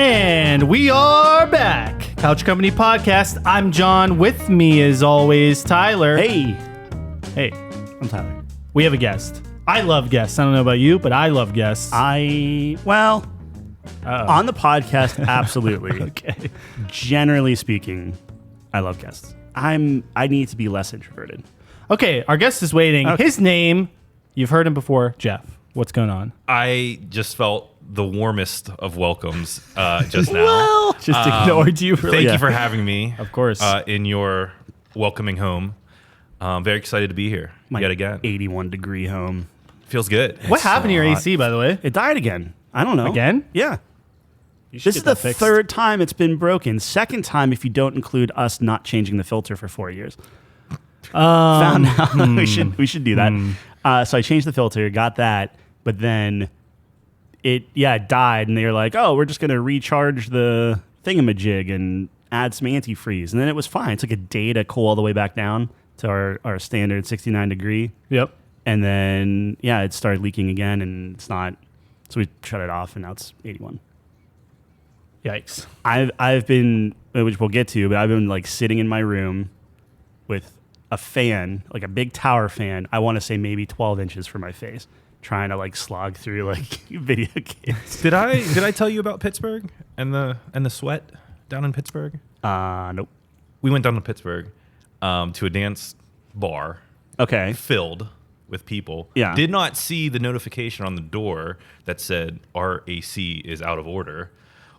And we are back. Couch Company Podcast. I'm John. With me, as always, Tyler. Hey, I'm Tyler. We have a guest. I love guests. I don't know about you, but I love guests. on the podcast, absolutely. Okay. Generally speaking, I love guests. I need to be less introverted. Okay, our guest is waiting. Okay. His name, you've heard him before, Jeff. What's going on? I just felt the warmest of welcomes just now. Well, Just ignored you. Thank you for having me. Of course. In your welcoming home. Very excited to be here yet again. 81 degree home. Feels good. What happened to your AC, by the way? It died again. I don't know. Again? Yeah. This This is the third time it's been broken. Second time if you don't include us not changing the filter for 4 years. Found out. we should do that. So I changed the filter, got that, but then it died, and they were like, oh, we're just going to recharge the thingamajig and add some antifreeze. And then it was fine. It took a day to cool all the way back down to our standard 69 degree. Yep. And then, it started leaking again, and it's not. So we shut it off, and now it's 81. Yikes. I've been, which we'll get to, but I've been like sitting in my room with a fan, like a big tower fan. I want to say maybe 12 inches from my face, trying to like slog through like video games. Did I tell you about Pittsburgh and the sweat down in Pittsburgh? Nope. We went down to Pittsburgh to a dance bar Okay. filled with people. Yeah. Did not see the notification on the door that said our AC is out of order.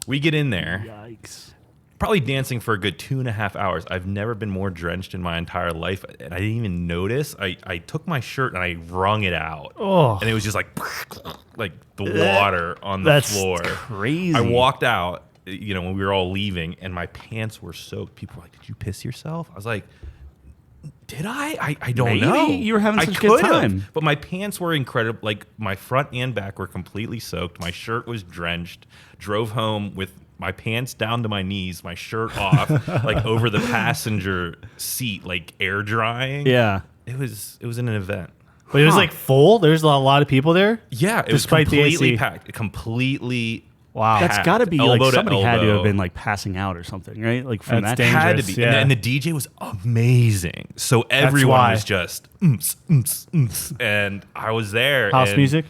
We get in there. Yikes. Probably dancing for a good 2.5 hours. I've never been more drenched in my entire life, and I didn't even notice. I took my shirt and I wrung it out, and it was just like the water on the floor. That's crazy. I walked out, when we were all leaving, and my pants were soaked. People were like, "Did you piss yourself?" I was like, "Did I? I don't Maybe know. you were having I such a good could've, time." but my pants were incredible. Like my front and back were completely soaked. My shirt was drenched. Drove home with my pants down to my knees, my shirt off, like over the passenger seat, like air drying. Yeah. It was an event. But it was like full? There's a lot of people there? Yeah, it Despite was the completely AC. packed. Completely. Wow. That's packed, got to be like elbow to somebody had to have elbow. been like passing out or something, right? Like from That's that. dangerous. Had to be. Yeah. And the DJ was amazing. So everyone why. was just and I was there. House and music?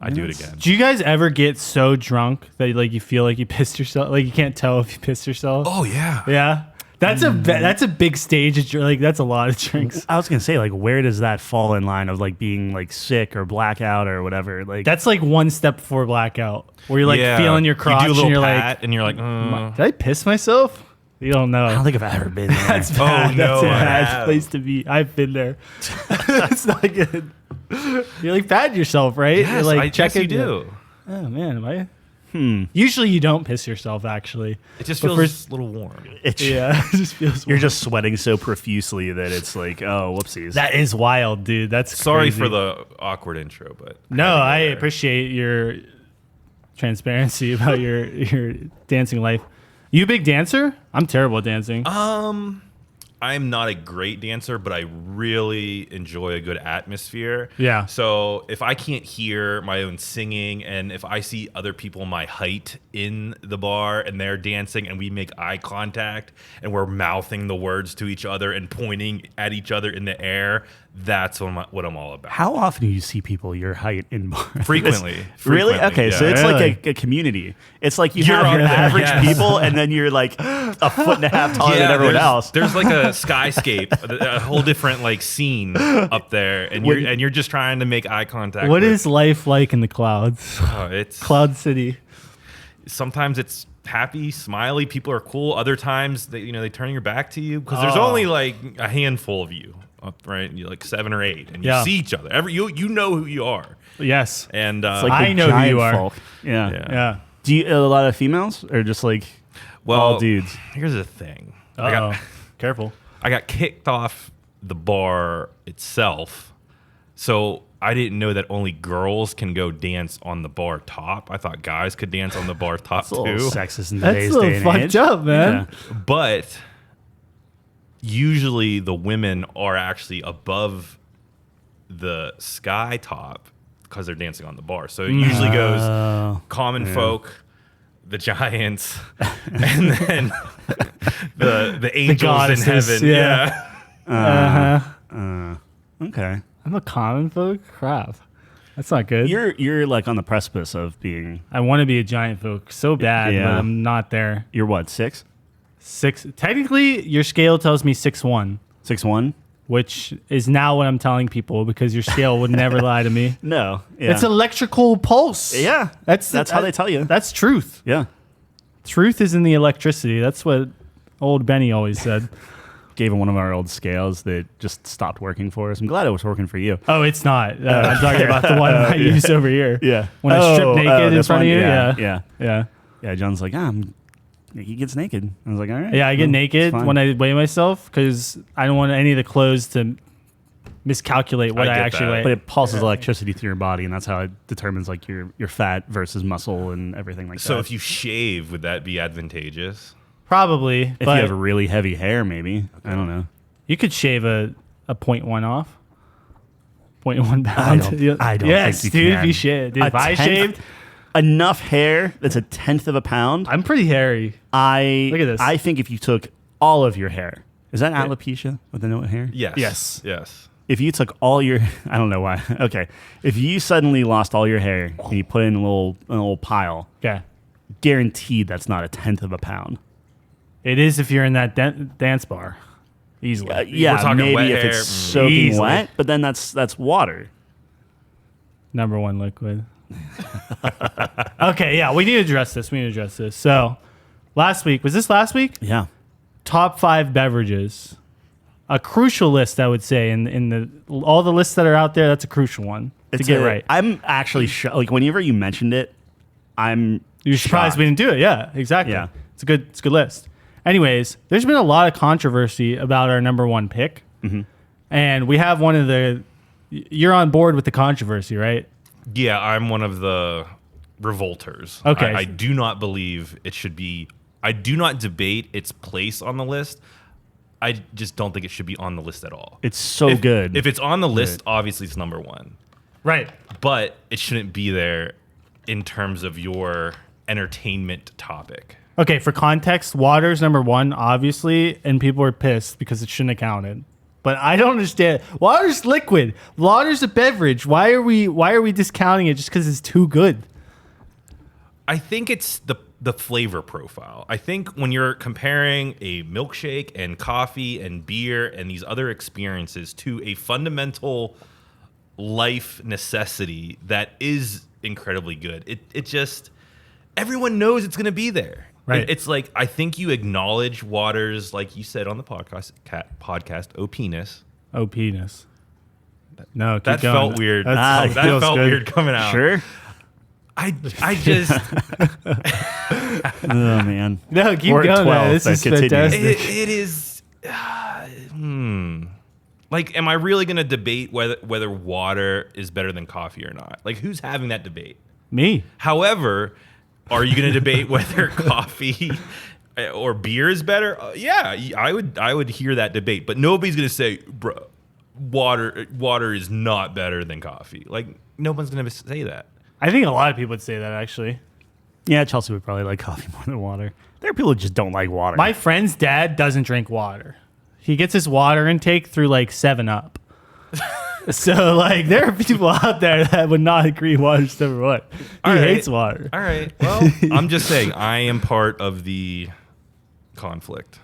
I'd do it again. Do you guys ever get so drunk that like you feel like you pissed yourself? Like you can't tell if you pissed yourself? Oh yeah. Yeah. That's a big stage. Like that's a lot of drinks. I was gonna say, like, where does that fall in line of like being like sick or blackout or whatever? Like That's like one step before blackout, where you're like Yeah. feeling your crotch You do a and little you're pat, and you're like, like, did I piss myself? You don't know. I don't think I've ever been there. That's bad. Oh, no, That's a I bad have. place to be. I've been there. That's not good. You're like patting yourself, right? yes, You're like I guess you checking. do. Oh man, am I? Usually you don't piss yourself. Actually, It just But feels first- a little warm. yeah, it just feels. You're just sweating so profusely that it's like, oh, whoopsies. That is wild, dude. That's Sorry crazy. for the awkward intro, but No, had to go I there. appreciate your transparency about your dancing life. You a big dancer? I'm terrible at dancing. I'm not a great dancer, but I really enjoy a good atmosphere. Yeah. So if I can't hear my own singing, and if I see other people my height in the bar and they're dancing and we make eye contact and we're mouthing the words to each other and pointing at each other in the air, that's what I'm all about. How often do you see people your height in bars? Frequently. Really? Frequently, Okay, so yeah. it's Really? like a community. It's like you You're have up your there, average yes. people, and then you're like a foot and a half taller than everyone there's, else. There's like a skyscape, a whole different like scene up there, and you're just trying to make eye contact. What with, is life like in the clouds? it's Cloud City. sometimes it's happy, smiley. People are cool. Other times they turn your back to you because there's only like a handful of you, right? You're like 7 or 8, and you Yeah. see each other. You know who you are, Yes. and It's like I the know who giant you are. folk. Yeah. Yeah. Yeah. Do you a lot of females or just like all dudes? Here's the thing. Oh, careful. I got kicked off the bar itself, so I didn't know that only girls can go dance on the bar top. I thought guys could dance on the bar top It's a little too. sexist in That's today's a little day and fucked age. up, man. Yeah. But usually the women are actually above the sky top because they're dancing on the bar. So it usually goes common folk, the giants, and then the angels in goddesses, heaven. yeah. Okay. I'm a common folk? Crap. That's not good. You're like on the precipice of being. I want to be a giant folk so bad, Yeah. but I'm not there. You're what, 6? 6. Technically, your scale tells me 6'1", 6'1"? which is now what I'm telling people because your scale would never lie to me. No. Yeah. It's electrical pulse. Yeah. That's how they tell you. That's truth. Yeah. Truth is in the electricity. That's what old Benny always said. Gave him one of our old scales that just stopped working for us. I'm glad it was working for you. Oh, it's not. I'm talking about the one I used over here. Yeah. When I strip naked in front of you. Yeah. Yeah. John's like, he gets naked. I was like, all right. Yeah, I get naked fine. when I weigh myself because I don't want any of the clothes to miscalculate what I get actually that. weigh. But it pulses electricity through your body, and that's how it determines like your fat versus muscle and everything like that. So if you shave, would that be advantageous? Probably. if But you have really heavy hair, maybe. I don't know. you could shave a 0.1 off. 0.1 pound. I don't Yes, think you dude, can. if you shaved. Dude, if I shaved, enough hair that's a 1/10 of a pound, I'm pretty hairy. look at this. I think if you took all of your hair, is that alopecia with the no hair? Yes. Yes. If you took all your, I don't know why. Okay, if you suddenly lost all your hair and you put it in an old pile, Yeah. guaranteed that's not a 1/10 of a pound. It is if you're in that dance bar. Easily. Yeah, talking maybe wet if hair. it's soaking Easily. wet, but then that's water. Number one liquid. Okay, yeah, we need to address this. So, last week, was this last week? Yeah. Top 5 beverages. A crucial list, I would say, in the all the lists that are out there. That's a crucial one to get right. I'm actually like whenever you mentioned it, You're surprised shocked. we didn't do it. Yeah, exactly. Yeah. It's a good list. Anyways, there's been a lot of controversy about our number one pick, and we have one of the. You're on board with the controversy, right? Yeah, I'm one of the revolters. Okay. I do not believe it should be. I do not debate its place on the list. I just don't think it should be on the list at all. It's so good. If it's on the list, obviously it's number one. Right. But it shouldn't be there in terms of your entertainment topic. Okay, for context, water's number one, obviously, and people are pissed because it shouldn't have counted. But I don't understand. Water's liquid. Water's a beverage. Why are we discounting it just because it's too good? I think it's the flavor profile. I think when you're comparing a milkshake and coffee and beer and these other experiences to a fundamental life necessity that is incredibly good, it just, everyone knows it's going to be there. Right. It's like, I think you acknowledge water's, like you said on the podcast, O-penis. Oh, penis. No, keep That going. felt weird. That That feels felt good. weird coming out. Sure. I just, Oh man. No, keep We're at going. 12, Man. This but is continue. fantastic. it is. Like, am I really going to debate whether water is better than coffee or not? Like, who's having that debate? Me. However, are you going to debate whether coffee or beer is better? Yeah, I would hear that debate, but nobody's going to say, bro, water is not better than coffee. Like, no one's going to say that. I think a lot of people would say that, actually. Yeah, Chelsea would probably like coffee more than water. There are people who just don't like water. My friend's dad doesn't drink water. He gets his water intake through, like, 7-Up. So, like, there are people out there that would not agree water's number one. He hates water. All right. Well, I'm just saying, I am part of the conflict.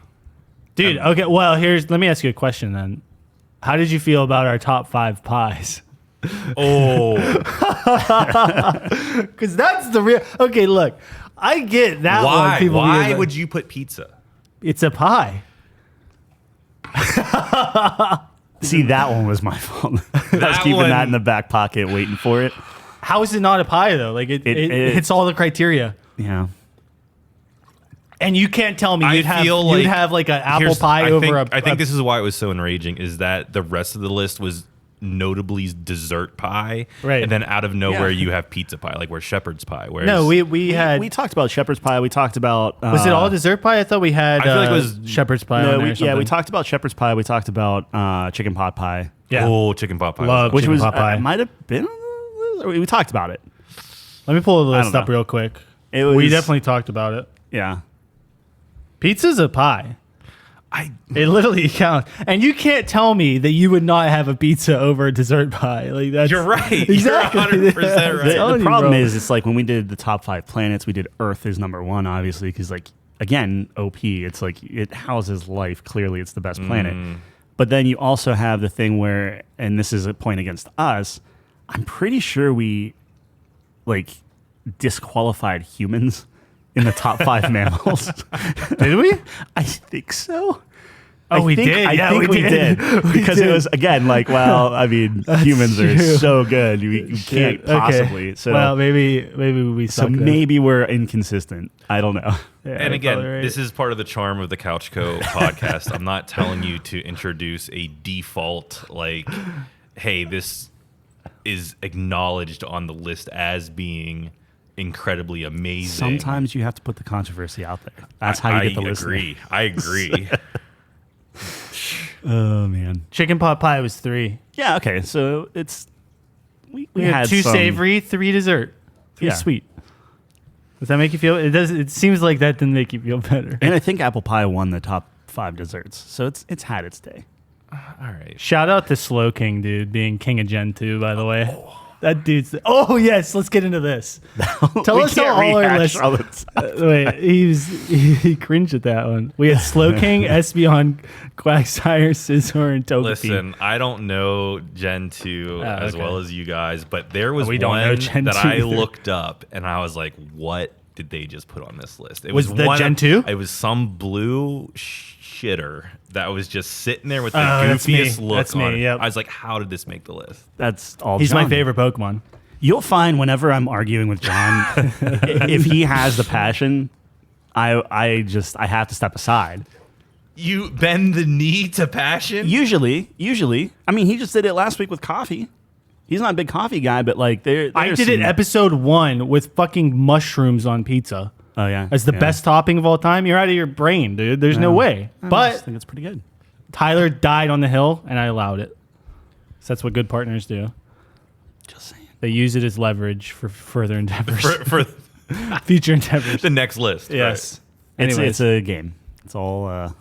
Dude, okay, well, let me ask you a question then. How did you feel about our top 5 pies? Oh, Because that's the real. Okay, look, I get that one. why? People Why would you put pizza? It's a pie. See, that one was my fault. I was That keeping one- that in the back pocket, waiting for it. How is it not a pie though? Like it hits all the criteria. Yeah. And you can't tell me I you'd feel have like an apple Here's- pie I over think, a. I think this is why it was so enraging, is that the rest of the list was notably dessert pie, Right. and then out of nowhere Yeah. you have pizza pie, like we're shepherd's pie. Whereas No, we had. We talked about shepherd's pie. We talked about. Was it all dessert pie? I thought we had. I feel like it was- shepherd's pie. No, on there or something. we talked about shepherd's pie. We talked about chicken pot pie, Yeah. Oh, chicken pot pie. Love which was chicken was pot pie. might have been. We talked about it. Let me pull the I list don't up know. real quick. It was, We definitely talked about it. yeah. Pizza's a pie. It literally counts. And you can't tell me that you would not have a pizza over a dessert pie. Like that's You're right. Exactly. You're 100% right. The telling you, problem bro. is, it's like when we did the top 5 planets, we did Earth as number 1, obviously, because like again, OP. It's like it houses life. Clearly, it's the best planet. But then you also have the thing where, and this is a point against us. I'm pretty sure we like disqualified humans in the top 5 mammals. Did we? I think so. Oh, we did. I Yeah, think we we did. did. We Because did. it was, again, like, well, I mean, humans true. are so good. We can't Okay. possibly. So, well, maybe we so suck then. maybe we're inconsistent. I don't know. Yeah, And you're again, probably right. this is part of the charm of the Couch Co podcast. I'm not telling you to introduce a default, like, hey, this is acknowledged on the list as being incredibly amazing. Sometimes you have to put the controversy out there. That's how you get the listener. I agree. Oh, man. chicken pot pie was 3. Yeah, okay. So it's. We had had 2 some- savory, 3 dessert, 3 Yeah. sweet. Does that make you feel? It does. It seems like that didn't make you feel better. And I think apple pie won the top 5 desserts. So it's had its day. All right. Shout out to Slow King, dude, being king of Gen 2, by the way. That dude's. Oh yes, let's get into this. Tell We us how can't all our rehash listeners. all the stuff. Wait, he cringed at that one. We had Slow King, Espeon, Quagsire, Scizor, and Togepi. Listen, I don't know Gen 2 as okay. well as you guys, but there was We don't know one Gen that 2 I either. looked up and I was like, what did they just put on this list? It Was the one Gen of- 2? It was some blue shitter that was just sitting there with the That's me. goofiest look That's me, on it. yep. I was like, how did this make the list? That's all. He's my John. favorite Pokemon. You'll find whenever I'm arguing with John, if he has the passion, I have to step aside. You bend the knee to passion? Usually, I mean, he just did it last week with coffee. He's not a big coffee guy, but like I did it episode 1 with fucking mushrooms on pizza Oh yeah, as the yeah. best topping of all time. You're out of your brain, dude. There's no way. I just But think it's pretty good. Tyler died on the hill, and I allowed it. So that's what good partners do. Just saying. They use it as leverage for further endeavors, for future endeavors. the next list. Yes. It's Anyways. a game. It's all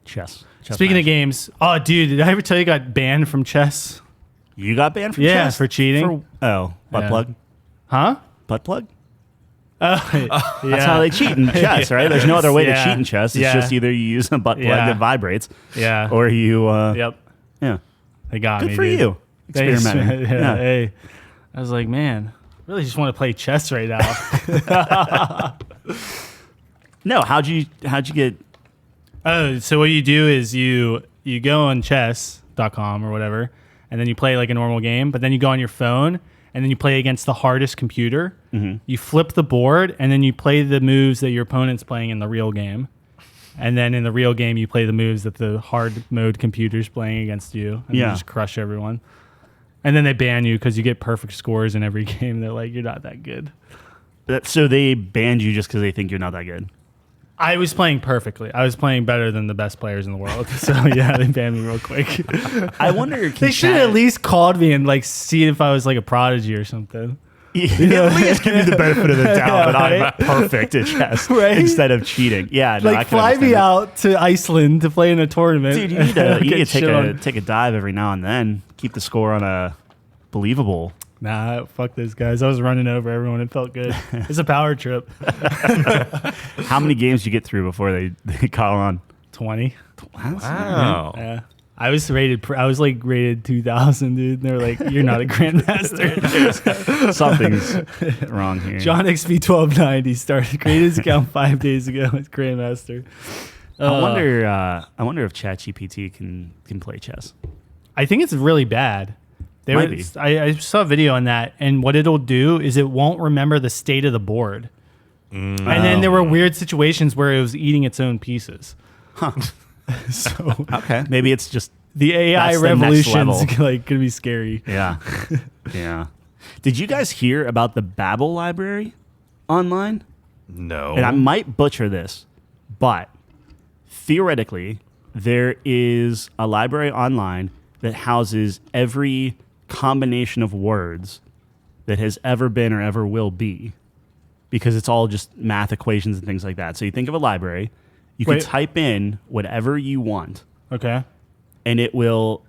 chess. Speaking of games, oh, dude, did I ever tell you I got banned from chess? you got banned from Yeah, chess for cheating. butt Yeah. plug, Huh? butt plug. Oh, That's how they cheat in chess, right? There's no other way to Yeah. cheat in chess. It's Yeah. just either you use a butt plug Yeah. that vibrates, Yeah. or you. Yep. Yeah. They got Good me. for dude. you. Thanks, Experimenting. man. Yeah. Hey, I was like, man, I really just want to play chess right now. No, how'd you get? Oh, so what you do is you go on chess.com or whatever, and then you play like a normal game, but then you go on your phone and then you play against the hardest computer. Mm-hmm. You flip the board and then you play the moves that your opponent's playing in the real game. And then in the real game, you play the moves that the hard mode computer's playing against you. And you Yeah. just crush everyone. And then they ban you because you get perfect scores in every game. They're like, you're not that good. So they banned you just because they think you're not that good. I was playing perfectly. I was playing better than the best players in the world. So yeah, they banned me real quick. I wonder. They should have at least called me and like see if I was like a prodigy or something. At least give me the benefit of the doubt that I'm Right? perfect at chess Right? instead of cheating. Yeah, no, I Like can fly me understand that. out to Iceland to play in a tournament. Dude. You need to Get take shit a on. take a dive every now and then. Keep the score on a believable. Nah, fuck those guys. I was running over everyone. It felt good. It's a power trip. How many games you get through before they call on? 20. Wow. Yeah. I was rated. I was like rated 2,000, dude. And they're like, "You're not a grandmaster." Something's wrong here. John XP 1290 started created his account 5 days ago as grandmaster. I wonder if ChatGPT can play chess. I think it's really bad. Might be. I saw a video on that, and what it'll do is it won't remember the state of the board. And then there were weird situations where it was eating its own pieces. So Okay, maybe it's just the AI That's the next revolution's level. like gonna be scary. yeah, yeah. Did you guys hear about the Babel library online? No. And I might butcher this, but theoretically, there is a library online that houses every combination of words that has ever been or ever will be because it's all just math equations and things like that. So you think of a library, you can type in whatever you want. Okay. And it will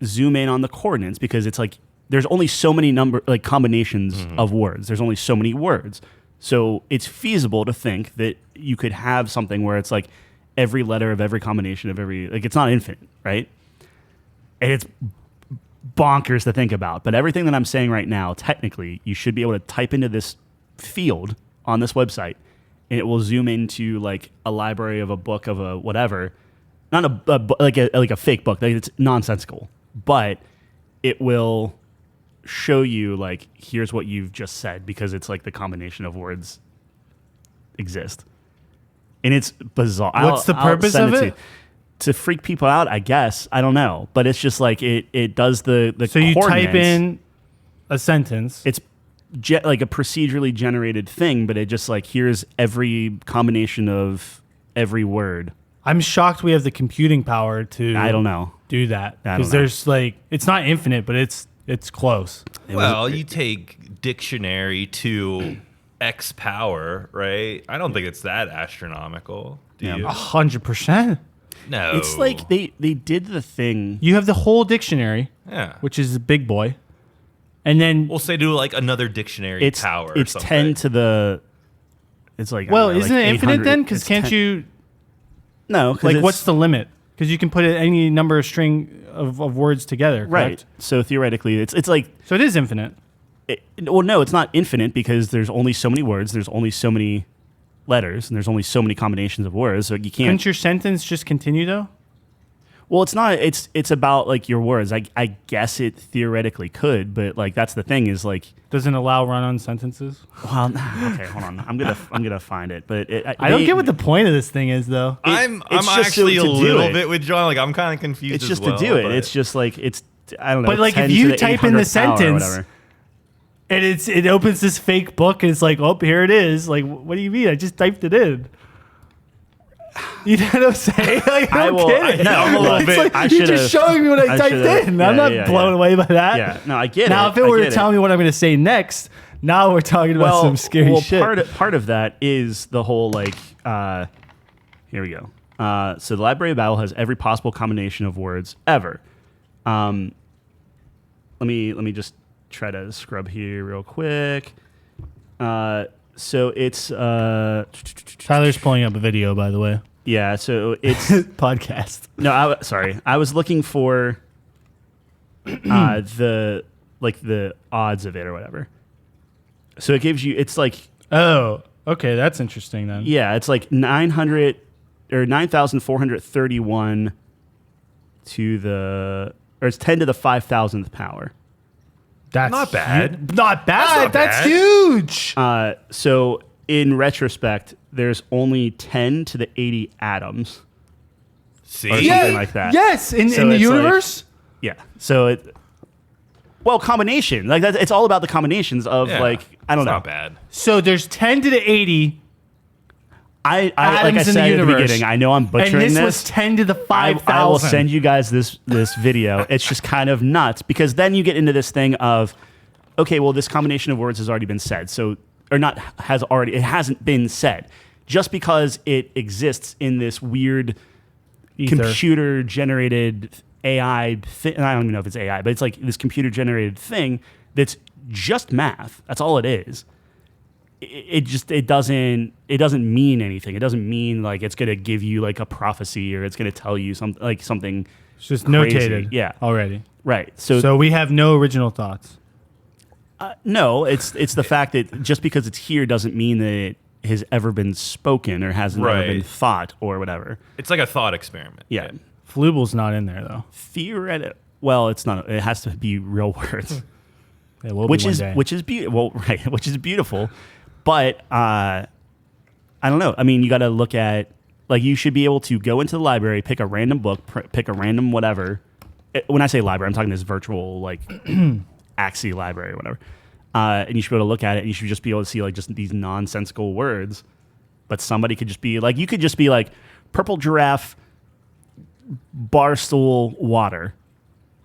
zoom in on the coordinates because it's like there's only so many combinations of words. There's only so many words. So it's feasible to think that you could have something where it's like every letter of every combination of every, like it's not infinite, right? And it's bonkers to think about. But everything that I'm saying right now, technically, you should be able to type into this field on this website and it will zoom into like a library of a book of a whatever. Not like a fake book. Like it's nonsensical. But it will show you like here's what you've just said because it's like the combination of words exist, and it's bizarre. What's the purpose of it? To freak people out, I guess. I don't know, but it's just like it does the so you type in a sentence. It's like a procedurally generated thing, but it just like here's every combination of every word. I'm shocked we have the computing power to I don't know do that because there's like it's not infinite, but it's close. Well, you take dictionary to X power, right? I don't think it's that astronomical. Do you? 100%. No. It's like they did the thing. You have the whole dictionary, Yeah. which is a big boy, and then We'll say do like another dictionary power. It's or something. 10 to the. It's like well, I don't know, isn't like it infinite 800 then? Because it's can't 10 you No, 'cause like it's- what's the limit? Because you can put any number of string of words together, right? correct? So theoretically, it's like So it is infinite. well, no, it's not infinite because there's only so many words, there's only so many letters, and there's only so many combinations of words. So you can't. Couldn't your sentence just continue though? Well, it's not. It's about like your words. I guess it theoretically could, but like that's the thing is like. Doesn't allow run-on sentences. Well, okay, hold on. I'm gonna find it, but I don't get what the point of this thing is though. I'm it's just actually to a do little it. bit with John. Like I'm kind of confused. It's as just well, to do it. but- It's just like it's. I don't know. But like 10 if to you the type in the 800th power or sentence whatever. and it opens this fake book and it's like, oh, here it is. Like, what do you mean? I just typed it in. You know what I'm saying? Like, I don't get it. I'm a little It's bit- like, I you're should've- just showing me what I typed should've- in. yeah, I'm not yeah, blown yeah. away by that. Yeah, no, I get it. Now, if it I were get to it. tell me what I'm going to say next, now we're talking about some scary shit. Part of that is the whole like. Here we go. So the Library of Babel has every possible combination of words ever. Let me just try to scrub here real quick. So it's Tyler's pulling up a video, by the way. yeah. So it's Podcast. no. Sorry, I was looking for the odds of it or whatever. So it gives you. It's like Oh, okay. That's interesting then. yeah. It's like 900 or 9,431 to the or it's 10 to the 5,000th power. That's Not bad. Not bad. not That's bad. huge. So in retrospect, there's only 10 to the 80 atoms. See, Or something like that. Yes, in So the it's like- universe. Yeah. So it. Well, combination like that. It's all about the combinations of Yeah, like I don't it's know. Not bad. So there's 10 to the 80, I like I atoms in the said at the universe. beginning. I know I'm butchering and this this. was 10 to the I 5,000. will send you guys this video. It's just kind of nuts because then you get into this thing of, okay, well, this combination of words has already been said. So, or not has already, it hasn't been said. Just because it exists in this weird Ether. computer generated AI thing. I don't even know if it's AI, but it's like this computer generated thing that's just math. That's all it is. It doesn't mean anything. It doesn't mean like it's gonna give you like a prophecy or it's gonna tell you something. It's just crazy. notated. Yeah. Already. Right. So we have no original thoughts. No, it's the fact that just because it's here doesn't mean that it has ever been spoken or has never Right. been thought or whatever. It's like a thought experiment. Yeah. Flubel's not in there though. Theoretic. Well, it's not. It has to be real words, It will which be one is day. beautiful. Well, right, which is beautiful, but I don't know. I mean, you got to look at like you should be able to go into the library, pick a random book, pick a random whatever. When I say library, I'm talking this virtual like Axie library or whatever. And you should be able to look at it, and you should just be able to see like just these nonsensical words. But somebody could just be like, you could just be like, purple giraffe, barstool, water,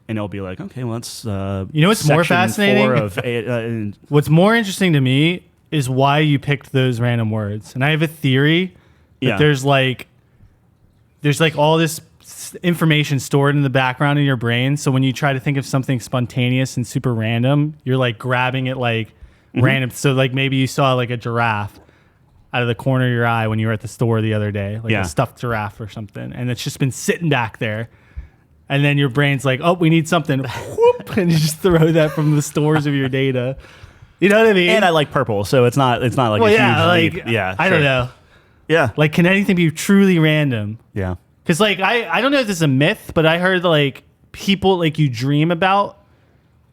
and it'll be like, okay, well, that's You know what's more section fascinating? 4 of What's more interesting to me is why you picked those random words. And I have a theory that there's like all this information stored in the background in your brain. So when you try to think of something spontaneous and super random, you're like grabbing it like random. So like maybe you saw like a giraffe out of the corner of your eye when you were at the store the other day, like a stuffed giraffe or something. And it's just been sitting back there. And then your brain's like, oh, we need something. Whoop, and you just throw that from the stores of your data. You know what I mean? And I like purple, so it's not like a huge leap. Yeah, I don't know. Yeah. Like, can anything be truly random? Yeah. Because, like, I don't know if this is a myth, but I heard, like, people, like, you dream about,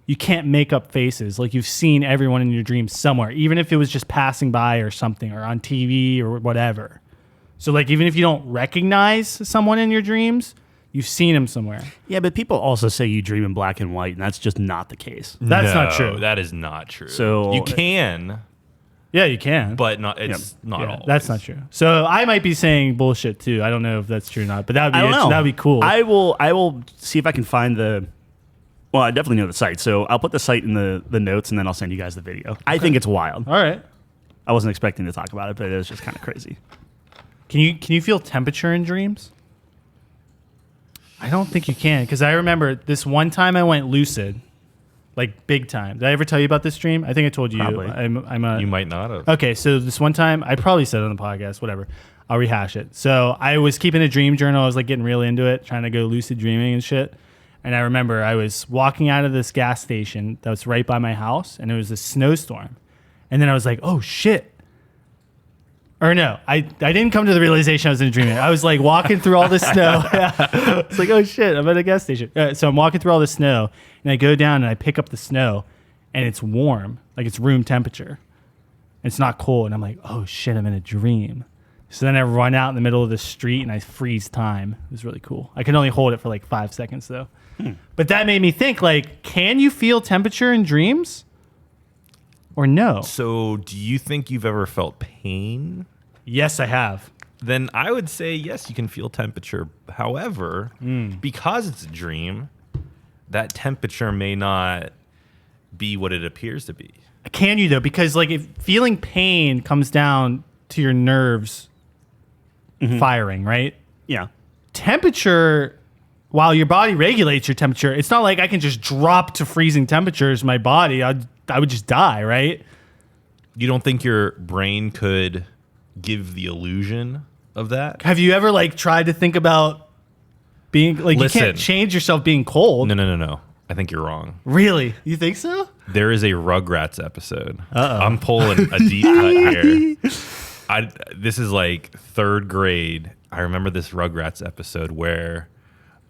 you can't make up faces. Like, you've seen everyone in your dreams somewhere, even if it was just passing by or something, or on TV or whatever. So, like, even if you don't recognize someone in your dreams, you've seen him somewhere. Yeah, but people also say you dream in black and white, and that's just not the case. That's not true. That is not true. So you can, yeah, you can, but not. It's not always. That's not true. So I might be saying bullshit too. I don't know if that's true or not, but that would be that would be cool. I will see if I can find the. Well, I definitely know the site, so I'll put the site in the notes, and then I'll send you guys the video. Okay. I think it's wild. All right. I wasn't expecting to talk about it, but it was just kind of crazy. Can you feel temperature in dreams? I don't think you can, because I remember this one time I went lucid, like big time. Did I ever tell you about this dream? I think I told you. Probably. You might not have. Okay, so this one time, I probably said it on the podcast, whatever. I'll rehash it. So I was keeping a dream journal. I was like getting really into it, trying to go lucid dreaming and shit. And I remember I was walking out of this gas station that was right by my house, and it was a snowstorm. And then I was like, oh shit. Or no, I didn't come to the realization I was in a dream. I was like walking through all the snow. It's like, oh shit, I'm at a gas station. So I'm walking through all the snow, and I go down and I pick up the snow, and it's warm, like it's room temperature. It's not cold, and I'm like, oh shit, I'm in a dream. So then I run out in the middle of the street and I freeze time. It was really cool. I can only hold it for like 5 seconds though. But that made me think, like, can you feel temperature in dreams? Or no? So do you think you've ever felt pain? Yes, I have. Then I would say yes, you can feel temperature. However, because it's a dream, that temperature may not be what it appears to be. Can you though? Because like if feeling pain comes down to your nerves firing, right? Yeah. Temperature, while your body regulates your temperature, it's not like I can just drop to freezing temperatures in my body. I would just die, right? You don't think your brain could give the illusion of that? Have you ever like tried to think about being like you can't change yourself being cold? No. I think you're wrong. Really? You think so? There is a Rugrats episode. I'm pulling a deep cut here. This is like 3rd grade. I remember this Rugrats episode where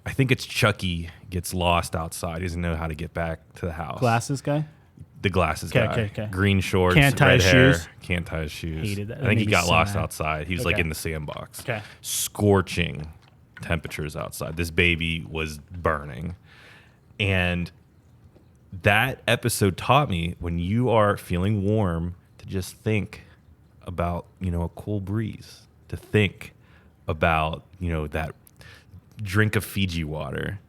I think it's Chucky gets lost outside. He doesn't know how to get back to the house. Glasses guy? The glasses guy. Okay. Green shorts, Can't tie red his hair. shoes? Can't tie his shoes. Hated that. I think he That made me got so lost mad. outside. He was like in the sandbox. Okay. Scorching temperatures outside. This baby was burning. And that episode taught me when you are feeling warm to just think about, a cool breeze, to think about, that drink of Fiji water.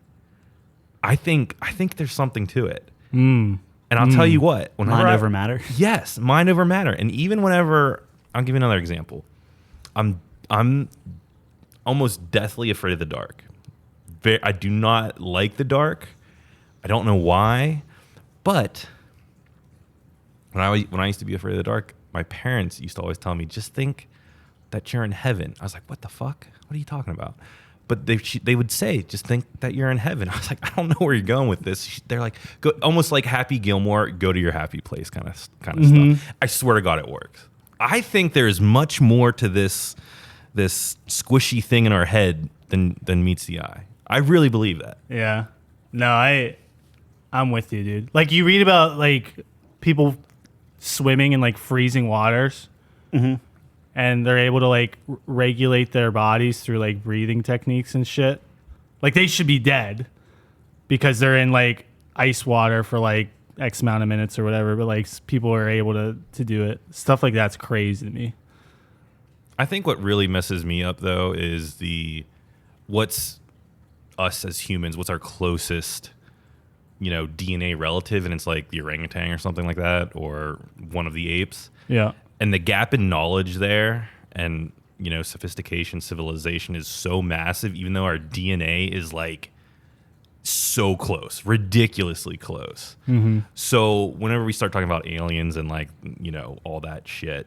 I think there's something to it. And I'll tell you what, Mind over matter. Yes, mind over matter. And even whenever, I'll give you another example. I'm almost deathly afraid of the dark. I do not like the dark. I don't know why, but when I used to be afraid of the dark, my parents used to always tell me, just think that you're in heaven. I was like, what the fuck? What are you talking about? But they would say, just think that you're in heaven. I was like, I don't know where you're going with this. They're like, go, almost like Happy Gilmore, go to your happy place kind of stuff. I swear to God, it works. I think there's much more to this squishy thing in our head than meets the eye. I really believe that. Yeah. No, I'm with you, dude. Like you read about like people swimming in like freezing waters, and they're able to like regulate their bodies through like breathing techniques and shit. Like they should be dead because they're in like ice water for like X amount of minutes or whatever. But like people are able to do it. Stuff like that's crazy to me. I think what really messes me up though is what's us as humans, what's our closest DNA relative, and it's like the orangutan or something like that, or one of the apes. Yeah. And the gap in knowledge there and, sophistication, civilization is so massive, even though our DNA is like so close, ridiculously close. Mm-hmm. So whenever we start talking about aliens and like, all that shit,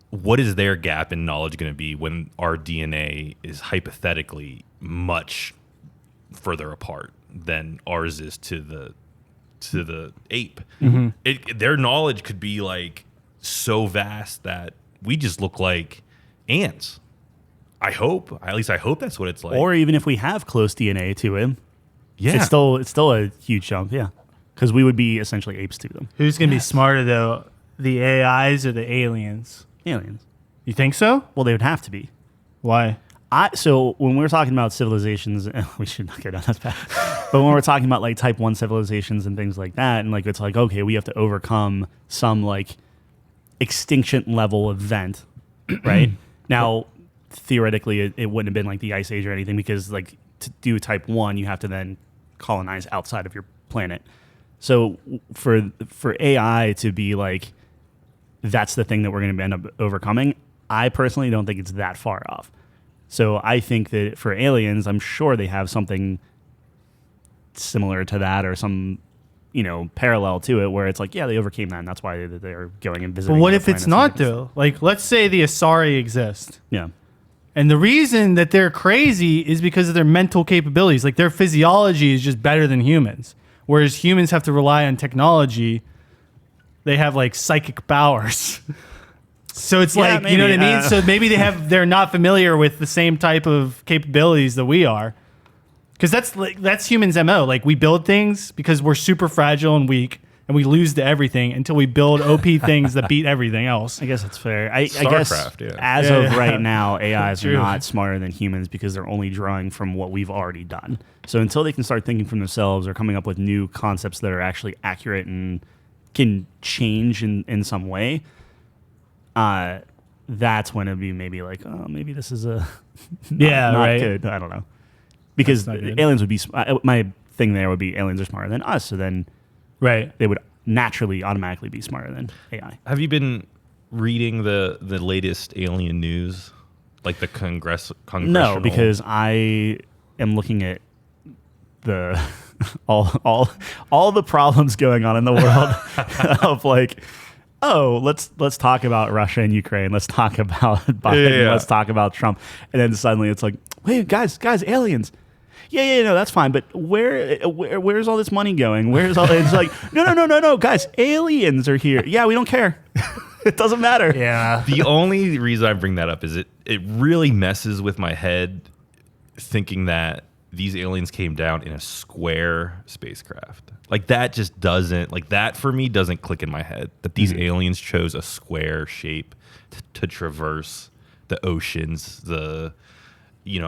what is their gap in knowledge going to be when our DNA is hypothetically much further apart than ours is to the ape? Mm-hmm. Their knowledge could be like so vast that we just look like ants. I hope that's what it's like. Or even if we have close DNA to him, yeah, it's still a huge jump, yeah. Because we would be essentially apes to them. Who's going to be smarter, though? The AIs or the aliens? Aliens. You think so? Well, they would have to be. Why? So when we're talking about civilizations, we should not go down that path. But when we're talking about like type 1 civilizations and things like that, and like it's like, okay, we have to overcome some like extinction level event, right? Now, theoretically, it wouldn't have been like the Ice Age or anything, because like to do type 1, you have to then colonize outside of your planet. So for AI to be like, that's the thing that we're going to end up overcoming, I personally don't think it's that far off. So I think that for aliens, I'm sure they have something similar to that, or some, parallel to it, where it's like, yeah, they overcame that, and that's why they're going and visiting. But what other if it's planets not, and different though? Like, let's say the Asari exist. Yeah. And the reason that they're crazy is because of their mental capabilities. Like, their physiology is just better than humans. Whereas humans have to rely on technology. They have, like, psychic powers. So it's Yeah, like, maybe, you know what I mean? So maybe they're not familiar with the same type of capabilities that we are. Because that's humans' MO. Like, we build things because we're super fragile and weak, and we lose to everything until we build OP things that beat everything else. I guess that's fair. I guess StarCraft, yeah. as Yeah, of yeah. right now, AIs are True. not smarter than humans because they're only drawing from what we've already done. So until they can start thinking for themselves or coming up with new concepts that are actually accurate and can change in some way, that's when it'd be maybe like, oh, maybe this is a Yeah, not right. good. I don't know. Because That's not good. aliens would be, my thing there would be aliens are smarter than us, so then Right. they would naturally, automatically be smarter than AI. Have you been reading the latest alien news, like the congressional? No, because I am looking at the all the problems going on in the world of like, oh, let's talk about Russia and Ukraine. Let's talk about Biden. Yeah. Let's talk about Trump. And then suddenly it's like, wait, guys, aliens. Yeah, no, that's fine. But where's all this money going? Where's all? It's like, no, guys, aliens are here. Yeah, we don't care. It doesn't matter. Yeah. The only reason I bring that up is it really messes with my head, thinking that these aliens came down in a square spacecraft. Like, that just doesn't, like, that for me doesn't click in my head, that these aliens chose a square shape to traverse the oceans, the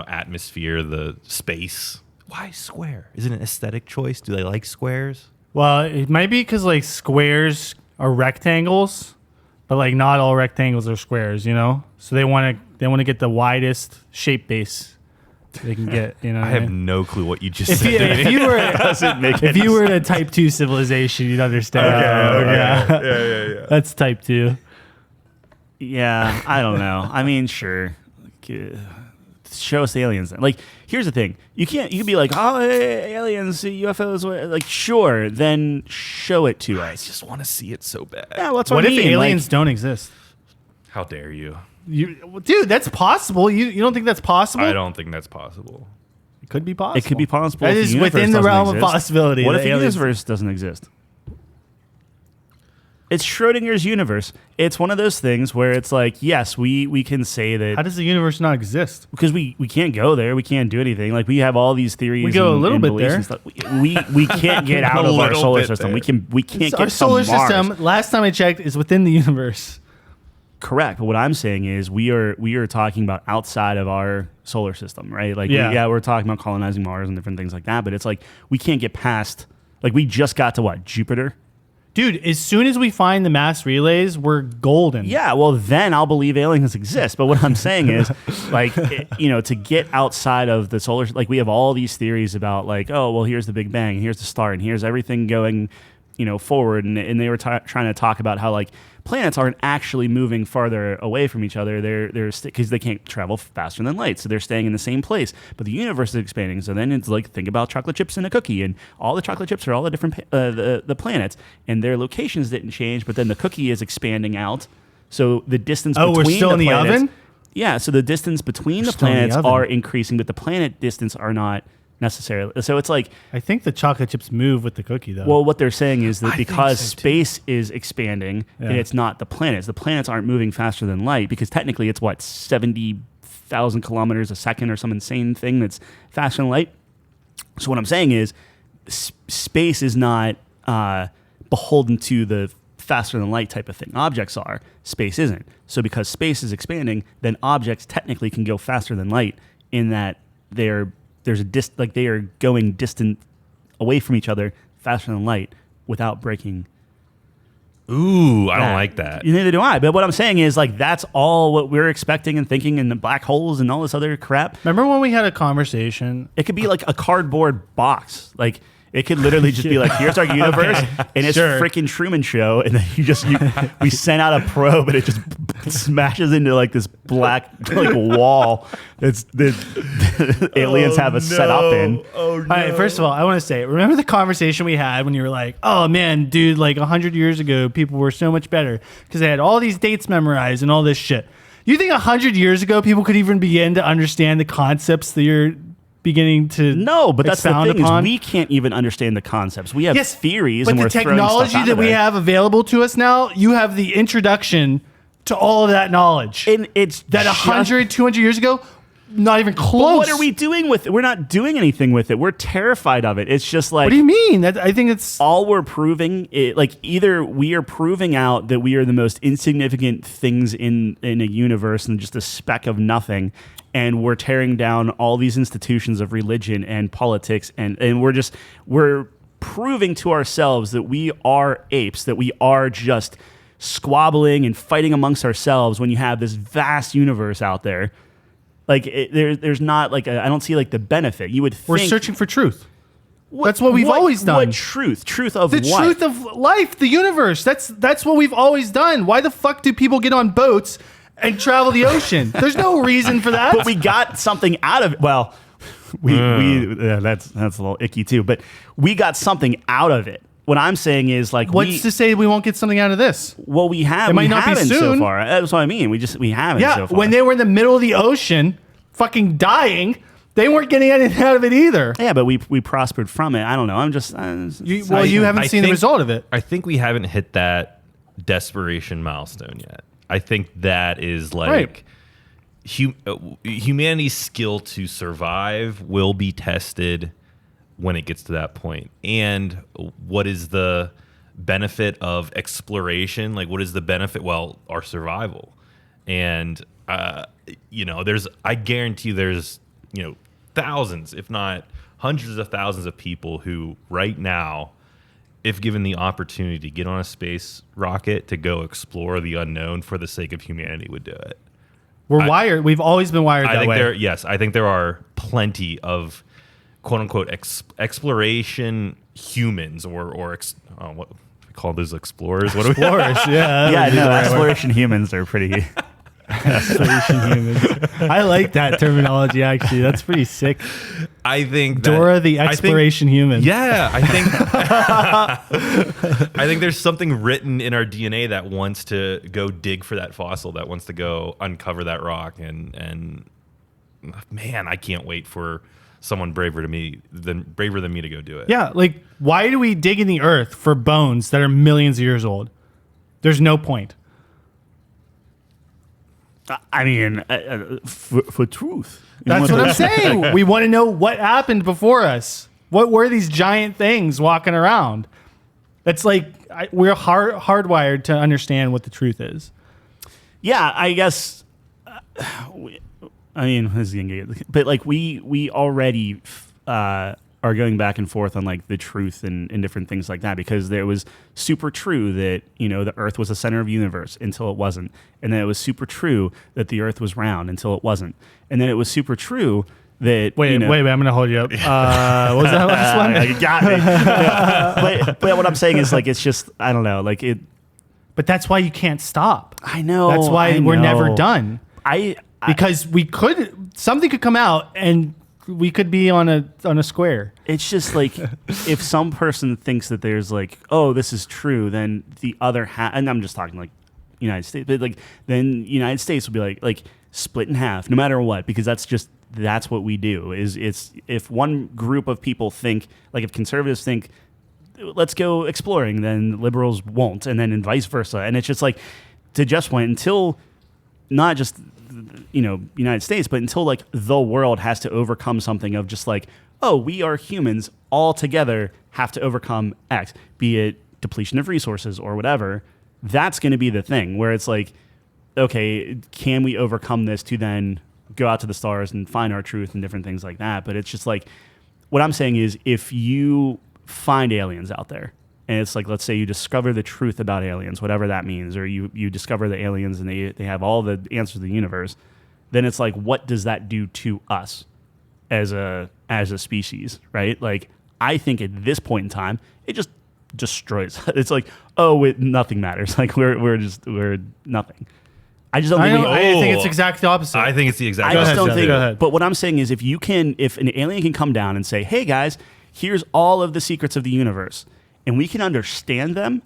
atmosphere, the space. Why square? Is it an aesthetic choice? Do they like squares? Well, it might be because, like, squares are rectangles, but, like, not all rectangles are squares, So they want to get the widest shape base they can get, I have no clue what you just If said. you were in a type 2 civilization, you'd understand. Yeah. That's type 2. Yeah, I don't know. I mean, sure. Show us the aliens then. Like, here's the thing. You can be like, oh, hey, aliens, UFOs, like, sure, then show it to I us. just want to see it so bad. Yeah, well, that's What I if mean. aliens Like, don't exist? How dare you? Dude, that's possible. You don't think that's possible? I don't think that's possible. It could be possible. it could be possible. That if is the universe within the doesn't realm of exist. possibility. What that if the aliens- universe doesn't exist? It's Schrodinger's universe. It's one of those things where it's like, yes, we can say that How does the universe not exist? because we can't go there, we can't do anything. Like, we have all these theories. We go a little and bit beliefs there. and stuff. We can't get out of our little solar bit system. there. We can't Our get solar to Mars. system, last time I checked, is within the universe. Correct. But what I'm saying is we are talking about outside of our solar system, right? Like, Yeah. we're talking about colonizing Mars and different things like that. But it's like we can't get past. Like, we just got to what, Jupiter, Dude, as soon as we find the mass relays, we're golden. Yeah, well, then I'll believe aliens exist. But what I'm saying is, like, to get outside of the solar, like, we have all these theories about, like, oh, well, here's the Big Bang, here's the start, and here's everything going, forward. And they were trying to talk about how, like, planets aren't actually moving farther away from each other. They're because they can't travel faster than light, so they're staying in the same place. But the universe is expanding. So then it's like, think about chocolate chips in a cookie, and all the chocolate chips are all the different the planets, and their locations didn't change. But then the cookie is expanding out, so the distance. Oh, between we're still the in the planets, oven. Yeah, so the distance between the still in the planets oven. are increasing, but the planet distance are not necessarily. So it's like, I think the chocolate chips move with the cookie, though. well, what they're saying is that I think because so, too. space is expanding, and it's not the planets. The planets aren't moving faster than light, because technically it's 70,000 kilometers a second or some insane thing that's faster than light. So what I'm saying is, space is not beholden to the faster than light type of thing. Objects are. Space isn't. So because space is expanding, then objects technically can go faster than light, in that they are going distant away from each other faster than light without breaking. Ooh, I don't like that. Neither do I. But what I'm saying is, like, that's all what we're expecting and thinking, and the black holes and all this other crap. Remember when we had a conversation? It could be like a cardboard box. Like, it could literally just be like, here's our universe, and it's Sure. freaking Truman Show, and then we send out a probe, and it just smashes into like this black like wall that's the aliens have us set up in. Oh, no. All right, first of all, I want to say, remember the conversation we had when you were like, oh man, dude, like 100 years ago, people were so much better because they had all these dates memorized and all this shit. You think 100 years ago, people could even begin to understand the concepts that you're beginning to No, but that's the expound thing, upon? is we can't even understand the concepts. We have theories, but and the we're throwing technology stuff out that of we there. have available to us now, you have the introduction to all of that knowledge. And it's that just- 100, 200 years ago, not even close. But what are we doing with it? We're not doing anything with it. We're terrified of it. It's just like, What do you mean? I think it's all we're proving, like, either we are proving out that we are the most insignificant things in a universe and just a speck of nothing, and we're tearing down all these institutions of religion and politics, and we're proving to ourselves that we are apes, that we are just squabbling and fighting amongst ourselves when you have this vast universe out there. Like, there's not like I don't see like the benefit. You would think we're searching for truth. That's what we've always done. What truth? Truth of The what? truth of life, the universe. That's what we've always done. Why the fuck do people get on boats and travel the ocean? There's no reason for that. But we got something out of it. Well, that's a little icky too. But we got something out of it. What I'm saying is, like, What's to say we won't get something out of this? well, we have. It might we not be haven't so soon. far. That's what I mean. We haven't Yeah, so far. when they were in the middle of the ocean, fucking dying, they weren't getting anything out of it either. yeah, but we prospered from it. I don't know. I'm just. You haven't seen the think- result of it. I think we haven't hit that desperation milestone yet. I think that is like Right. Humanity's skill to survive will be tested when it gets to that point. And what is the benefit of exploration? Like, what is the benefit? Well, our survival. And I guarantee there's thousands, if not hundreds of thousands of people who right now, if given the opportunity to get on a space rocket to go explore the unknown for the sake of humanity, would do it. We're wired. We've always been wired I that think way. I think there are plenty of quote unquote exploration humans or what we call those explorers. What do we Explorers, yeah. yeah, no. Exploration humans are pretty. Exploration humans. I like that terminology, actually. That's pretty sick. I think that, Dora the I think- exploration human. Yeah, I think there's something written in our DNA that wants to go dig for that fossil, that wants to go uncover that rock, and man, I can't wait for someone braver than me to go do it. Yeah, like, why do we dig in the earth for bones that are millions of years old? There's no point. I mean, for truth. That's what I'm saying. We want to know what happened before us. What were these giant things walking around? It's like we're hardwired to understand what the truth is. Yeah, I guess. This is gonna get, but like we already are going back and forth on like the truth and different things like that, because there was super true that, you know, the Earth was the center of the universe until it wasn't. And then it was super true that the Earth was round until it wasn't. And then it was super true that wait, I'm gonna hold you up. What was that last one? You got me. Yeah. But what I'm saying is like it's just I don't know, like it. But that's why you can't stop. I know. That's why we're never done. Because something could come out and we could be on a square. It's just like if some person thinks that there's like, oh, this is true, then the other half, and I'm just talking like United States, but like then United States will be like split in half, no matter what, because that's what we do. It's if one group of people think, like if conservatives think, let's go exploring, then liberals won't, and then vice versa. And it's just like, to Jeff's point, until not just, you know, United States, but until like the world has to overcome something of just like, oh, we are humans all together have to overcome X, be it depletion of resources or whatever, that's going to be the thing where it's like, okay, can we overcome this to then go out to the stars and find our truth and different things like that? But it's just like, what I'm saying is if you find aliens out there and it's like, let's say you discover the truth about aliens, whatever that means, or you discover the aliens and they have all the answers to the universe, then it's like, what does that do to us as a species, right? Like, I think at this point in time, it just destroys. It's like, nothing matters. Like we're nothing. I just don't think. I think it's exactly the opposite. I think it's the exact. I just don't think. Go ahead. But what I'm saying is, if an alien can come down and say, "Hey guys, here's all of the secrets of the universe," and we can understand them,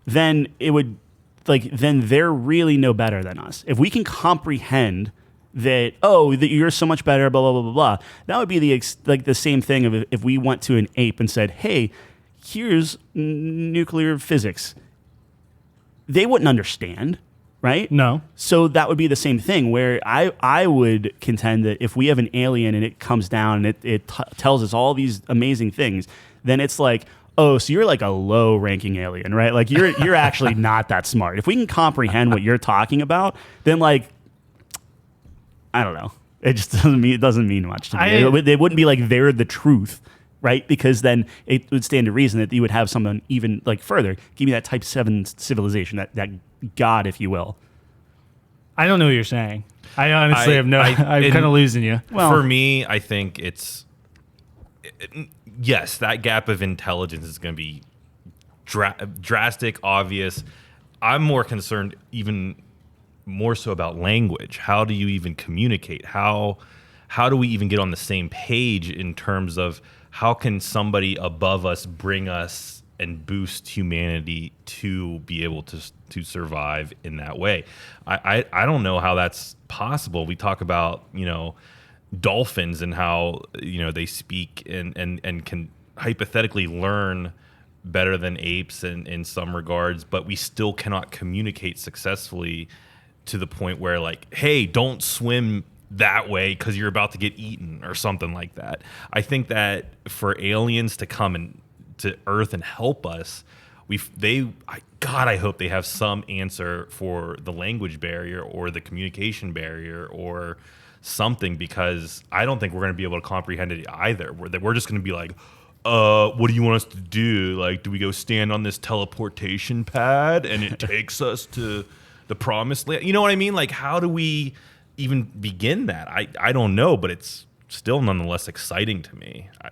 then it would then they're really no better than us. If we can comprehend that, that you're so much better, blah blah blah blah blah, that would be the same thing of if we went to an ape and said, "Hey, here's nuclear physics." They wouldn't understand. Right? No. So that would be the same thing where I would contend that if we have an alien and it comes down and it tells us all these amazing things, then it's like, oh, so you're like a low-ranking alien, right? Like you're actually not that smart. If we can comprehend what you're talking about, then like, I don't know. It just doesn't mean much to me. It wouldn't be like they're the truth. Right? Because then it would stand to reason that you would have someone even like further. Give me that type 7 civilization, that God, if you will. I don't know what you're saying. I honestly have no... I'm kind of losing you. Well, for me, I think yes, that gap of intelligence is going to be drastic, obvious. I'm more concerned even more so about language. How do you even communicate? How do we even get on the same page in terms of how can somebody above us bring us and boost humanity to be able to survive in that way? I don't know how that's possible. We talk about, dolphins and how, they speak and can hypothetically learn better than apes in some regards, but we still cannot communicate successfully to the point where like, hey, don't swim that way because you're about to get eaten or something like that. I think that for aliens to come to Earth and help us, I hope they have some answer for the language barrier or the communication barrier or something, because I don't think we're going to be able to comprehend it either. We're just going to be like, what do you want us to do? Like, do we go stand on this teleportation pad and it takes us to the promised land? You know what I mean? Like, how do we even begin that? I don't know, but it's still nonetheless exciting to me. I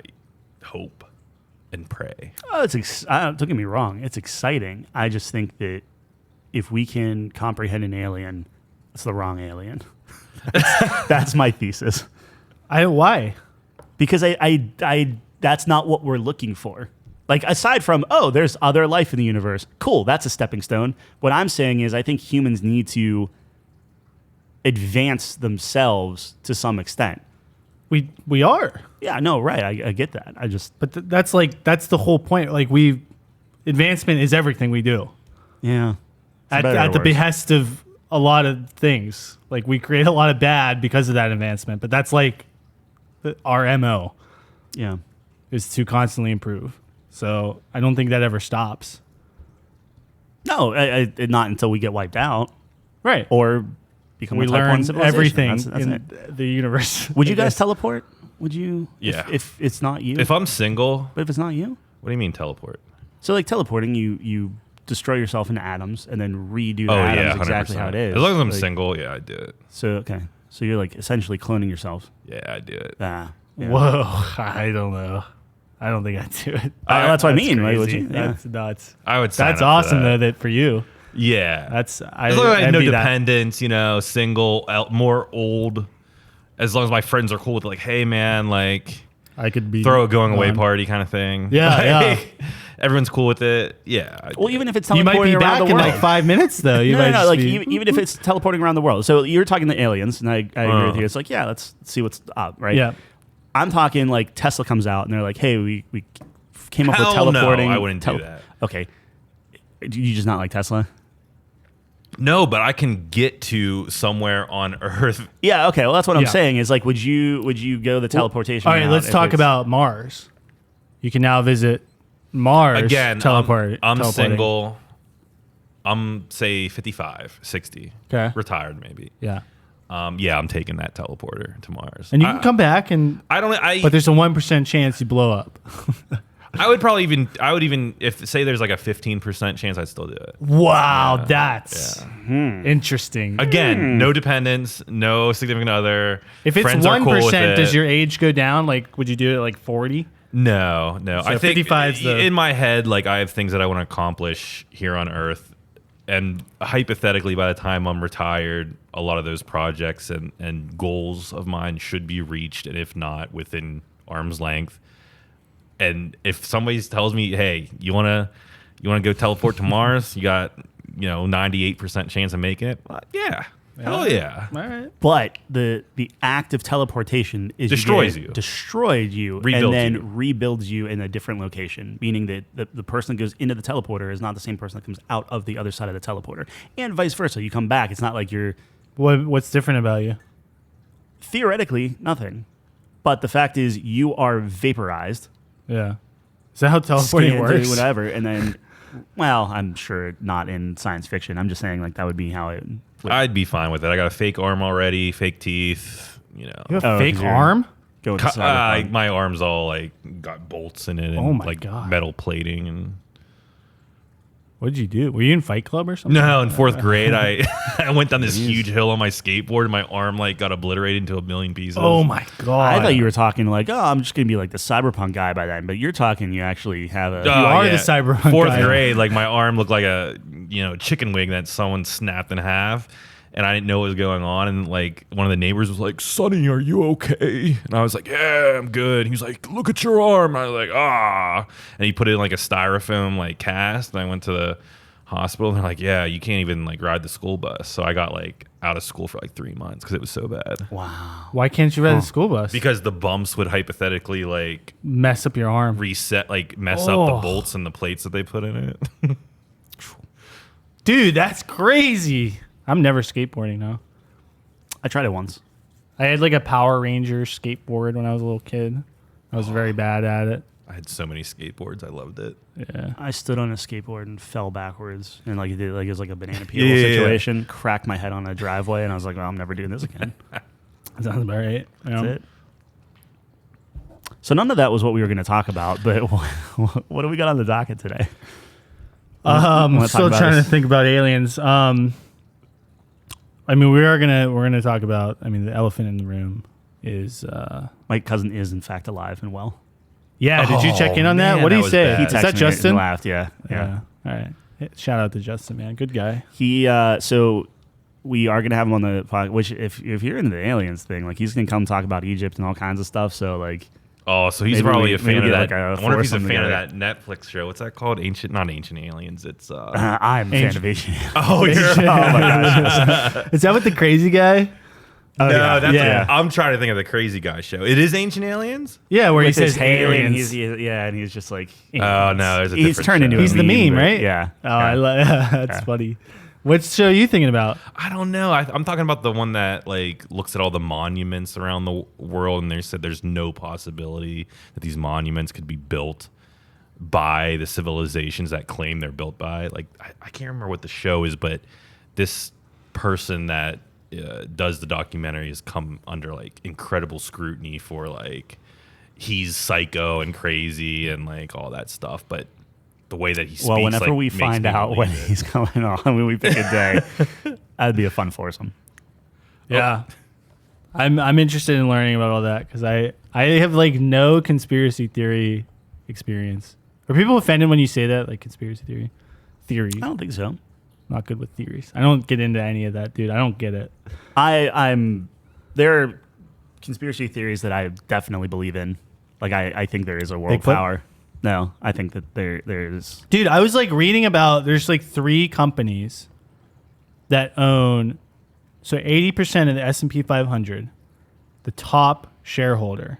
hope and pray. Oh, don't get me wrong. It's exciting. I just think that if we can comprehend an alien, it's the wrong alien. That's my thesis. Why? Because I that's not what we're looking for. Like, aside from, there's other life in the universe. Cool, that's a stepping stone. What I'm saying is I think humans need to advance themselves to some extent. We are. Yeah, no, right. I get that. But that's the whole point. Like, advancement is everything we do. Yeah. At the behest of a lot of things. Like, we create a lot of bad because of that advancement, but that's like our MO. Yeah. Is to constantly improve. So I don't think that ever stops. No, not until we get wiped out. Right. Or become a type 1 civilization. Everything that's in the universe. Would you guys teleport? Would you? Yeah. If it's not you. If I'm single, But if it's not you. what do you mean teleport? So like teleporting, you destroy yourself into atoms and then redo the Oh atoms yeah, 100%. exactly how it is. As long as I'm Like, single, yeah, I do it. So okay. So you're like essentially cloning yourself. Yeah, I do it. Ah. Yeah. Whoa, I don't know. I don't think I'd do it. That's what I mean, right? Would crazy. you? Yeah. That's nuts. I would. Sign That's up for awesome that. though. That for you. Yeah, That's I as long as I have no envy that. dependence, single, more old. As long as my friends are cool with, like, hey man, like, I could be throw a going away gone. party kind of thing. Yeah, Like, everyone's cool with it. Yeah. I Well, do. even if it's You teleporting might be around back the in world. like 5 minutes though. You no, might no, just like be, even if it's teleporting around the world. So you're talking to aliens, and I agree with you. It's like, yeah, let's see what's up, right? Yeah. I'm talking like Tesla comes out and they're like, hey, we came up with Hell no, teleporting. I wouldn't do that. Okay. Do you just not like Tesla? No, but I can get to somewhere on Earth. Yeah, okay. Well, that's what I'm Yeah. saying is like, would you go the teleportation All right, route let's if talk it's- about Mars. You can now visit Mars. Again, I'm teleporting. single. I'm say 55, 60. Okay. Retired maybe. Yeah. Yeah, I'm taking that teleporter to Mars. And you can come back and I don't. but there's a 1% chance you blow up. I would probably even. I would even if say there's like a 15% chance, I'd still do it. Wow, Yeah, that's interesting. Again, no dependence, no significant other. If it's Friends are cool with 1%, does it. your age go down? Like, would you do it at like 40? No. So I think 55 's the- in my head, like I have things that I want to accomplish here on Earth, and hypothetically, by the time I'm retired, a lot of those projects and goals of mine should be reached, and if not, within arm's length. And if somebody tells me, "Hey, you wanna go teleport to Mars? You got 98% chance of making it." Yeah, hell yeah. All right. But the act of teleportation is Destroys you. destroyed you, Rebuilds and then you. rebuilds you in a different location. Meaning that the person that goes into the teleporter is not the same person that comes out of the other side of the teleporter, and vice versa. You come back, it's not like you're What's different about you? theoretically nothing, but the fact is you are vaporized, Yeah. Is that how teleporting scanned, works? whatever, and then. Well, I'm sure not in science fiction. I'm just saying like that would be how it. I'd be fine with it. I got a fake arm already, fake teeth. You have a Oh, fake 'cause you're- arm? Go into cyberpunk. My arm's all like got bolts in it and Oh my like God. metal plating and. What did you do? Were you in Fight Club or something? No, in fourth grade, I I went down this huge hill on my skateboard, and my arm like got obliterated into a million pieces. Oh my god! I thought you were talking like, oh, I'm just gonna be like the cyberpunk guy by then, but you're talking you actually have a. Oh, are the cyberpunk Fourth guy. grade, like my arm looked like a chicken wing that someone snapped in half, and I didn't know what was going on. And like one of the neighbors was like, "Sonny, are you okay?" And I was like, "Yeah, I'm good." He was like, "Look at your arm." I was like, "Ah," and he put it in like a styrofoam like cast. And I went to the hospital, and they're like, "Yeah, you can't even like ride the school bus." So I got like out of school for like 3 months because it was so bad. Wow. Why can't you ride the school bus? Because the bumps would hypothetically like mess up your arm. reset, like mess up the Oh. bolts and the plates that they put in it. Dude, that's crazy. I'm never skateboarding now. I tried it once. I had like a Power Ranger skateboard when I was a little kid. I was very bad at it. I had so many skateboards. I loved it. Yeah. I stood on a skateboard and fell backwards, and like it was like a banana peel Yeah, yeah, yeah. situation. Cracked my head on a driveway, and I was like, "Well, I'm never doing this again." Sounds about right. That's it. So none of that was what we were going to talk about, but what do we got on the docket today? Wanna talk Still about trying this? to think about aliens. I mean, we're gonna talk about. I mean, the elephant in the room is. My cousin is in fact alive and well. Yeah. Did you check in on that? man, What did that he was say? bad. He Is texted that me Justin? and laughed. Yeah. Yeah. All right. Shout out to Justin, man. Good guy. He so we are gonna have him on the podcast. Which if you're into the aliens thing, like he's gonna come talk about Egypt and all kinds of stuff. So like Oh, so he's Maybe probably we- a fan maybe of get that. like a I wonder if he's a foursome fan of together. that Netflix show. What's that called? Not Ancient Aliens. It's I'm a fan of Asian. oh, you're Oh my gosh. Is that with the crazy guy? no, yeah. that's Yeah. I'm trying to think of the Crazy Guy show. It is Ancient Aliens. Yeah, where he With his says hair and aliens. and he's just like Oh no, there's a he's different turned show. into a He's the meme, but right? Yeah. Oh, I that's funny. What show are you thinking about? I don't know. I'm talking about the one that like looks at all the monuments around the world, and they said there's no possibility that these monuments could be built by the civilizations that claim they're built by. Like I can't remember what the show is, but this person that does the documentary has come under like incredible scrutiny for like he's psycho and crazy and like all that stuff, but the way that he speaks, Well, whenever like, we makes find me out when believe it. he's coming on, when we pick a day, that'd be a fun foursome. Yeah. I'm interested in learning about all that because I have like no conspiracy theory experience. Are people offended when you say that, like conspiracy theories? I don't think so. Not good with theories. I don't get into any of that, dude. I don't get it. There are conspiracy theories that I definitely believe in. Like I think there is a world Bigfoot? power. No, I think that there's. Dude, I was like reading about there's like 3 companies that own 80% of the S&P 500, the top shareholder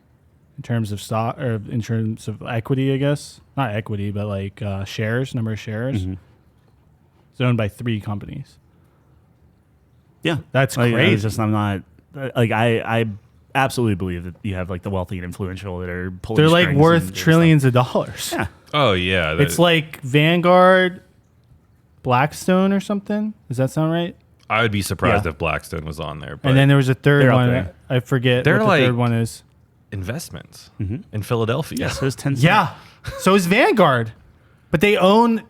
in terms of stock or in terms of equity, I guess. Not equity, but like shares, number of shares. Mm-hmm. It's owned by 3 companies. Yeah, That's like, crazy. it's just I'm not like I absolutely believe that you have like the wealthy and influential that are pulling. They're like strings worth and trillions of dollars. stuff. Oh yeah, It's like Vanguard, Blackstone or something. Does that sound right? I would be surprised Yeah. if Blackstone was on there. But And then there was a third they're up one. there. I forget They're what the like- third one is. investments in Philadelphia. Yeah, so it's 10. Yeah. So is Vanguard. But they own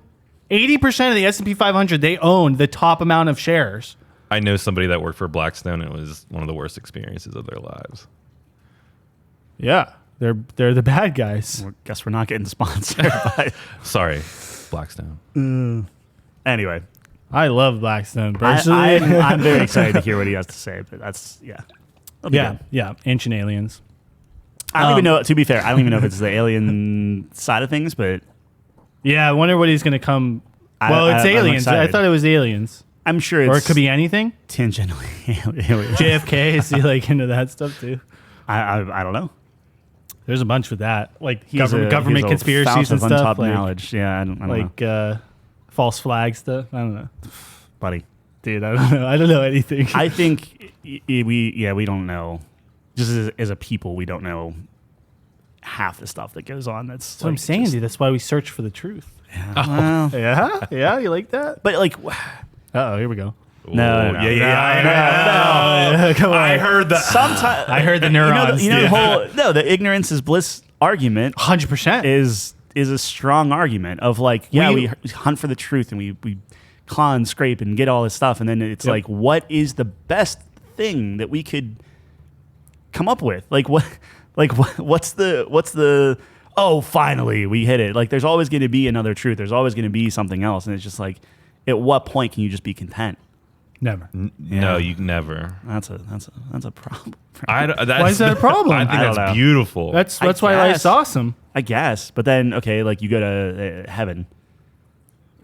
80% of the S&P 500. They own the top amount of shares. I know somebody that worked for Blackstone. And it was one of the worst experiences of their lives. Yeah. They're the bad guys. Well, guess we're not getting sponsored. By, Sorry, Blackstone. anyway, I love Blackstone personally. I'm very excited to hear what he has to say. But that's That'll be yeah. good. Yeah. Ancient aliens. I don't even know. To be fair, I don't even know if it's the alien side of things, but Yeah. I wonder what he's going to come. Well, it's I'm aliens. I excited. thought it was aliens. I'm sure it's Or it could be anything. tangentially alien. JFK, is he like into that stuff too? I don't know. There's a bunch with that. Like He's government he's a conspiracies fountain and of stuff. untapped Like, knowledge. Yeah, I don't know, false flag stuff. I don't know. buddy. Dude, I don't know. I don't know anything. I think we don't know. Just as a people, we don't know half the stuff that goes on. That's what I'm saying, dude. That's why we search for the truth. Well, Yeah? Yeah? You like that? but like, Uh-oh, here we go. No, yeah, yeah. Come on. I heard that. sometimes I heard the neurons. You know, the whole the ignorance is bliss argument 100%. is a strong argument of like, yeah, We- we hunt for the truth and we claw and scrape and get all this stuff, and then it's Yep. like, what is the best thing that we could come up with? Like what's the oh, finally we hit it. Like there's always going to be another truth. There's always going to be something else, and it's just like, at what point can you just be content? Never. No, you never. That's a problem. Why is that a problem? I think I don't that's know. beautiful. That's I why life's guess. awesome. I guess, but then okay, like you go to heaven.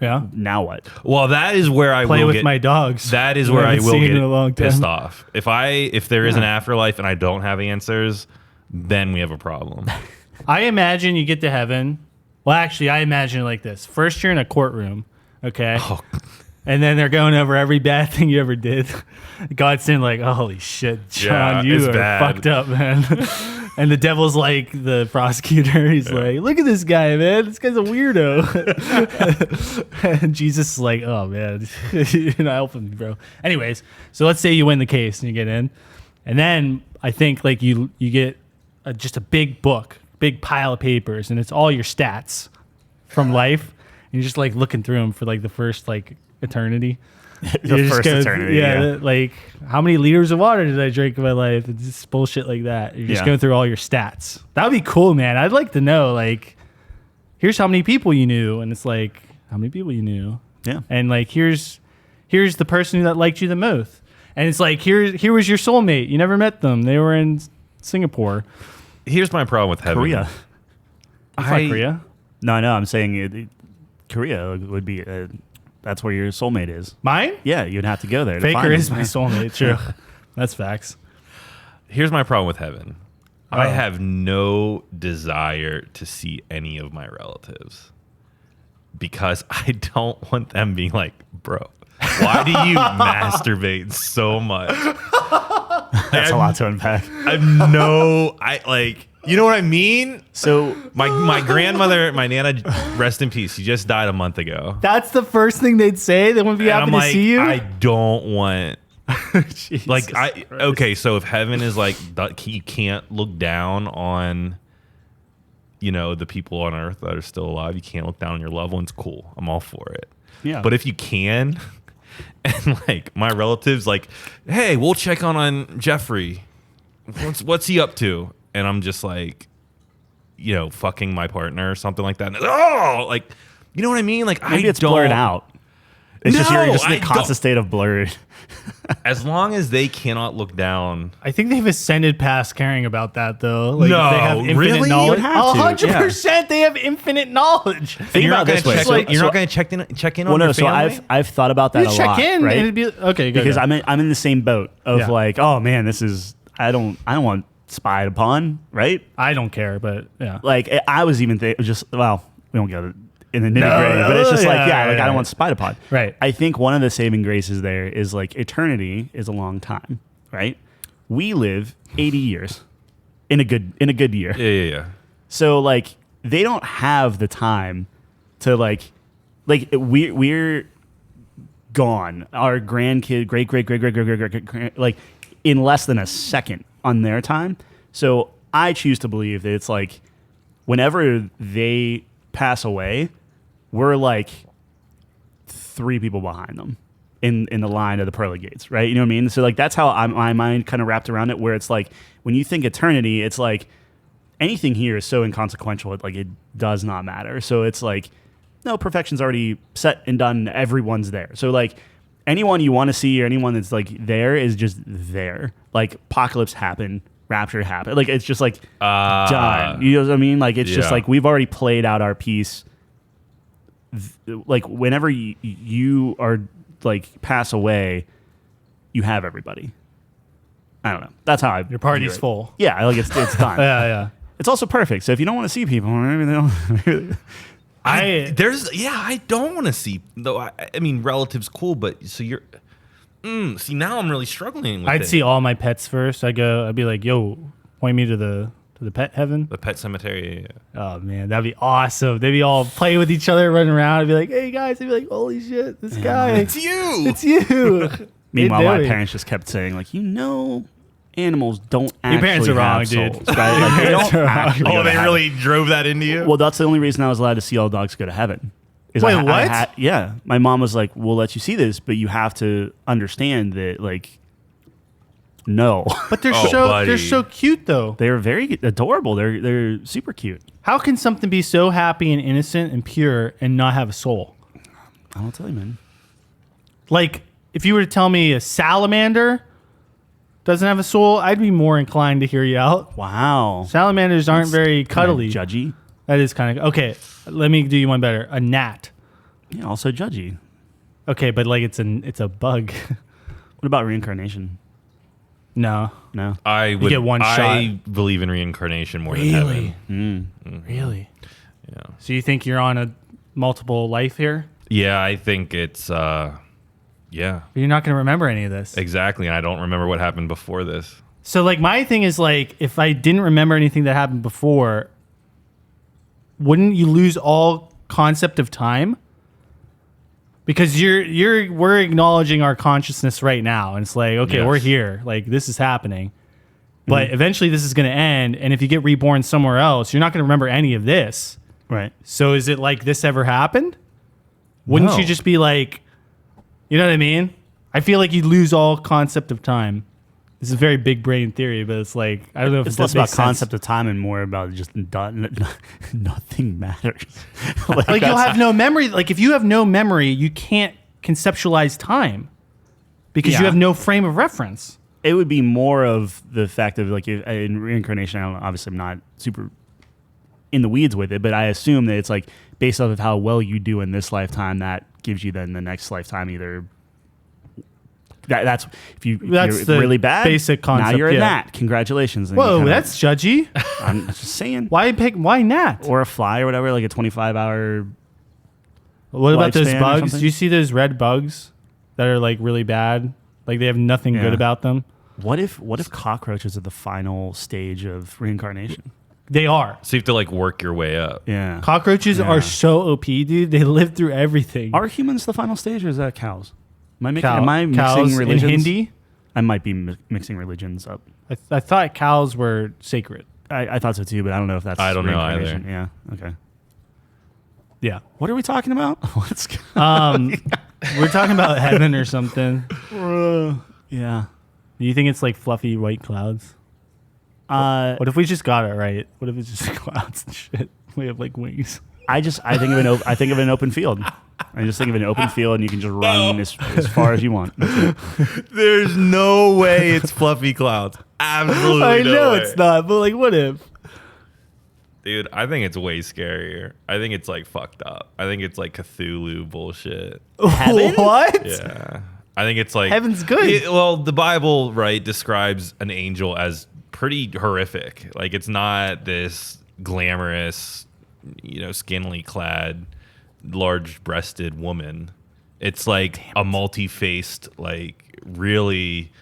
Yeah. Now what? well, that is where I Play will with get, my dogs. That is who where I I haven't will seen get in a long pissed time. off. If there is an afterlife and I don't have answers, then we have a problem. I imagine you get to heaven. Well, actually, I imagine it like this. First, you're in a courtroom, okay? Oh. And then they're going over every bad thing you ever did. God's saying like, oh, holy shit, John, Yeah, you it's are bad. fucked up, man. And the devil's like the prosecutor. He's like, look at this guy, man. This guy's a weirdo. And Jesus is like, oh, man, you're not helping me, bro. Anyways, so let's say you win the case and you get in. And then I think like you get just a big book, big pile of papers, and it's all your stats from life. And you're just like looking through them for like the first like eternity. The You just first go- eternity. Yeah, Yeah. like how many liters of water did I drink in my life? It's just bullshit like that. You're just Yeah. going through all your stats. That would be cool, man. I'd like to know, like, here's how many people you knew, and it's like how many people you knew, Yeah. and like here's the person that liked you the most, and it's like here was your soulmate. You never met them. They were in Singapore, Here's my problem with heaven. Korea. it's not Korea. No, I'm saying Korea would be. That's where your soulmate is. Mine? Yeah, you'd have to go there. to Faker find is them. my soulmate. True, that's facts. Here's my problem with heaven. I Oh. have no desire to see any of my relatives because I don't want them being like, bro, why do you masturbate so much? That's a lot to unpack. You know what I mean? So My grandmother, my Nana, rest in peace. She just died a month ago. That's the first thing they'd say. They wouldn't be And happy I'm to like, see you. I don't want Like okay, so if heaven is like you can't look down on, the people on earth that are still alive. You can't look down on your loved ones. Cool, I'm all for it. Yeah. But if you can, and like my relatives, like, hey, we'll check on Jeffrey. What's he up to? And I'm just like, fucking my partner or something like that. And, like, you know what I mean? Like, maybe it's blurred out. It's just you're just in a constant state of blurred. As long as they cannot look down. I think they've ascended past caring about that, though. Like, No, they have infinite really? knowledge. You have to, 100%, they have infinite knowledge. Think about it this way. You're not going to check in on your family? So I've thought about that You a check lot, in, right? and it'd be okay. Go, Because go. I'm in the same boat of Yeah. like, oh man, this is I don't want spied upon, right? I don't care, but yeah. Like I was even we don't get in the nitty gritty, but it's just I don't want spied upon. Right. I think one of the saving graces there is like eternity is a long time, right? We live 80 years in a good year. Yeah. So like they don't have the time to like we're gone. Our grandkid, great, like in less than a second on their time. So I choose to believe that it's like whenever they pass away, we're like 3 people behind them in the line of the pearly gates, right? You know what I mean? So like that's how my mind kind of wrapped around it, where it's like when you think eternity, it's like anything here is so inconsequential, it does not matter. So it's like, no, perfection's already set and done. Everyone's there. So like anyone you want to see or anyone that's like there is just there. Like apocalypse happened, rapture happened. Like it's just like done. You know what I mean? Like it's just like we've already played out our piece. Like whenever you are like pass away, you have everybody. I don't know. That's how Your party's view it. full. Yeah, like it's done. Yeah. It's also perfect. So if you don't want to see people, maybe they don't. I don't want to see though. I mean, relatives cool, but so you're. See, now I'm really struggling with it. I'd see all my pets first. I'd be like, yo, point me to the pet heaven. The pet cemetery. Yeah. Oh man, that'd be awesome. They'd be all play with each other, running around. I'd be like, hey guys. They'd be like, holy shit, this guy. It's you. It's you. Meanwhile, They'd my do it. parents just kept saying, like, animals don't actually Your parents are wrong, have dude. souls, right? Like, they don't actually go Oh, to they heaven. really drove that into you? Well, that's the only reason I was allowed to see all dogs go to heaven. Is Wait, what? Yeah. My mom was like, we'll let you see this, but you have to understand that, like, no. But they're buddy. they're so cute though. They're very adorable. They're super cute. How can something be so happy and innocent and pure and not have a soul? I don't tell you, man. Like, if you were to tell me a salamander doesn't have a soul, I'd be more inclined to hear you out. Wow. Salamanders aren't very Kinda cuddly. judgy. That is kind of okay. Let me do you one better. A gnat. Yeah, also judgy. Okay, but like it's a bug. What about reincarnation? No, No. I would get one I believe in reincarnation more than heaven. really. Yeah. So you think you're on a multiple life here? Yeah, I think it's yeah. But you're not going to remember any of this. Exactly. And I don't remember what happened before this. So like my thing is like if I didn't remember anything that happened before, wouldn't you lose all concept of time? Because we're acknowledging our consciousness right now, and it's like, okay, Yes. we're here, like this is happening, but eventually this is going to end, and if you get reborn somewhere else, you're not going to remember any of this. Right. So is it like this ever happened? Wouldn't No. you just be like, you know what I mean? I feel like you'd lose all concept of time. This is a very big brain theory, but it's like I don't know if It's it less does about make sense. concept of time and more about just nothing matters. Like you'll that's- have no memory. Like if you have no memory, you can't conceptualize time because Yeah. you have no frame of reference. It would be more of the fact of like in reincarnation. I don't know, obviously, I'm not super in the weeds with it, but I assume that it's like based off of how well you do in this lifetime, that gives you then the next lifetime either. That's if you're the really bad. basic Now concept, you're a yeah. gnat. Congratulations. And you Whoa, kinda- that's judgy. I'm just saying. Why gnat? Or a fly or whatever, like a 25-hour. What about those lifespan or bugs? something? Do you see those red bugs that are like really bad? Like they have nothing Yeah. good about them. What if cockroaches are the final stage of reincarnation? They are. So you have to like work your way up. Yeah. Cockroaches Yeah. are so OP, dude. They live through everything. Are humans the final stage, or is that cows? Am I Cows mixing in religions? Hindi. I might be mixing religions up. I thought cows were sacred. I thought so too, but I don't know if that's. I don't know either. reincarnation. Yeah. Okay. Yeah. What are we talking about? What's We're talking about heaven or something. yeah. Do you think it's like fluffy white clouds? What if we just got it right? What if it's just clouds and shit? We have like wings. I think of an open field. I just think of an open field, and you can just run as far as you want. There's no way it's fluffy clouds. Absolutely I no know way. it's not, but like, what if? Dude, I think it's way scarier. I think it's like fucked up. I think it's like Cthulhu bullshit. Heaven? What? Yeah. I think it's like Heaven's good. Well, the Bible, right, describes an angel as pretty horrific. Like it's not this glamorous, skinily clad, large-breasted woman. It's like a multi-faced, like really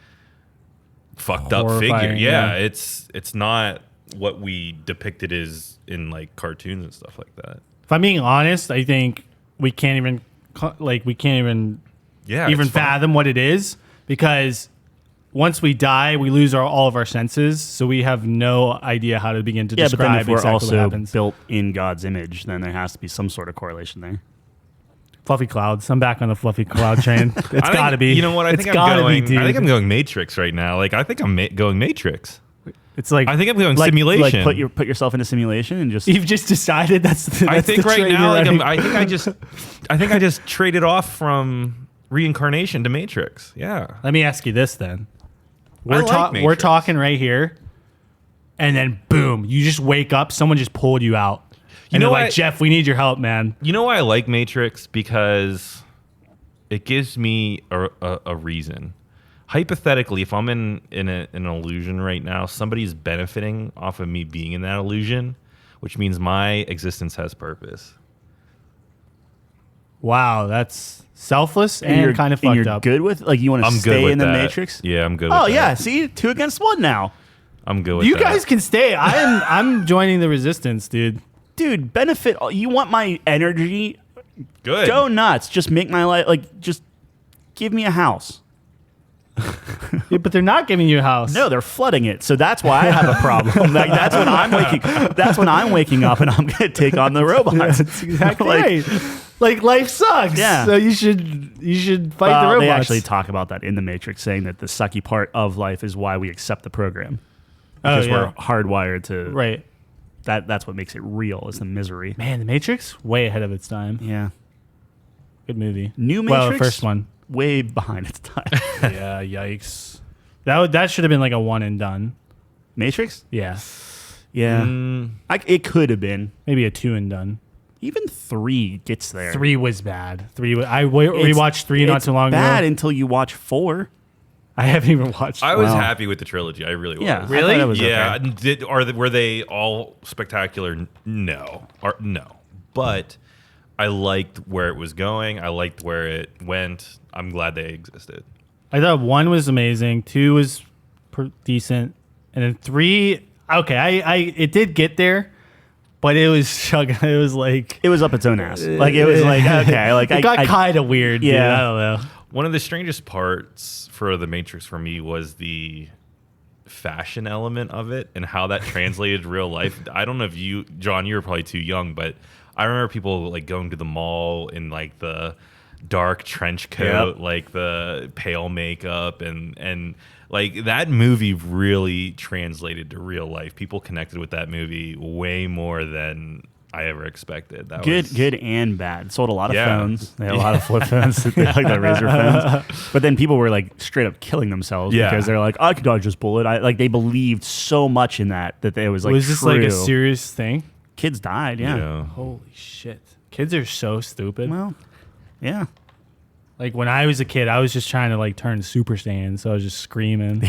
fucked up figure. Horrifying, Yeah, yeah. it's not what we depicted as in like cartoons and stuff like that. If I'm being honest, I think we can't even Yeah, even it's fun. fathom what it is, because once we die, we lose all of our senses, so we have no idea how to begin to Yeah, but then describe if we're exactly what also happens. built in God's image, then there has to be some sort of correlation there. Fluffy clouds. I'm back on the fluffy cloud train. It's I think- got to be. You know what? I It's think I'm gotta going. be, dude. I think I'm going Matrix right now. Like I think I'm going Matrix. It's like I think I'm going Like simulation. put yourself in a simulation and just. you've just decided that's I think the right train now, you're like riding. I think I just traded off from reincarnation to Matrix. Yeah. Let me ask you this then. I like We're Matrix. talking right here, and then boom, you just wake up. Someone just pulled you out. And know they're like, what? Jeff, we need your help, man. You know why I like Matrix? Because it gives me a reason. Hypothetically, if I'm in an illusion right now, somebody's benefiting off of me being in that illusion, which means my existence has purpose. Wow, that's selfless and and you're kind of and fucked you're up. good with you want to I'm good stay with in the that. Matrix. Yeah, I'm good Oh with that. yeah, see, 2 against 1 now, I'm good with You that. guys can stay. I'm joining the resistance, dude. dude. Benefit. You want my energy? Good. Go nuts. Just make my life just give me a house. Yeah, but they're not giving you a house. No, they're flooding it. So that's why I have a problem. Like, that's when I'm waking. That's when I'm waking up and I'm going to take on the robots. That's exactly Like, right. Like life sucks. Yeah. So you should fight the robots. They actually talk about that in the Matrix, saying that the sucky part of life is why we accept the program. Because we're hardwired to. Right. That's what makes it real, is the misery. Man, the Matrix way ahead of its time. Yeah. Good movie. New Well, the Matrix? first one. Way behind its time. Yeah. Yikes. That should have been like a one and done. Matrix? Yeah. Yeah. It could have been. Maybe a two and done. Even 3 gets there. 3 was bad. I rewatched 3 not It's too long bad ago. until you watch 4. I haven't even watched. I was Wow. happy with the trilogy. I really was. Yeah. I thought Really? it was Yeah. okay. Were they all spectacular? No. No. But I liked where it was going. I liked where it went. I'm glad they existed. I thought 1 was amazing. 2 was decent, and then 3. Okay, it did get there, but it was chugging. It was like It was up its own ass. Like, it was like, okay. Like, it got kind of weird. Dude. Yeah. I don't know. One of the strangest parts for The Matrix for me was the fashion element of it and how that translated to real life. I don't know if you, John, you were probably too young, but I remember people like going to the mall in like the dark trench coat, Yep. like the pale makeup, and like that movie really translated to real life. People connected with that movie way more than I ever expected. That was good and bad. Sold a lot of Yeah. phones. They had a lot of flip phones, like the Razor phones. But then people were like straight up killing themselves Yeah. because they're like, I could dodge this bullet. Like, they believed so much in that it was like, Was this true. like a serious thing? Kids died. Yeah. Holy shit! Kids are so stupid. Well, yeah. Like when I was a kid, I was just trying to like turn Super Saiyan, so I was just screaming.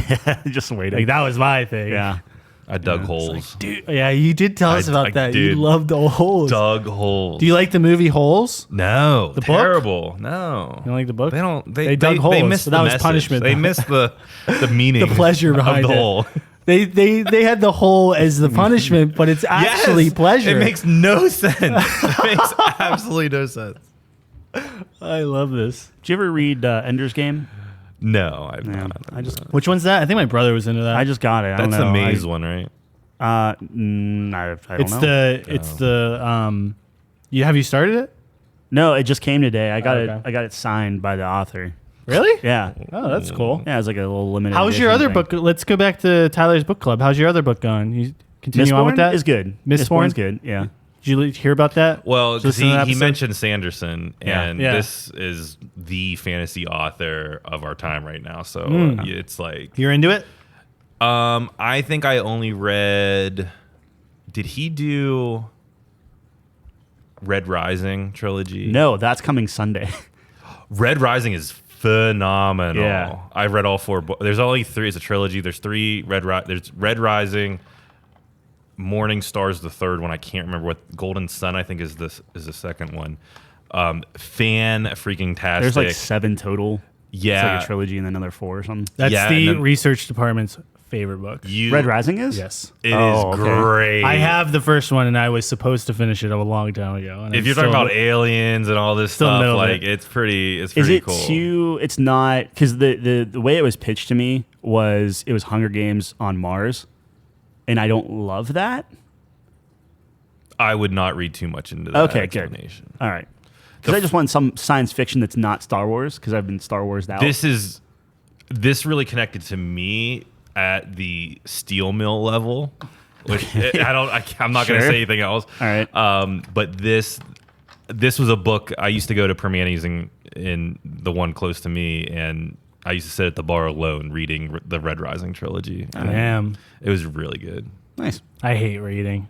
Just waiting. Like that was my thing. yeah. I dug holes. Dude, yeah, you did tell us about that. You dude, loved the holes. Dug holes. Do you like the movie Holes? No, The book? terrible. No, You don't like the book? They don't. They dug holes, They missed so the that was message. punishment. They missed the meaning, The pleasure behind of the it. hole. They had the hole as the punishment, but it's actually Yes! pleasure. It makes no sense. It makes absolutely no sense. I love this. Did you ever read Ender's Game? No, I've Yeah, not. I just Which one's that? I think my brother was into that. I just got it. I don't That's know. the maze one, right? I don't know. It's the have you started it? No, it just came today. I got okay. it. I got it signed by the author. Really? Yeah. Oh, that's cool. Yeah, it's like a little limited. How's your edition other thing. book? Let's go back to Tyler's book club. How's your other book going? You continue on with Mistborn that? is good. Mistborn's Mistborn's good. Yeah. Did you hear about that? Well, Did you because listen to that he episode? mentioned Sanderson, and Yeah. this is the fantasy author of our time right now. So it's like, You're into it? I think I only read. Did he do Red Rising trilogy? No, that's coming Sunday. Red Rising is phenomenal. Yeah. I read all 4 books. There's only 3. It's a trilogy. There's 3 There's Red Rising. Morning Star's the third one. I can't remember what. Golden Sun, I think, is the second one. Freaking tastic. There's like 7 total. Yeah. It's like a trilogy and another 4 or something. That's Yeah, the and then- research department's favorite book. Red Rising is? Yes. It is Oh, okay. great. I have the first one, and I was supposed to finish it a long time ago. And If I'm you're talking still- about aliens and all this still in the stuff, middle of like it. it's pretty Is cool. it too? It's not, because the way it was pitched to me was it was Hunger Games on Mars, and I don't love that. I would not read too much into that Okay, good. explanation. All right, because I just want some science fiction that's not Star Wars, because I've been Star Wars out. This really connected to me at the steel mill level, which I'm not going to Sure. say anything else. All right. But this was a book I used to go to Permanis in the one close to me, and I used to sit at the bar alone reading the Red Rising trilogy. And Damn. it was really good. Nice. I hate reading.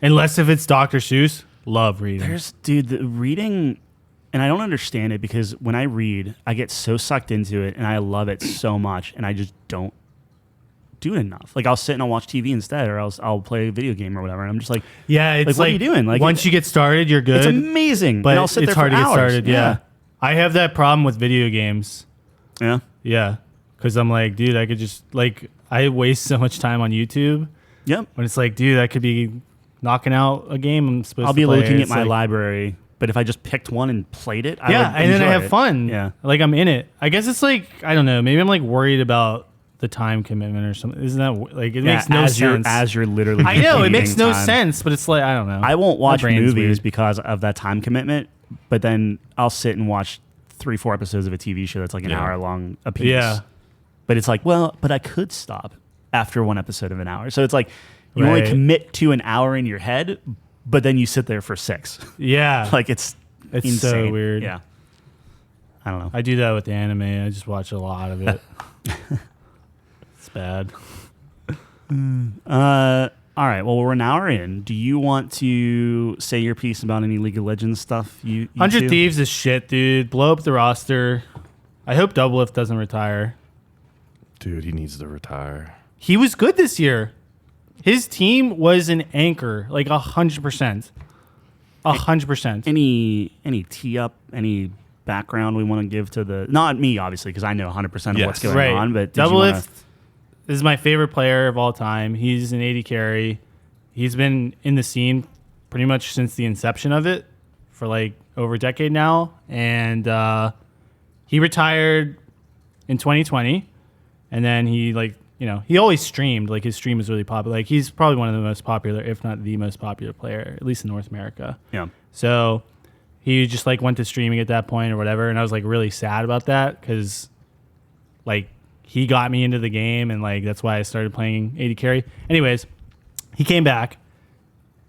Unless if it's Dr. Seuss, love reading. The reading, and I don't understand it, because when I read, I get so sucked into it, and I love it so much, and I just don't do it enough. Like, I'll sit and I'll watch TV instead, or I'll play a video game or whatever, and I'm just like, Yeah, it's what are you doing? Like, once you get started, you're good. it's amazing, but and I'll sit it's there hard for to get hours. started. Yeah. I have that problem with video games. Yeah. Yeah, because I'm like, dude, I could just I waste so much time on YouTube Yep. when it's like, dude, I could be knocking out a game I'm supposed I'll to be play. looking at It's my like- library, but if I just picked one and played it, I Yeah, would and then I enjoy have it. fun. Yeah. like I'm in it. I guess it's like, I don't know. Maybe I'm like worried about the time commitment or something. Isn't that like, it makes no sense? As you're literally I know it makes eating no time. sense, but it's like, I don't know. I won't My watch brain's movies weird. because of that time commitment, but then I'll sit and watch 3-4 episodes of a TV show that's like an Yeah. hour long a piece. Yeah. But it's like, well, but I could stop after one episode of an hour. So it's like you only Right. commit to an hour in your head, but then you sit there for 6. Yeah, Like it's It's insane. so weird. Yeah. I don't know. I do that with anime. I just watch a lot of it. It's bad. All right. Well, we're an hour in. Do you want to say your piece about any League of Legends stuff? You 100 two? Thieves is shit, dude. Blow up the roster. I hope Doublelift doesn't retire. Dude, he needs to retire. He was good this year. His team was an anchor, like 100%. 100%. Any tee up, any background we want to give to the, not me obviously, because I know 100% of Yes. what's going Right. on, but did you wanna- Doublelift is my favorite player of all time. He's an 80 carry. He's been in the scene pretty much since the inception of it for like over a decade now. And he retired in 2020. And then he he always streamed. Like his stream was really popular. Like he's probably one of the most popular, if not the most popular player, at least in North America. yeah. So he just like went to streaming at that point or whatever. And I was like really sad about that because like he got me into the game and like that's why I started playing 80 carry. Anyways, he came back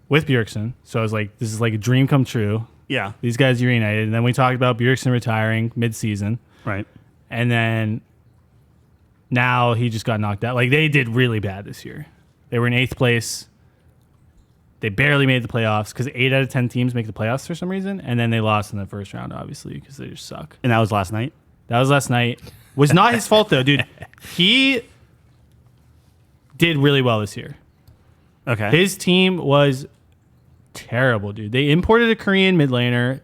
with Bjergsen. So I was like, this is like a dream come true. Yeah. These guys are reunited. And then we talked about Bjergsen retiring mid-season. Right. And then now he just got knocked out. Like they did really bad this year. They were in 8th place. They barely made the playoffs because 8 out of 10 teams make the playoffs for some reason. And then they lost in the first round, obviously, because they just suck. And that was last night. That was last night. Was not his fault, though, dude. He did really well this year. Okay. His team was terrible, dude. They imported a Korean mid laner,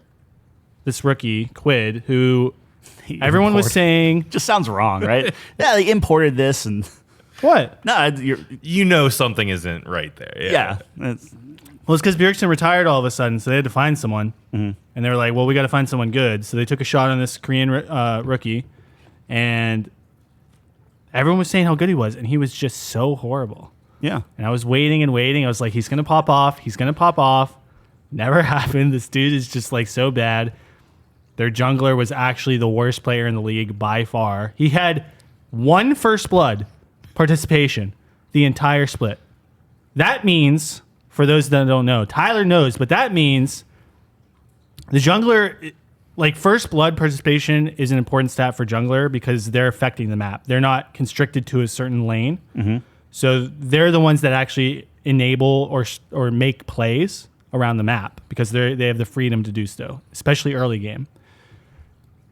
this rookie, Quid, who everyone was saying, just sounds wrong, right? Yeah, they imported this and what? no, You know something isn't right there. yeah. It's, Well, it's because Bjergsen retired all of a sudden, so they had to find someone. And they were like, well, we got to find someone good. So they took a shot on this Korean rookie, and everyone was saying how good he was, and he was just so horrible. Yeah. And I was waiting and waiting. I was like, he's gonna pop off. He's gonna pop off. Never happened. This dude is just like so bad. Their jungler was actually the worst player in the league by far. He had 1 first blood participation the entire split. That means, for those that don't know, Tyler knows, but that means the jungler, like first blood participation is an important stat for jungler because they're affecting the map. They're not constricted to a certain lane. Mm-hmm. So they're the ones that actually enable or make plays around the map because they have the freedom to do so, especially early game.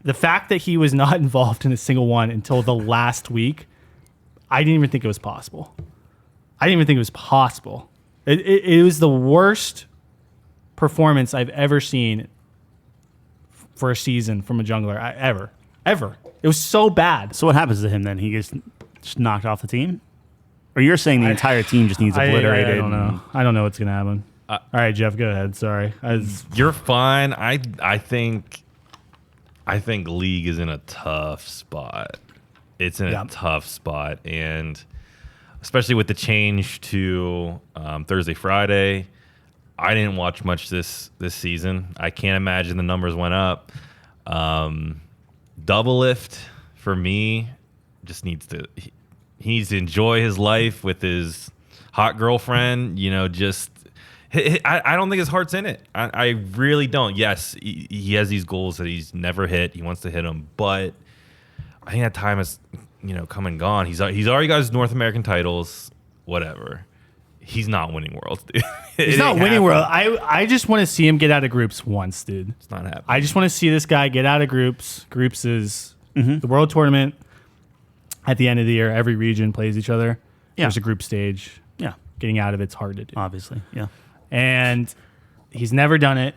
The fact that he was not involved in a single one until the last week, I didn't even think it was possible. It was the worst performance I've ever seen for a season from a jungler. Ever. It was so bad. So what happens to him then? He gets just knocked off the team? Or you're saying the entire team just needs obliterated? I don't know. I don't know what's going to happen. All right, Jeff, go ahead. Sorry. You're fine. I think League is in a tough spot. It's in a tough spot, and especially with the change to Thursday, Friday, I didn't watch much this season. I can't imagine the numbers went up. Double Lift for me just needs to he needs to enjoy his life with his hot girlfriend. I don't think his heart's in it. I really don't. Yes, he has these goals that he's never hit. He wants to hit them, but I think that time has come and gone. He's already got his North American titles. Whatever. He's not winning Worlds, dude. He's not winning World. I just want to see him get out of groups once, dude. It's not happening. I just want to see this guy get out of groups. Groups is the World Tournament. At the end of the year, every region plays each other. Yeah. There's a group stage. Yeah. Getting out of it's hard to do. Obviously, yeah. And he's never done it,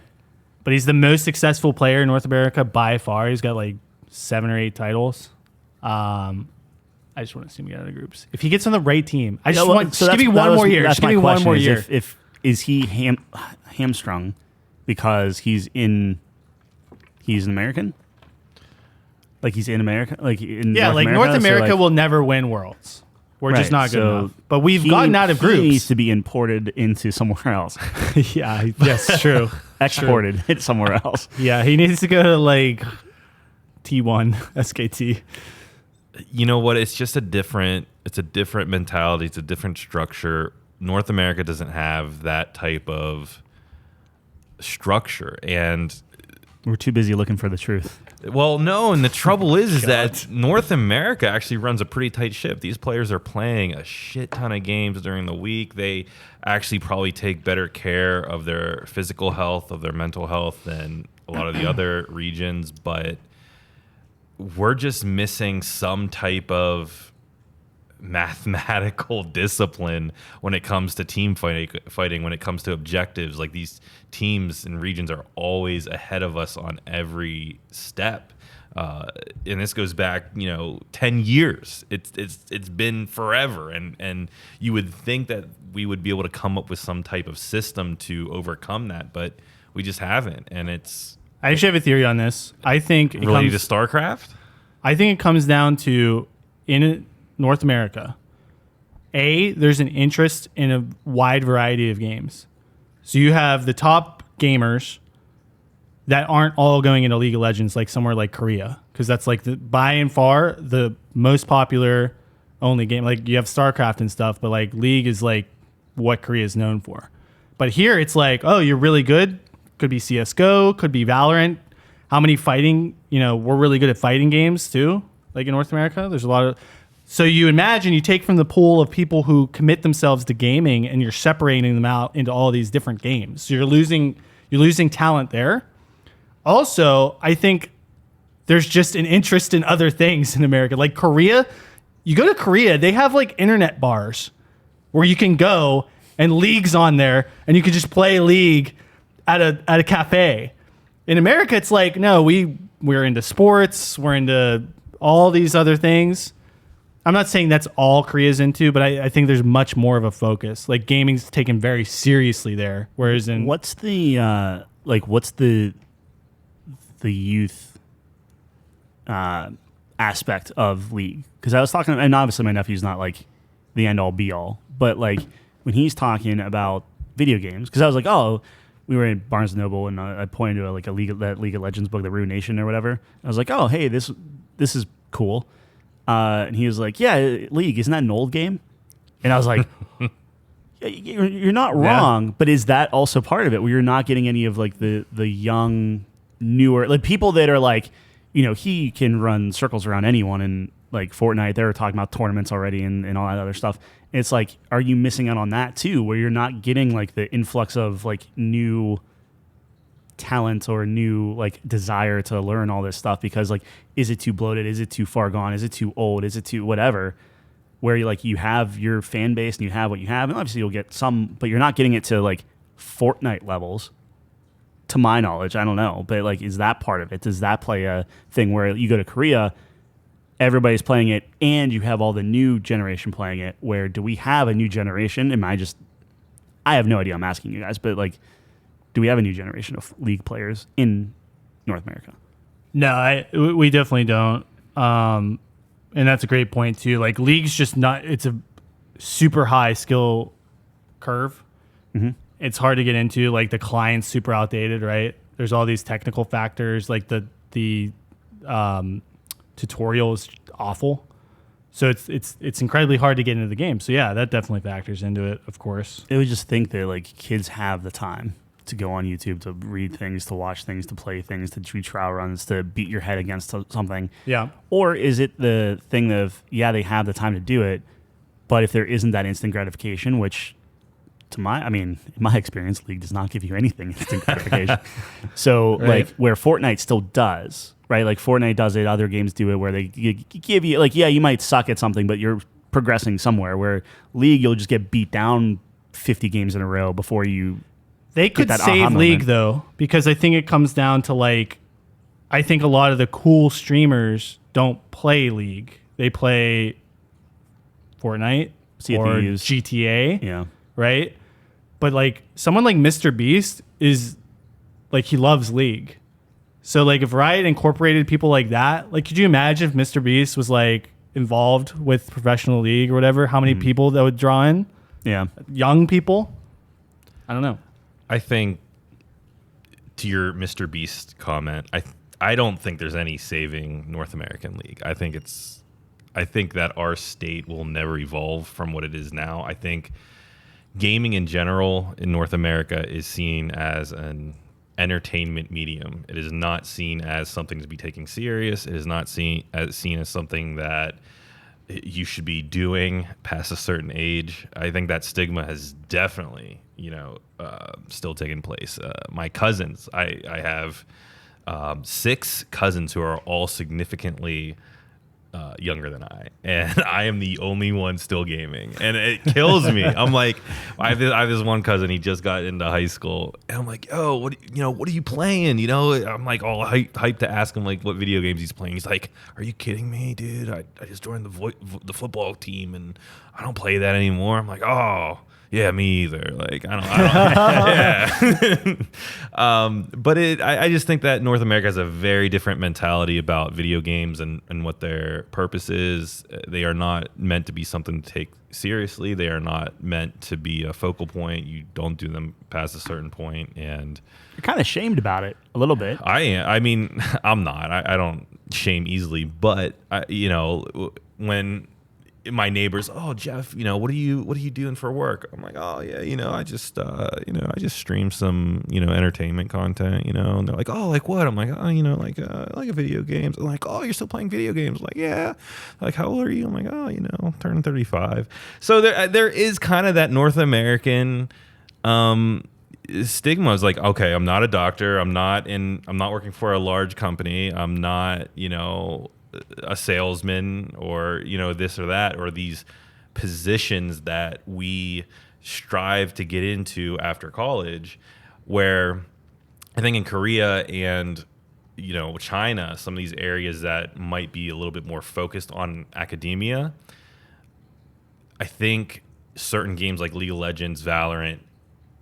but he's the most successful player in North America by far. He's got like 7 or 8 titles. I just want to see him get out of groups. If he gets on the right team, give me one more year. Just give me one more year. Is he hamstrung because he's an American? Like he's in America? Like in North America will never win Worlds. We're just not good enough. But we've gotten out of groups. He needs to be imported into somewhere else. Yeah, that's true. Exported somewhere else. Yeah, he needs to go to like T1 SKT. You know what? It's a different mentality. It's a different structure. North America doesn't have that type of structure, and we're too busy looking for the truth. Well, no, and the trouble is that North America actually runs a pretty tight ship. These players are playing a shit ton of games during the week. They actually probably take better care of their physical health, of their mental health than a lot of the other regions, but we're just missing some type of mathematical discipline when it comes to team fighting, when it comes to objectives. Like, these teams and regions are always ahead of us on every step, and this goes back 10 years. It's been forever, and you would think that we would be able to come up with some type of system to overcome that, but we just haven't. And I actually have a theory on this. I think related to StarCraft. I think it comes down to in North America, there's an interest in a wide variety of games. So you have the top gamers that aren't all going into League of Legends like somewhere like Korea, because that's like by and far the most popular only game. Like, you have StarCraft and stuff, but like League is like what Korea is known for. But here it's like, oh, you're really good. Could be CSGO, could be Valorant. How many fighting, we're really good at fighting games too. Like in North America, there's a lot of. So you imagine you take from the pool of people who commit themselves to gaming, and you're separating them out into all these different games. So you're losing talent there. Also, I think there's just an interest in other things in America. Like Korea, you go to Korea, they have like internet bars where you can go and League's on there, and you can just play League at a cafe. In America, it's like, no, we're into sports, we're into all these other things. I'm not saying that's all Korea's into, but I think there's much more of a focus. Like, gaming's taken very seriously there, whereas in what's the youth aspect of League, because I was talking, and obviously my nephew's not like the end all be all, but like when he's talking about video games, because I was like, oh, we were in Barnes & Noble and I pointed to a League of Legends book, the Rune Nation or whatever. I was like, oh, hey, this is cool. And he was like, yeah, League, isn't that an old game? And I was like, you're not wrong, but is that also part of it where you're not getting any of like the young, newer, like people that are like, he can run circles around anyone in like Fortnite. They were talking about tournaments already and all that other stuff. And it's like, are you missing out on that too, where you're not getting like the influx of like new talent or new like desire to learn all this stuff? Because like, is it too bloated? Is it too far gone? Is it too old? Is it too whatever? Where you have your fan base and you have what you have, and obviously you'll get some, but you're not getting it to like Fortnite levels, to my knowledge. I don't know, but like, is that part of it? Does that play a thing where you go to Korea, everybody's playing it, and you have all the new generation playing it? Where do we have a new generation? I have no idea. I'm asking you guys, but like, do we have a new generation of League players in North America? No, we definitely don't. And that's a great point too. Like League's just not, it's a super high skill curve. Mm-hmm. It's hard to get into. Like the client's super outdated, right? There's all these technical factors. Like the tutorial is awful. So it's incredibly hard to get into the game. So yeah, that definitely factors into it, of course. I would just think that like kids have the time to go on YouTube, to read things, to watch things, to play things, to do trial runs, to beat your head against something. Yeah. Or is it the thing of, they have the time to do it, but if there isn't that instant gratification, which in my experience, League does not give you anything instant gratification. So right. Like where Fortnite still does, right? Like Fortnite does it, other games do it, where they give you like, you might suck at something, but you're progressing somewhere. Where League, you'll just get beat down 50 games in a row before you. They could save League though, because I think it comes down to like, I think a lot of the cool streamers don't play League. They play Fortnite or GTA. Yeah. Right? But like someone like Mr. Beast is like, he loves League. So like if Riot incorporated people like that, like could you imagine if Mr. Beast was like involved with professional League or whatever, how many people that would draw in? Yeah. Young people? I don't know. I think to your Mr. Beast comment, I don't think there's any saving North American League. I think that our state will never evolve from what it is now. I think gaming in general in North America is seen as an entertainment medium. It is not seen as something to be taken serious. It is not seen as something that you should be doing past a certain age. I think that stigma has definitely, still taken place. My cousins, I have 6 cousins who are all significantly younger than I, and I am the only one still gaming, and it kills me. I'm like, I have this one cousin. He just got into high school, and I'm like, oh, what are you playing? I'm like all hyped to ask him like what video games he's playing. He's like, are you kidding me, dude? I just joined the football team, and I don't play that anymore. I'm like, oh. Yeah, me either. Like, I don't yeah. But I just think that North America has a very different mentality about video games and what their purpose is. They are not meant to be something to take seriously. They are not meant to be a focal point. You don't do them past a certain point, and you're kind of shamed about it a little bit. I am. I mean, I'm not. I don't shame easily, but when my neighbors, oh Jeff, what are you doing for work? I'm like, oh yeah, I just stream some entertainment content, and they're like, oh, like what? I'm like, oh, like video games. I'm like, oh, you're still playing video games? I'm like, yeah. Like, how old are you? I'm like, oh, turning 35. So there is kind of that North American stigma. Is like, okay, I'm not a doctor. I'm not working for a large company. I'm not a salesman or this or that, or these positions that we strive to get into after college, where I think in Korea and China, some of these areas that might be a little bit more focused on academia, I think certain games like League of Legends, Valorant,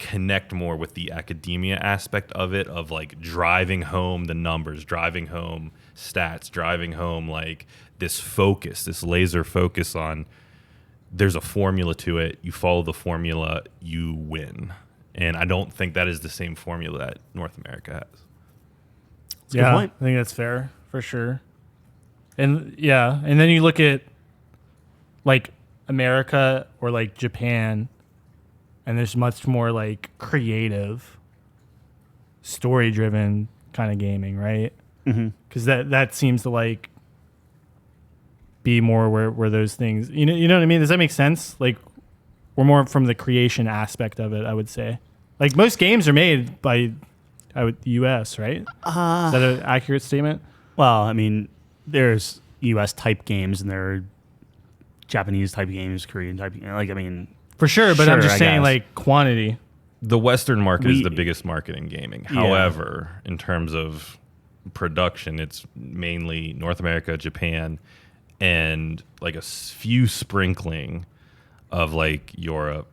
connect more with the academia aspect of it, of like driving home the numbers, driving home stats, driving home like this laser focus on there's a formula to it. You follow the formula, you win. And I don't think that is the same formula that North America has. That's a good point. I think that's fair for sure. And and then you look at like America or like Japan, and there's much more like creative, story-driven kind of gaming, right? Because that seems to like be more where those things, you know what I mean? Does that make sense? Like we're more from the creation aspect of it, I would say. Like most games are made by the U.S., right? Is that an accurate statement? Well, I mean, there's U.S. type games and there are Japanese type games, Korean type. Like, I mean, for sure. But I'm just I saying, guess. like quantity. The Western market is the biggest market in gaming. Yeah. However, in terms of production, it's mainly North America, Japan, and like a few sprinkling of like Europe,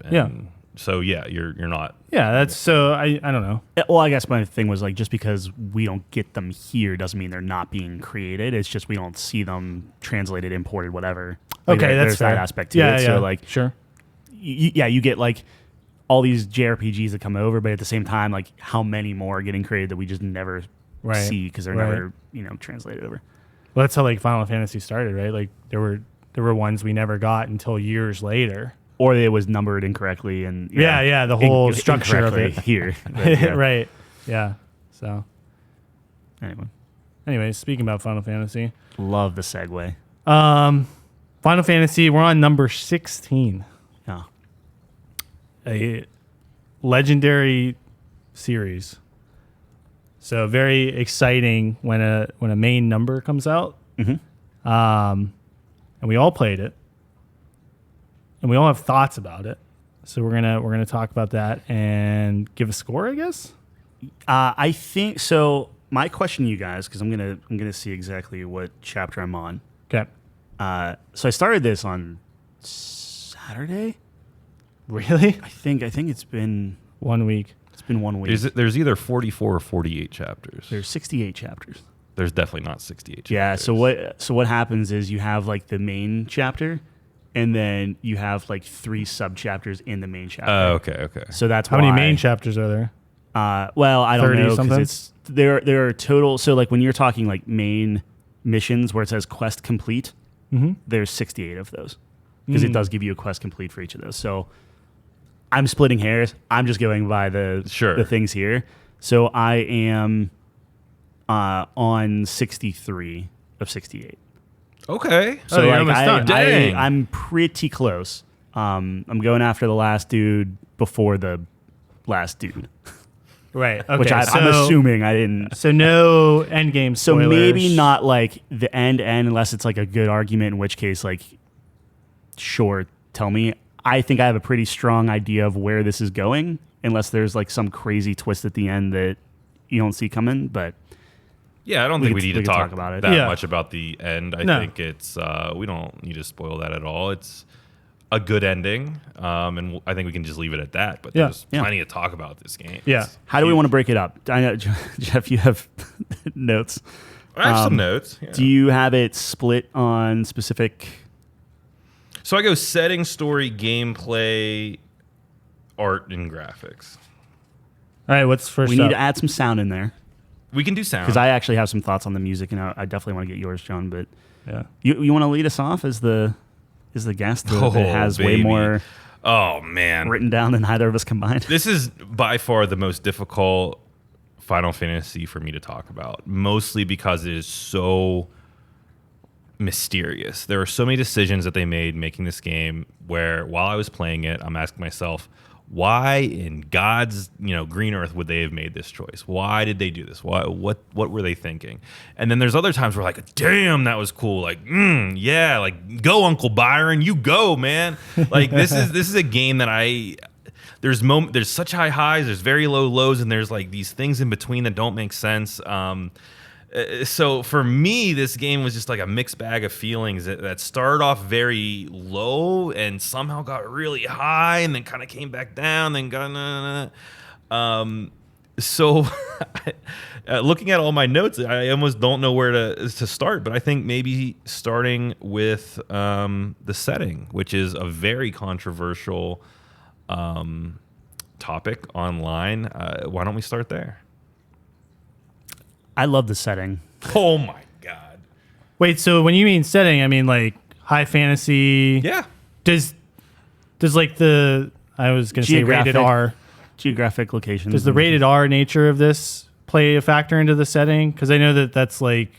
and so you're not. Yeah, that's so I don't know. Well, I guess my thing was like just because we don't get them here doesn't mean they're not being created. It's just we don't see them translated, imported, whatever. Like Okay, that's there's fair. that aspect to it. So like, sure. You get like all these JRPGs that come over, but at the same time, like how many more are getting created that we just never see because they're never translated over. Well, that's how like Final Fantasy started, right? Like there were ones we never got until years later. Or it was numbered incorrectly, and the whole structure of it here, but, right? Yeah. So, anyway, speaking about Final Fantasy, love the segue. Final Fantasy, we're on number 16, Yeah, a legendary series. So very exciting when a main number comes out, and we all played it. And we all have thoughts about it, so we're gonna talk about that and give a score, I guess. I think so. My question to you guys, because I'm gonna see exactly what chapter I'm on. Okay. So I started this on Saturday. Really? I think it's been 1 week. It's been 1 week. There's either 44 or 48 chapters. There's 68 chapters. There's definitely not 68 chapters. Yeah. So what happens is you have like the main chapter. And then you have like 3 sub chapters in the main chapter. Oh, okay. So that's how many main chapters are there? Well, I don't know something? because there are total. So like when you're talking like main missions where it says quest complete, there's 68 of those because it does give you a quest complete for each of those. So I'm splitting hairs. I'm just going by the things here. So I am on 63 of 68. Okay. So you're almost done. I'm pretty close. I'm going after the last dude before the last dude. Right. Okay. Which I'm assuming I didn't. So no end game spoilers. So maybe not like the end unless it's like a good argument, in which case, like, sure, tell me. I think I have a pretty strong idea of where this is going, unless there's like some crazy twist at the end that you don't see coming, but... Yeah, I don't think we need to talk about it. that much about the end. I think it's we don't need to spoil that at all. It's a good ending, and I think we can just leave it at that. But there's plenty to talk about this game. Yeah. How do we want to break it up? I know, Jeff, you have notes. I have some notes. Yeah. Do you have it split on specific? So I go setting, story, gameplay, art, and graphics. All right, what's first We need up? to add some sound in there. We can do sound. Because I actually have some thoughts on the music, and I definitely want to get yours, John. But Yeah. you want to lead us off as the guest that has way baby. more Oh, man. written down than either of us combined? This is by far the most difficult Final Fantasy for me to talk about, mostly because it is so mysterious. There are so many decisions that they made making this game where while I was playing it, I'm asking myself, why in God's green earth would they have made this choice? Why did they do this? What were they thinking? And then there's other times where like, damn, that was cool. Like, yeah, like go Uncle Byron, you go, man. Like this is a game that there's such high highs, there's very low lows, and there's like these things in between that don't make sense. So for me, this game was just like a mixed bag of feelings that started off very low and somehow got really high and then kind of came back down, then got so looking at all my notes, I almost don't know where to start, but I think maybe starting with the setting, which is a very controversial topic online. Why don't we start there? I love the setting. Oh my god! Wait, so when you mean setting, I mean like high fantasy. Yeah. Does like I was gonna say rated R. Geographic locations. Does the rated R nature of this play a factor into the setting? Because I know that's like.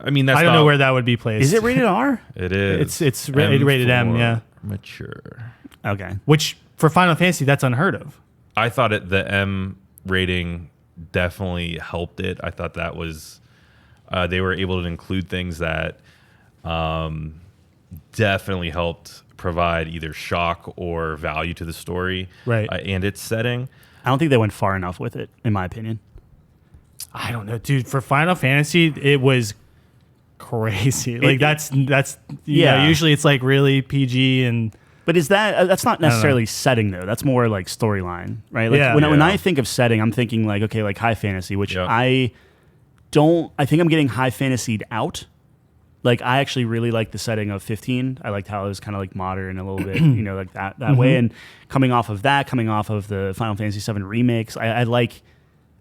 I mean, that's I don't know where that would be placed. Is it rated R? It is. It's rated M. Yeah. Mature. Okay. Which for Final Fantasy, that's unheard of. I thought the M rating definitely helped it. I thought that was they were able to include things that definitely helped provide either shock or value to the story, right? And its setting. I don't think they went far enough with it, in my opinion. I don't know, dude. For Final Fantasy, it was crazy. Like that's you know, usually it's like really PG and. But is that's not necessarily setting though? That's more like storyline, right? Like when I think of setting, I'm thinking like, okay, like high fantasy, which I think I'm getting high fantasied out. Like I actually really like the setting of 15. I liked how it was kind of like modern a little bit, you know, like that way. And coming off of the Final Fantasy VII remakes, I like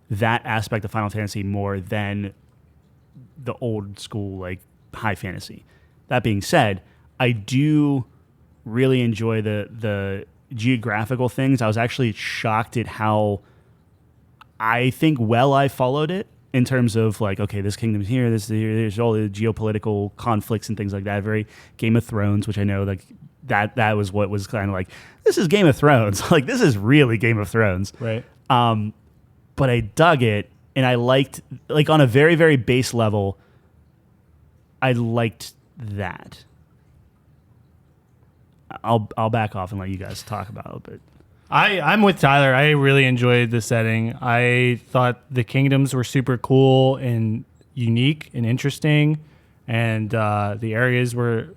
that aspect of Final Fantasy more than the old school like high fantasy. That being said, I do really enjoy the geographical things. I was actually shocked at how I think I followed it in terms of like, okay, this kingdom's here, this is here, there's all the geopolitical conflicts and things like that. Very Game of Thrones, which I know like that was what was kind of like, this is Game of Thrones. Like this is really Game of Thrones. Right. But I dug it and I liked, like on a very, very base level, I liked that. I'll back off and let you guys talk about it. But I'm with Tyler. I really enjoyed the setting. I thought the kingdoms were super cool and unique and interesting, and the areas were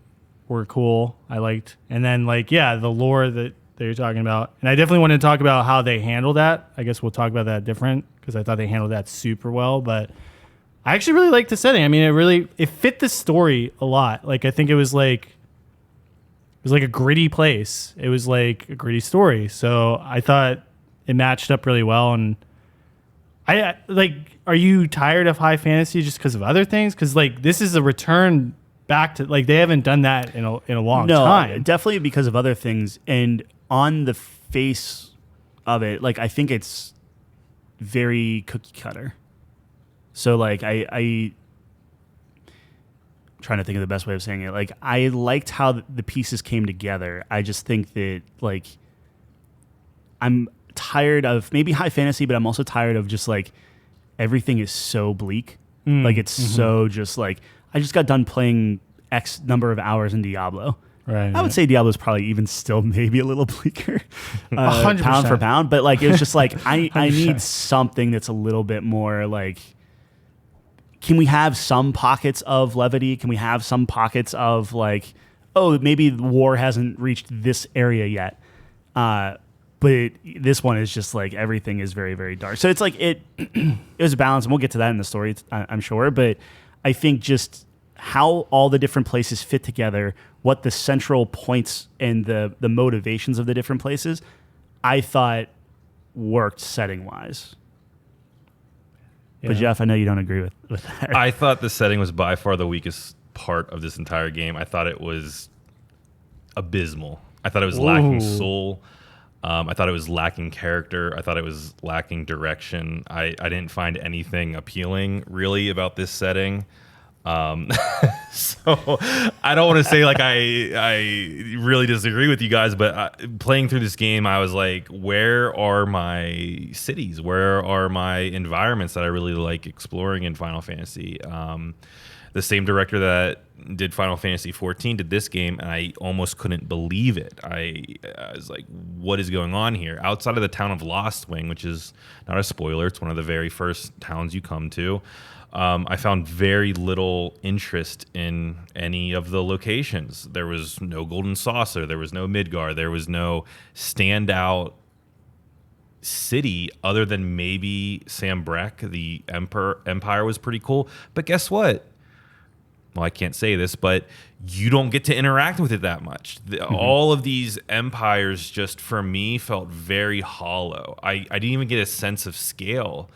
cool. I liked, and then like the lore that you're talking about, and I definitely want to talk about how they handle that. I guess we'll talk about that different because I thought they handled that super well. But I actually really liked the setting. I mean, it fit the story a lot. Like I think it was like a gritty place. It was like a gritty story. So I thought it matched up really well. And I like, are you tired of high fantasy just because of other things? Because like this is a return back to like they haven't done that in a long time. No, definitely because of other things. And on the face of it, like I think it's very cookie cutter. So like I'm trying to think of the best way of saying it. Like I liked how the pieces came together. I just think that like I'm tired of maybe high fantasy, but I'm also tired of just like everything is so bleak. Like it's so just like I just got done playing X number of hours in Diablo. Right. I would say Diablo's probably even still maybe a little bleaker, 100%. pound for pound. But like it was just like I need something that's a little bit more like. Can we have some pockets of levity? Can we have some pockets of like, oh, maybe the war hasn't reached this area yet? But this one is just like everything is very, very dark. So it's like it was a balance, and we'll get to that in the story, I'm sure. But I think just how all the different places fit together, what the central points and the motivations of the different places, I thought worked setting-wise. But Jeff, I know you don't agree with that. I thought the setting was by far the weakest part of this entire game. I thought it was abysmal. I thought it was lacking soul. I thought it was lacking character. I thought it was lacking direction. I didn't find anything appealing really about this setting. So I don't want to say like I really disagree with you guys, but playing through this game, I was like, where are my cities? Where are my environments that I really like exploring in Final Fantasy? The same director that did Final Fantasy XIV, did this game, and I almost couldn't believe it. I was like, what is going on here? Outside of the town of Lost Wing, which is not a spoiler, it's one of the very first towns you come to, I found very little interest in any of the locations. There was no Golden Saucer, there was no Midgar, there was no standout city other than maybe Sambrek. The Empire was pretty cool. But guess what? Well, I can't say this, but you don't get to interact with it that much. All of these empires just, for me, felt very hollow. I didn't even get a sense of scale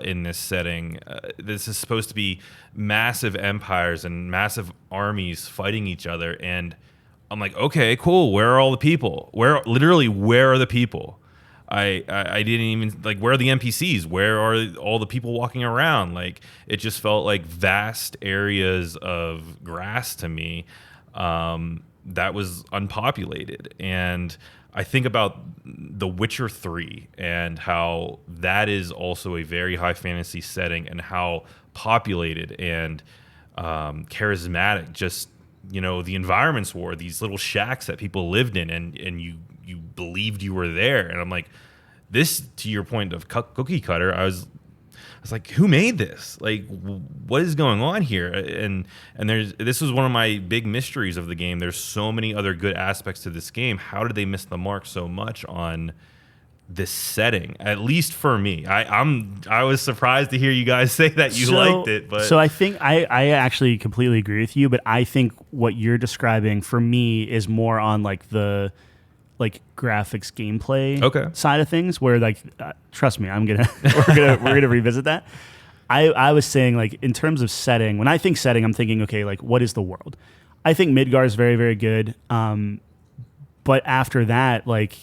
in this setting. This is supposed to be massive empires and massive armies fighting each other. And I'm like, okay, cool. Where are all the people? Where are the people? I didn't even, like, where are the NPCs? Where are all the people walking around? Like, it just felt like vast areas of grass to me that was unpopulated. And I think about The Witcher 3 and how that is also a very high fantasy setting and how populated and charismatic just, the environments were, these little shacks that people lived in, and you believed you were there. And I'm like, this, to your point of cookie cutter, I was like, who made this? Like, what is going on here? And this was one of my big mysteries of the game. There's so many other good aspects to this game. How did they miss the mark so much on this setting? At least for me, I was surprised to hear you guys say that you liked it. But so I think I actually completely agree with you. But I think what you're describing for me is more on like the graphics gameplay side of things, where trust me, we're gonna revisit that. I was saying, like, in terms of setting, when I think setting, I'm thinking, okay, like, what is the world? I think Midgar is very, very good. But after that, like,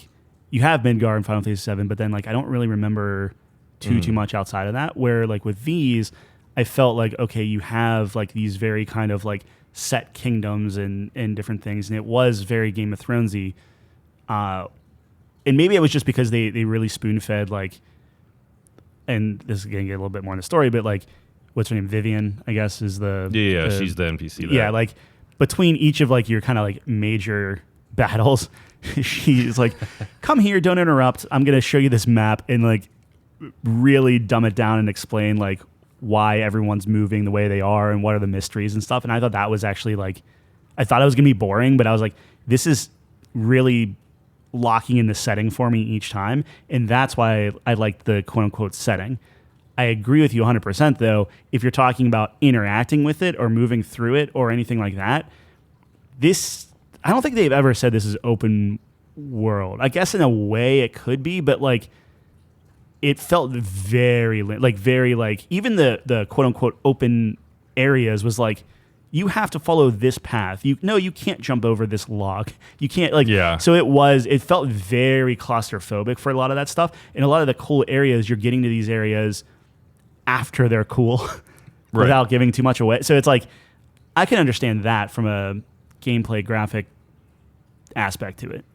you have Midgar in Final Fantasy VII, but then, like, I don't really remember too much outside of that, where, like, with these, I felt like, okay, you have, like, these very kind of, like, set kingdoms and different things, and it was very Game of Thronesy. And maybe it was just because they really spoon-fed, like, and this is going to get a little bit more in the story, but, like, what's her name? Vivian, I guess, is the... Yeah, she's the NPC there. Yeah, like, between each of, like, your kind of, like, major battles, she's like, come here, don't interrupt. I'm going to show you this map and, like, really dumb it down and explain, like, why everyone's moving the way they are and what are the mysteries and stuff. And I thought that was actually, like... I thought it was going to be boring, but I was like, this is really... locking in the setting for me each time, and that's why I liked the quote-unquote setting. I agree with you 100%, though. If you're talking about interacting with it or moving through it or anything like that, this, I don't think they've ever said this is open world. I guess in a way it could be, but, like, it felt very, even the quote-unquote open areas was like, you have to follow this path. You can't jump over this log. You can't, like, so it felt very claustrophobic for a lot of that stuff. And a lot of the cool areas, you're getting to these areas after they're cool without giving too much away. So it's like, I can understand that from a gameplay graphic aspect to it.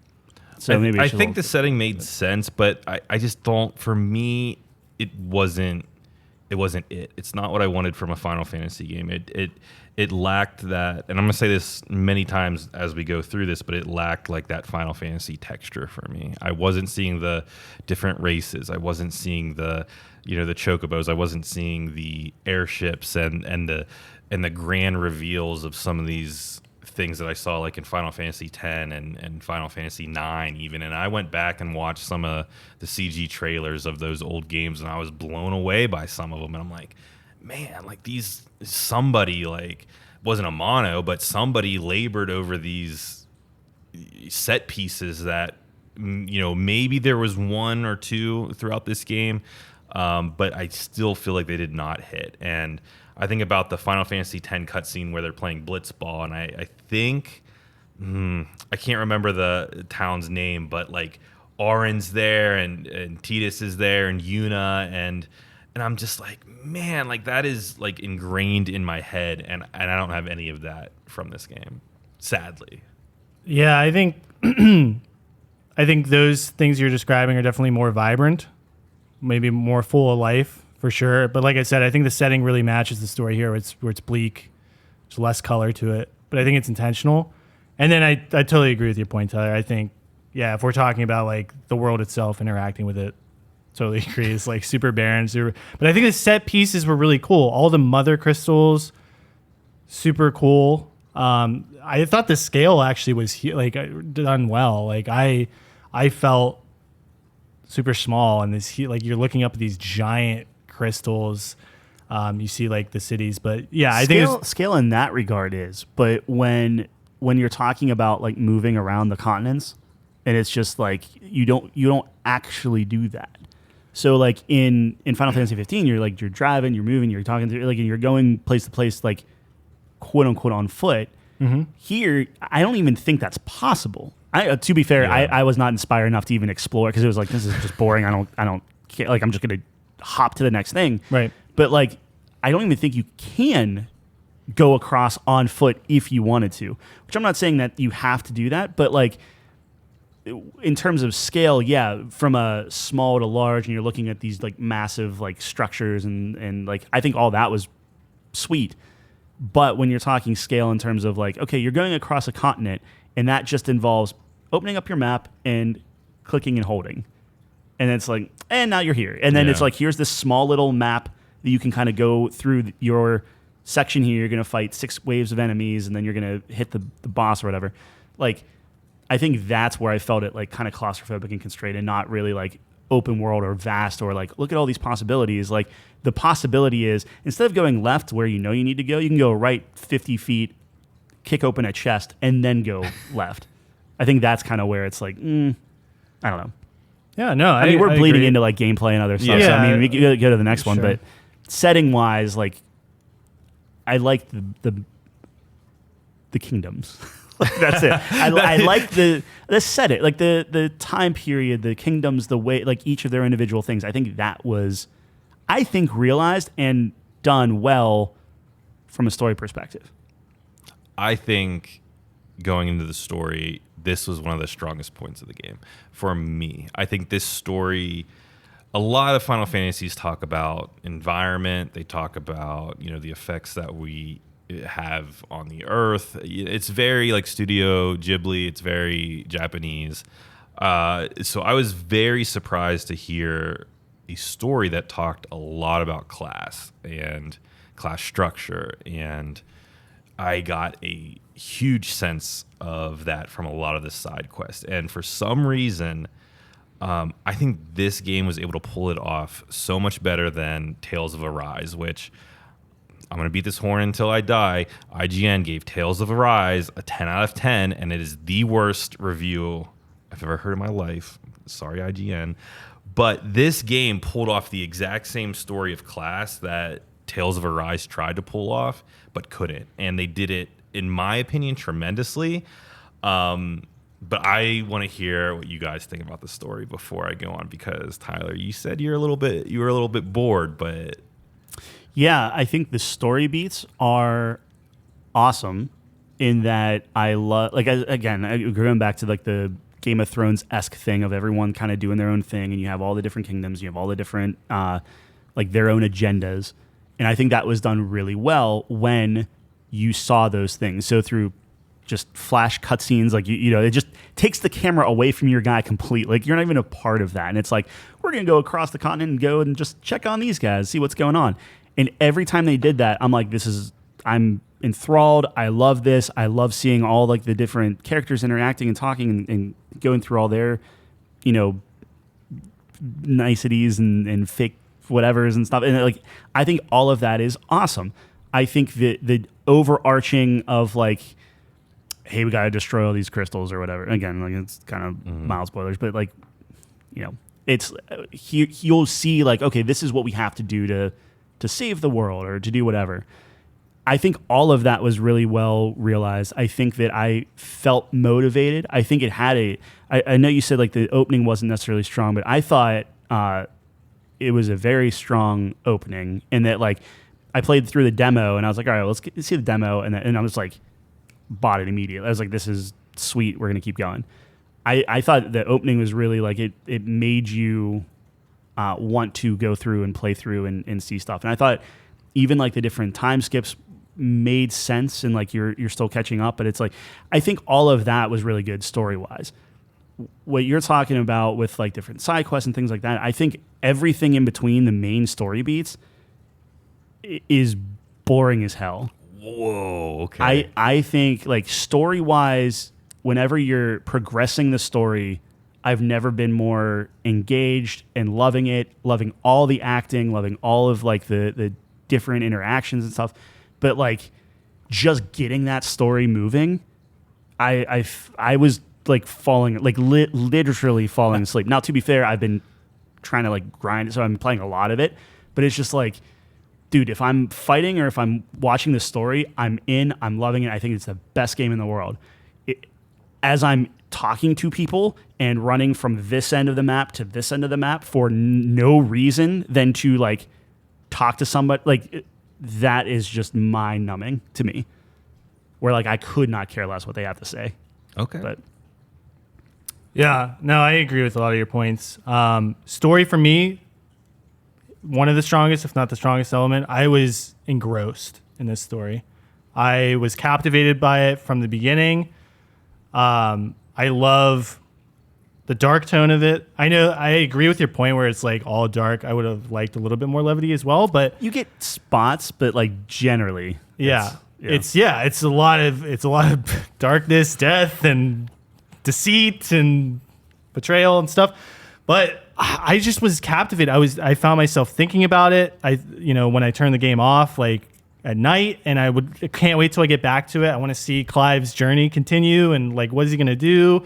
So maybe I think the setting made sense, but I just don't, for me, it wasn't it. It's not what I wanted from a Final Fantasy game. It lacked that, and I'm going to say this many times as we go through this, but it lacked, like, that Final Fantasy texture for me. I wasn't seeing the different races. I wasn't seeing the chocobos. I wasn't seeing the airships and the grand reveals of some of these things that I saw, like, in Final Fantasy X and Final Fantasy IX even. And I went back and watched some of the CG trailers of those old games, and I was blown away by some of them. And I'm like, man, like, somebody, like, wasn't a mono, but somebody labored over these set pieces that, maybe there was one or two throughout this game, but I still feel like they did not hit. And I think about the Final Fantasy X cutscene where they're playing Blitzball, and I think, I can't remember the town's name, but, like, Auron's there, and Tidus is there, and Yuna, and I'm just like, man, like, that is, like, ingrained in my head, and I don't have any of that from this game, sadly. Yeah, I think those things you're describing are definitely more vibrant, maybe more full of life, for sure. But like I said, I think the setting really matches the story here, where it's bleak. There's less color to it, but I think it's intentional. And then I totally agree with your point, Tyler. I think, yeah, if we're talking about like the world itself interacting with it, totally agree. It's like super barren, but I think the set pieces were really cool. All the mother crystals, super cool. I thought the scale actually was like done well. Like I felt super small, and this like you're looking up at these giant crystals. You see like the cities, but yeah, I think scale in that regard is. But when you're talking about like moving around the continents, and it's just like you don't actually do that. So like in Final Fantasy 15, you're driving, you're moving, you're talking to like, and you're going place to place like quote unquote on foot. Mm-hmm. Here, I don't even think that's possible. To be fair, I was not inspired enough to even explore because it was like, this is just boring. I don't care. Like I'm just gonna hop to the next thing. Right. But like I don't even think you can go across on foot if you wanted to. Which I'm not saying that you have to do that, but like in terms of scale, yeah, from a small to large, and you're looking at these like massive like structures and like I think all that was sweet. But when you're talking scale in terms of like, okay, you're going across a continent, and that just involves opening up your map and clicking and holding. And it's like, and now you're here. And then it's like, here's this small little map that you can kind of go through your section here. You're going to fight 6 waves of enemies, and then you're going to hit the boss or whatever. Like, I think that's where I felt it like kind of claustrophobic and constrained, and not really like open world or vast or like look at all these possibilities. Like the possibility is instead of going left where you know you need to go, you can go right 50 feet, kick open a chest, and then go left. I think that's kind of where it's like, I don't know. Yeah, no, I mean, we're I bleeding agree. into like gameplay and other stuff. Yeah. So I mean, we can go to the next one, Sure. but setting wise, like I like the kingdoms. That's it. I like the setting, like the time period, the kingdoms, the way, like each of their individual things. I think that was, realized and done well from a story perspective. I think going into the story, this was one of the strongest points of the game for me. I think this story, a lot of Final Fantasies talk about environment. They talk about, the effects that we have on the earth. It's very like Studio Ghibli. It's very Japanese. So I was very surprised to hear a story that talked a lot about class and class structure. And I got a huge sense of that from a lot of the side quests. And for some reason, I think this game was able to pull it off so much better than Tales of Arise, which I'm going to beat this horn until I die. IGN gave Tales of Arise a 10 out of 10, and it is the worst review I've ever heard in my life. Sorry, IGN. But this game pulled off the exact same story of class that Tales of Arise tried to pull off, but couldn't. And they did it, in my opinion, tremendously. But I want to hear what you guys think about the story before I go on, because Tyler, you said you were a little bit bored, but yeah, I think the story beats are awesome in that I love, like, again, going back to like the Game of Thrones-esque thing of everyone kind of doing their own thing, and you have all the different kingdoms, you have all the different, like their own agendas. And I think that was done really well when you saw those things. So through just flash cutscenes, like, it just takes the camera away from your guy completely. Like, you're not even a part of that. And it's like, we're going to go across the continent and go and just check on these guys, see what's going on. And every time they did that, I'm like, I'm enthralled. I love this. I love seeing all like the different characters interacting and talking and going through all their, niceties and fake whatevers and stuff. And like, I think all of that is awesome. I think the overarching of like, hey, we got to destroy all these crystals or whatever. Again, like it's kind of mild spoilers, but like, it's you'll see like, okay, this is what we have to do to save the world or to do whatever. I think all of that was really well realized. I think that I felt motivated. I think it had I know you said like the opening wasn't necessarily strong, but I thought it was a very strong opening, and that like I played through the demo and I was like, all right, let's see the demo. And I was like, bought it immediately. I was like, this is sweet. We're going to keep going. I thought the opening was really like, it made you want to go through and play through and see stuff. And I thought even like the different time skips made sense and like you're still catching up. But it's like I think all of that was really good story wise. What you're talking about with like different side quests and things like that, I think everything in between the main story beats is boring as hell. Whoa, okay. I think like story wise, whenever you're progressing the story, I've never been more engaged and loving it, loving all the acting, loving all of like the different interactions and stuff. But like just getting that story moving, I was like falling, like literally falling asleep. Now, to be fair, I've been trying to like grind it, so I'm playing a lot of it. But it's just like, dude, if I'm fighting or if I'm watching the story, I'm in, I'm loving it. I think it's the best game in the world. As I'm talking to people and running from this end of the map to this end of the map for no reason than to like talk to somebody, like that is just mind numbing to me. Where like I could not care less what they have to say. Okay. But Yeah, no, I agree with a lot of your points. Story for me, one of the strongest, if not the strongest element. I was engrossed in this story. I was captivated by it from the beginning. I love the dark tone of it. I know I agree with your point where it's like all dark. I would have liked a little bit more levity as well, but you get spots, but like generally, it's a lot of darkness, death, and deceit and betrayal and stuff. But I just was captivated. I found myself thinking about it. When I turned the game off, like at night, and I can't wait till I get back to it. I want to see Clive's journey continue, and like, what is he going to do?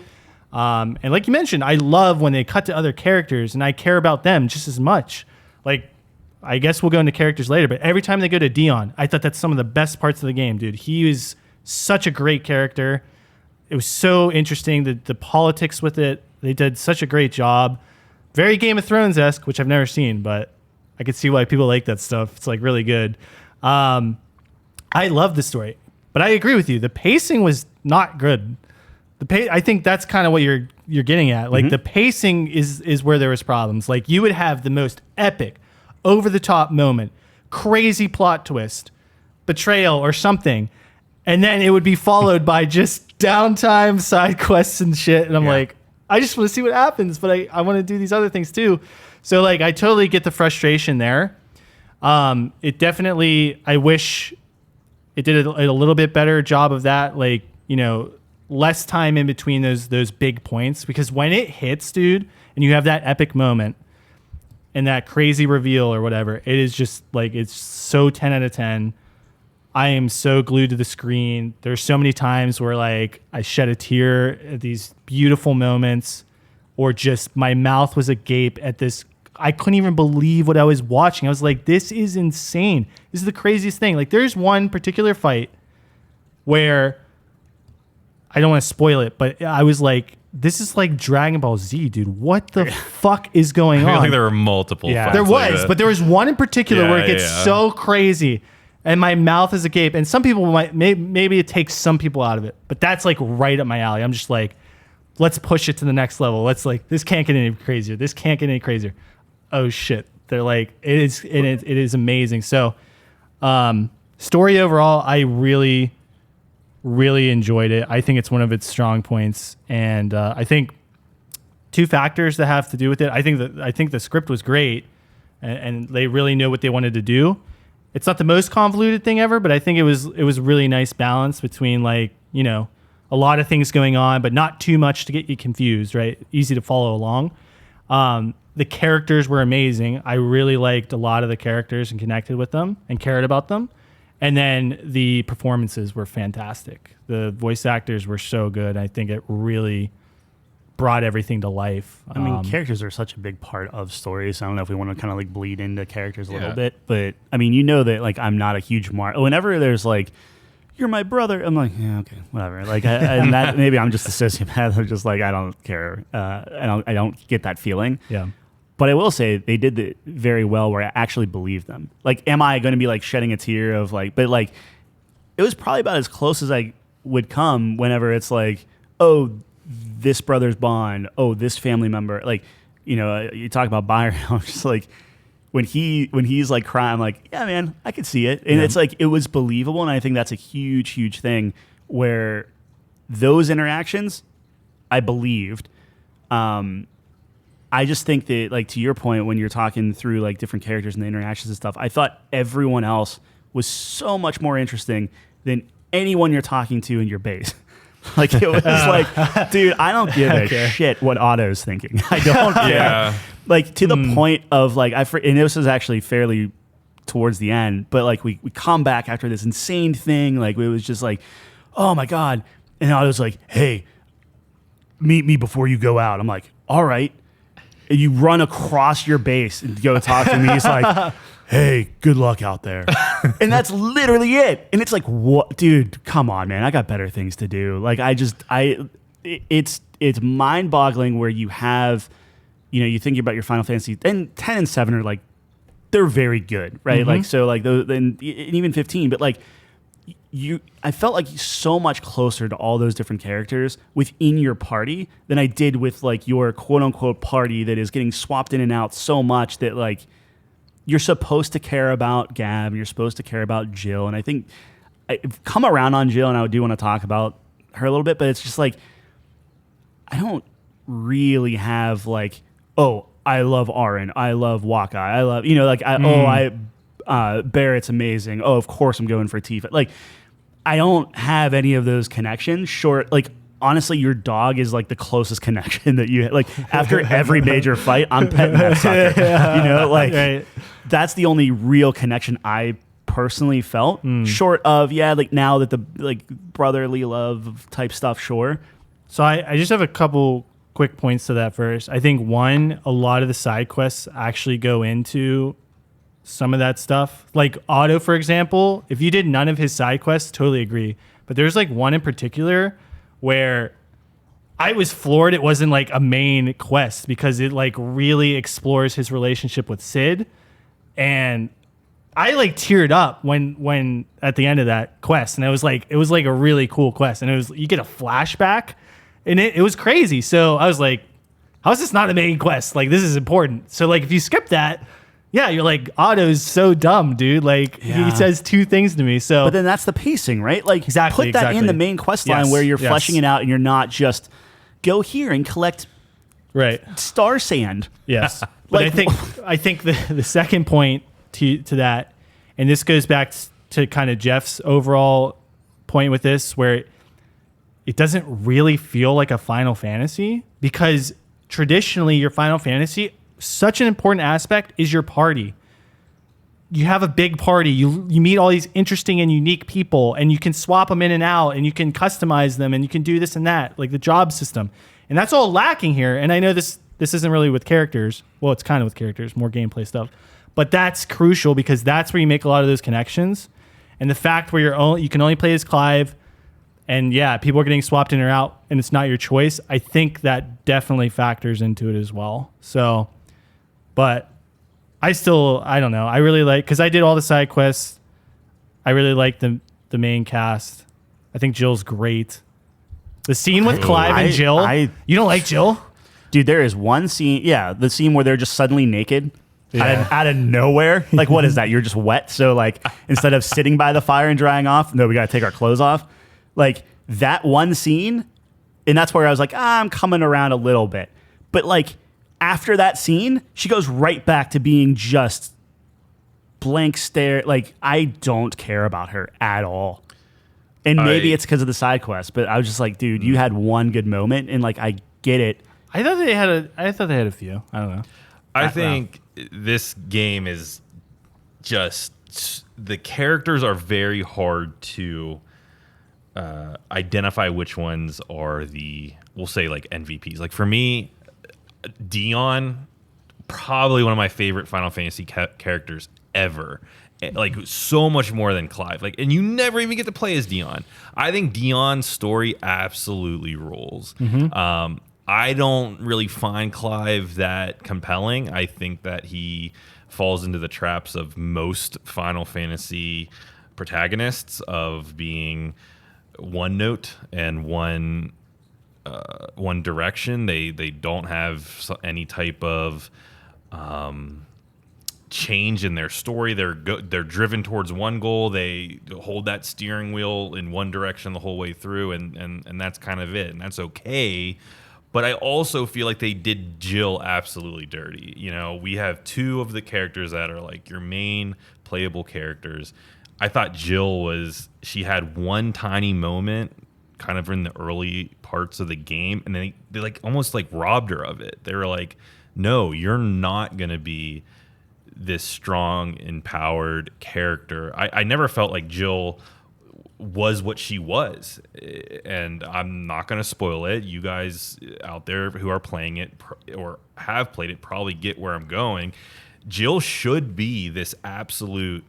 And like you mentioned, I love when they cut to other characters, and I care about them just as much. Like, I guess we'll go into characters later, but every time they go to Dion, I thought that's some of the best parts of the game, dude. He was such a great character. It was so interesting. The politics with it, they did such a great job. Very Game of Thrones-esque, which I've never seen, but I could see why people like that stuff. It's like really good. I love the story, but I agree with you. The pacing was not good. I think that's kind of what you're getting at. Like the pacing is where there was problems. Like you would have the most epic, over the top moment, crazy plot twist, betrayal or something, and then it would be followed by just downtime, side quests and shit. And I'm like, I just want to see what happens, but I want to do these other things too. So like, I totally get the frustration there. It definitely, I wish it did a little bit better job of that. Like, less time in between those big points, because when it hits, dude, and you have that epic moment and that crazy reveal or whatever, it is just like, it's so 10 out of 10. I am so glued to the screen. There's so many times where like I shed a tear at these beautiful moments, or just my mouth was agape at this. I couldn't even believe what I was watching. I was like, this is insane. This is the craziest thing. Like, there's one particular fight where I don't want to spoil it, but I was like, this is like Dragon Ball Z, dude. What the fuck is going on? I think there were multiple. Yeah. fights There like was, that. but there was one in particular where it gets so crazy, and my mouth is agape. And some people maybe it takes some people out of it, but that's like right up my alley. I'm just like, let's push it to the next level. Let's like, this can't get any crazier. This can't get any crazier. Oh shit! They're like, it is amazing. So, story overall, I really, really enjoyed it. I think it's one of its strong points, and I think two factors that have to do with it. I think the script was great, and they really knew what they wanted to do. It's not the most convoluted thing ever, but I think it was really nice balance between like, a lot of things going on, but not too much to get you confused. Right, easy to follow along. The characters were amazing. I really liked a lot of the characters and connected with them and cared about them. And then the performances were fantastic. The voice actors were so good. I think it really brought everything to life. I mean, characters are such a big part of stories. I don't know if we want to kind of like bleed into characters a little Yeah. bit, but I mean, that like I'm not a huge whenever there's like, you're my brother, I'm like, yeah, okay, whatever. Like, and that maybe I'm just a sociopath. I'm just like, I don't care. I don't get that feeling. Yeah. But I will say they did it very well where I actually believed them. Like, am I going to be like shedding a tear of like, but like, it was probably about as close as I would come whenever it's like, oh, this brother's bond, oh, this family member. Like, you talk about Byron, I'm just like, when he's like crying, I'm like, yeah, man, I could see it. And it's like, it was believable. And I think that's a huge, huge thing where those interactions I believed. I just think that, like, to your point, when you're talking through like different characters and the interactions and stuff, I thought everyone else was so much more interesting than anyone you're talking to in your base. Like, it was like, dude, I don't give a shit what Otto's thinking. I don't care. Yeah. Like, to the point of like, and this was actually fairly towards the end, but like we come back after this insane thing. Like, it was just like, oh my God. And Otto's like, hey, meet me before you go out. I'm like, all right. And you run across your base and go talk to me. He's like, hey, good luck out there. And that's literally it. And it's like, what, dude, come on, man. I got better things to do. Like, it's mind boggling where you have, you know, you think about your Final Fantasy, and 10 and 7 are like, they're very good, right? Mm-hmm. Like, so like those, and even 15, but like, I felt like so much closer to all those different characters within your party than I did with like your quote unquote party that is getting swapped in and out so much that like you're supposed to care about Gab and you're supposed to care about Jill. And I think I've come around on Jill, and I do want to talk about her a little bit, but it's just like, I don't really have like, oh, I love Aaron, I love Waka, I love, you know, like, Barrett's amazing. Oh, of course I'm going for Tifa. Like, I don't have any of those connections. Short, like, honestly, your dog is like the closest connection that you like. After every major fight, I'm petting that sucker. You know, like, that's the only real connection I personally felt. Short of, like, now that the like brotherly love type stuff, sure. So I just have a couple quick points to that first. I think one, a lot of the side quests actually go into some of that stuff. Like Otto, for example, if you did none of his side quests, totally agree. But there's like one in particular where I was floored it wasn't like a main quest, because it like really explores his relationship with Sid. And I like teared up when at the end of that quest, and it was like a really cool quest, and it was, you get a flashback, and it was crazy. So I was like, how is this not a main quest? Like, this is important. So like, if you skip that, yeah, you're like, Otto's so dumb, dude. Like, he says two things to me. So, but then that's the pacing, right? Like, exactly, put that in the main quest line where you're fleshing it out, and you're not just go here and collect star sand. Yes, but like, I think the second point to that, and this goes back to kind of Jeff's overall point with this, where it doesn't really feel like a Final Fantasy, because traditionally your Final Fantasy, such an important aspect is your party. You have a big party. You meet all these interesting and unique people, and you can swap them in and out, and you can customize them, and you can do this and that, like the job system. And that's all lacking here. And I know this isn't really with characters. Well, it's kind of with characters, more gameplay stuff. But that's crucial, because that's where you make a lot of those connections. And the fact where you can only play as Clive, and yeah, people are getting swapped in or out, and it's not your choice. I think that definitely factors into it as well. So, but I don't know. I really like, because I did all the side quests. I really like the main cast. I think Jill's great. The scene with Clive and Jill. You don't like Jill? Dude, there is one scene, the scene where they're just suddenly naked. Out of nowhere. Like, what is that? You're just wet. So like, instead of sitting by the fire and drying off, no, we got to take our clothes off. Like, that one scene, and that's where I was like, I'm coming around a little bit. But like, after that scene, she goes right back to being just blank stare. Like, I don't care about her at all. And maybe it's because of the side quest, but I was just like, dude, you had one good moment, and like, I get it. I thought they had a few. I don't know. I think this game is just, the characters are very hard to identify which ones are we'll say like MVPs. Like, for me, Dion, probably one of my favorite Final Fantasy characters ever. Like, so much more than Clive. Like, and you never even get to play as Dion. I think Dion's story absolutely rules. Mm-hmm. I don't really find Clive that compelling. I think that he falls into the traps of most Final Fantasy protagonists of being one note and one direction. They don't have any type of change in their story. They're driven towards one goal. They hold that steering wheel in one direction the whole way through, and that's kind of it, and that's okay. But I also feel like they did Jill absolutely dirty. You know, we have two of the characters that are like your main playable characters. I thought she had one tiny moment kind of in the early parts of the game, and then they like almost like robbed her of it. They were like, no, you're not going to be this strong, empowered character. I never felt like Jill was what she was, and I'm not going to spoil it. You guys out there who are playing it or have played it probably get where I'm going. Jill should be this absolute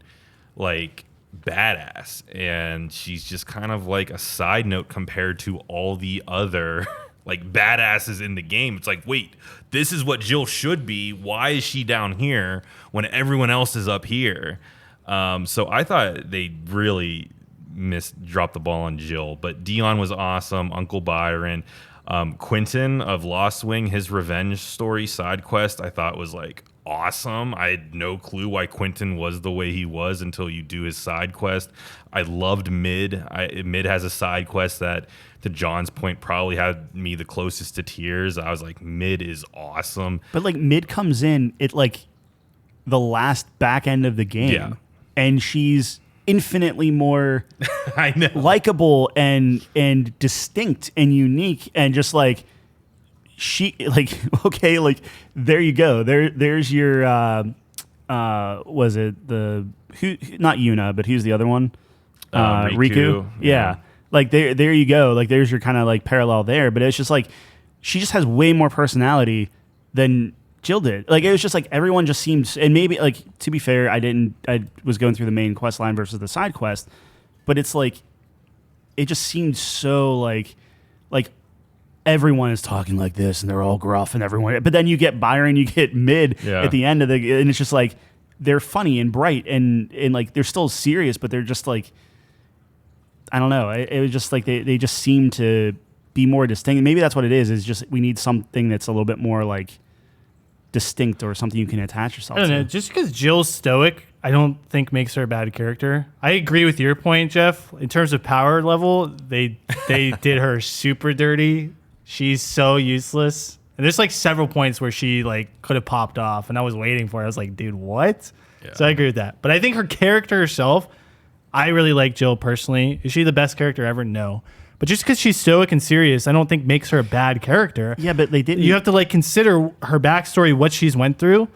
like badass, and she's just kind of like a side note compared to all the other like badasses in the game. It's like, wait, this is what Jill should be. Why is she down here when everyone else is up here? So I thought they really dropped the ball on Jill, but Dion was awesome. Uncle Byron, Quentin of Lost Wing, his revenge story side quest, I thought was like awesome. I had no clue why Quentin was the way he was until you do his side quest. I loved Mid. Mid has a side quest that, to John's point, probably had me the closest to tears. I was like, Mid is awesome. But like Mid comes in at like the last back end of the game, and she's infinitely more I know, likable and distinct and unique, and just like she like okay, like there you go. There's your was it the who, not Yuna, but who's the other one? Riku. Yeah. Like there you go. Like there's your kind of like parallel there, but it's just like she just has way more personality than Jill did. Like it was just like everyone just seemed, and maybe like to be fair, I was going through the main quest line versus the side quest, but it's like it just seemed so like everyone is talking like this and they're all gruff and everyone, but then you get Byron, you get Mid at the end of the, and it's just like they're funny and bright and like they're still serious, but they're just like, I don't know. It was just like they just seem to be more distinct. Maybe that's what it is. Is just we need something that's a little bit more like distinct or something you can attach yourself I don't to. know. Just because Jill's stoic, I don't think makes her a bad character. I agree with your point, Jeff. In terms of power level, they did her super dirty. She's so useless. And there's like several points where she like could have popped off, and I was waiting for it. I was like, dude, what? Yeah. So I agree with that. But I think her character herself, I really like Jill personally. Is she the best character ever? No. But just because she's stoic and serious, I don't think makes her a bad character. Yeah, but they didn't. You have to like consider her backstory, what she's went through.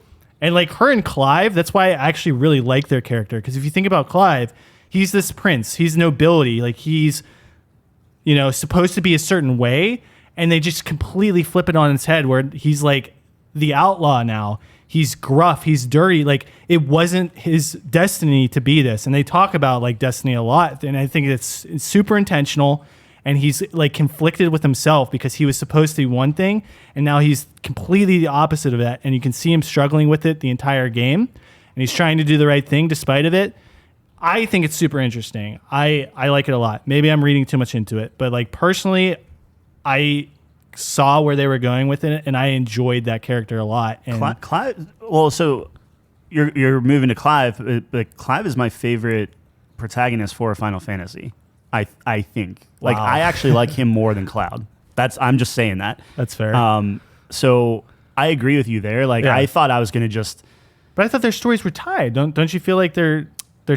And like her and Clive, that's why I actually really like their character. Because if you think about Clive, he's this prince. He's nobility. Like he's, you know, supposed to be a certain way. And they just completely flip it on its head where he's like the outlaw now. He's gruff. He's dirty. Like it wasn't his destiny to be this. And they talk about like destiny a lot. And I think it's super intentional. And he's like conflicted with himself because he was supposed to be one thing. And now he's completely the opposite of that. And you can see him struggling with it the entire game. And he's trying to do the right thing despite of it. I think it's super interesting. I like it a lot. Maybe I'm reading too much into it. But like personally, I saw where they were going with it, and I enjoyed that character a lot. And Clive. Well, so you're moving to Clive, but Clive is my favorite protagonist for Final Fantasy. I think like I actually like him more than Cloud. I'm just saying that. That's fair. So I agree with you there. Like I thought I was gonna just, but I thought their stories were tied. Don't you feel like they're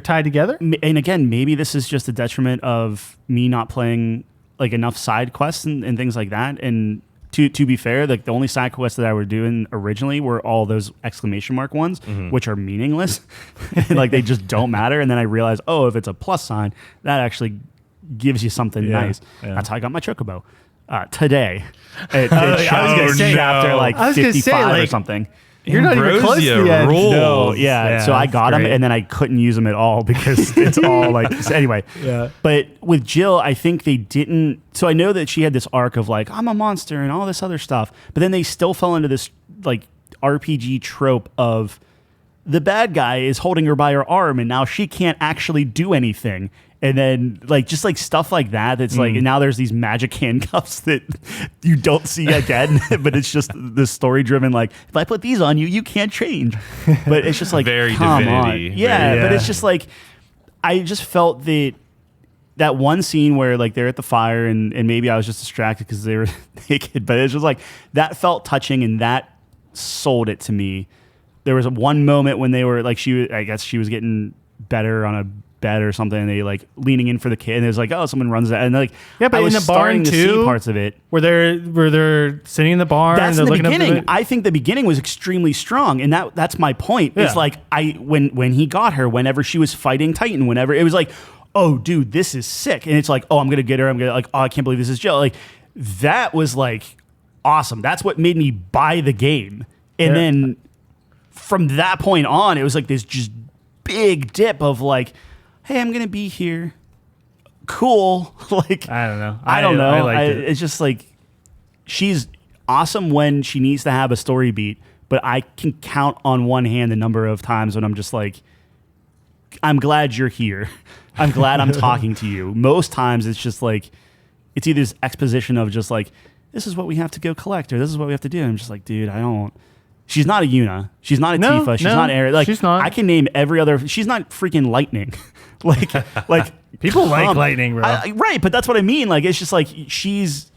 tied together? And again, maybe this is just a detriment of me not playing like enough side quests and things like that. And to be fair, like the only side quests that I were doing originally were all those exclamation mark ones, which are meaningless. Like they just don't matter. And then I realized, oh, if it's a plus sign, that actually gives you something nice. Yeah. That's how I got my chocobo today. It chapter like 55 or something. You're not even close to the end. No, so I got him, and then I couldn't use them at all because it's all like so anyway. Yeah. But with Jill, I think they didn't. So I know that she had this arc of like I'm a monster and all this other stuff, but then they still fell into this like RPG trope of the bad guy is holding her by her arm, and now she can't actually do anything. And then like just like stuff like that. That's like, and now there's these magic handcuffs that you don't see again, but it's just the story driven. Like if I put these on you, you can't change. But it's just like Very come Divinity. on. Yeah, Very- but it's Yeah. just like I just felt that one scene where like they're at the fire and maybe I was just distracted because they were naked, but it's just like that felt touching and that sold it to me. There was one moment when they were like I guess she was getting better on a bed or something, and they like leaning in for the kid, and it was like, oh, someone runs that, and like Yeah, but I was in the barn starting to see too, parts of it. where they're sitting in the barn. That's and in they're the looking up beginning. I think the beginning was extremely strong, and that's my point. Yeah. Is like when he got her, whenever she was fighting Titan, whenever it was like, oh, dude, this is sick, and it's like, oh, I'm gonna get her. I'm gonna like, oh, I can't believe this is Jill. Like that was like awesome. That's what made me buy the game, and then from that point on, it was like this just big dip of like, hey, I'm gonna be here. Cool. Like I don't know. I don't know. I liked it. It's just like she's awesome when she needs to have a story beat, but I can count on one hand the number of times when I'm just like, I'm glad you're here. I'm glad I'm talking to you. Most times it's just like, it's either this exposition of just like, this is what we have to go collect, or this is what we have to do. And I'm just like, dude, I don't. She's not a Yuna. She's not a No, Tifa. She's no, not Aerith. Like, she's not. I can name every other. She's not freaking Lightning. like People like come- Lightning, bro. right, but that's what I mean. Like, it's just like she's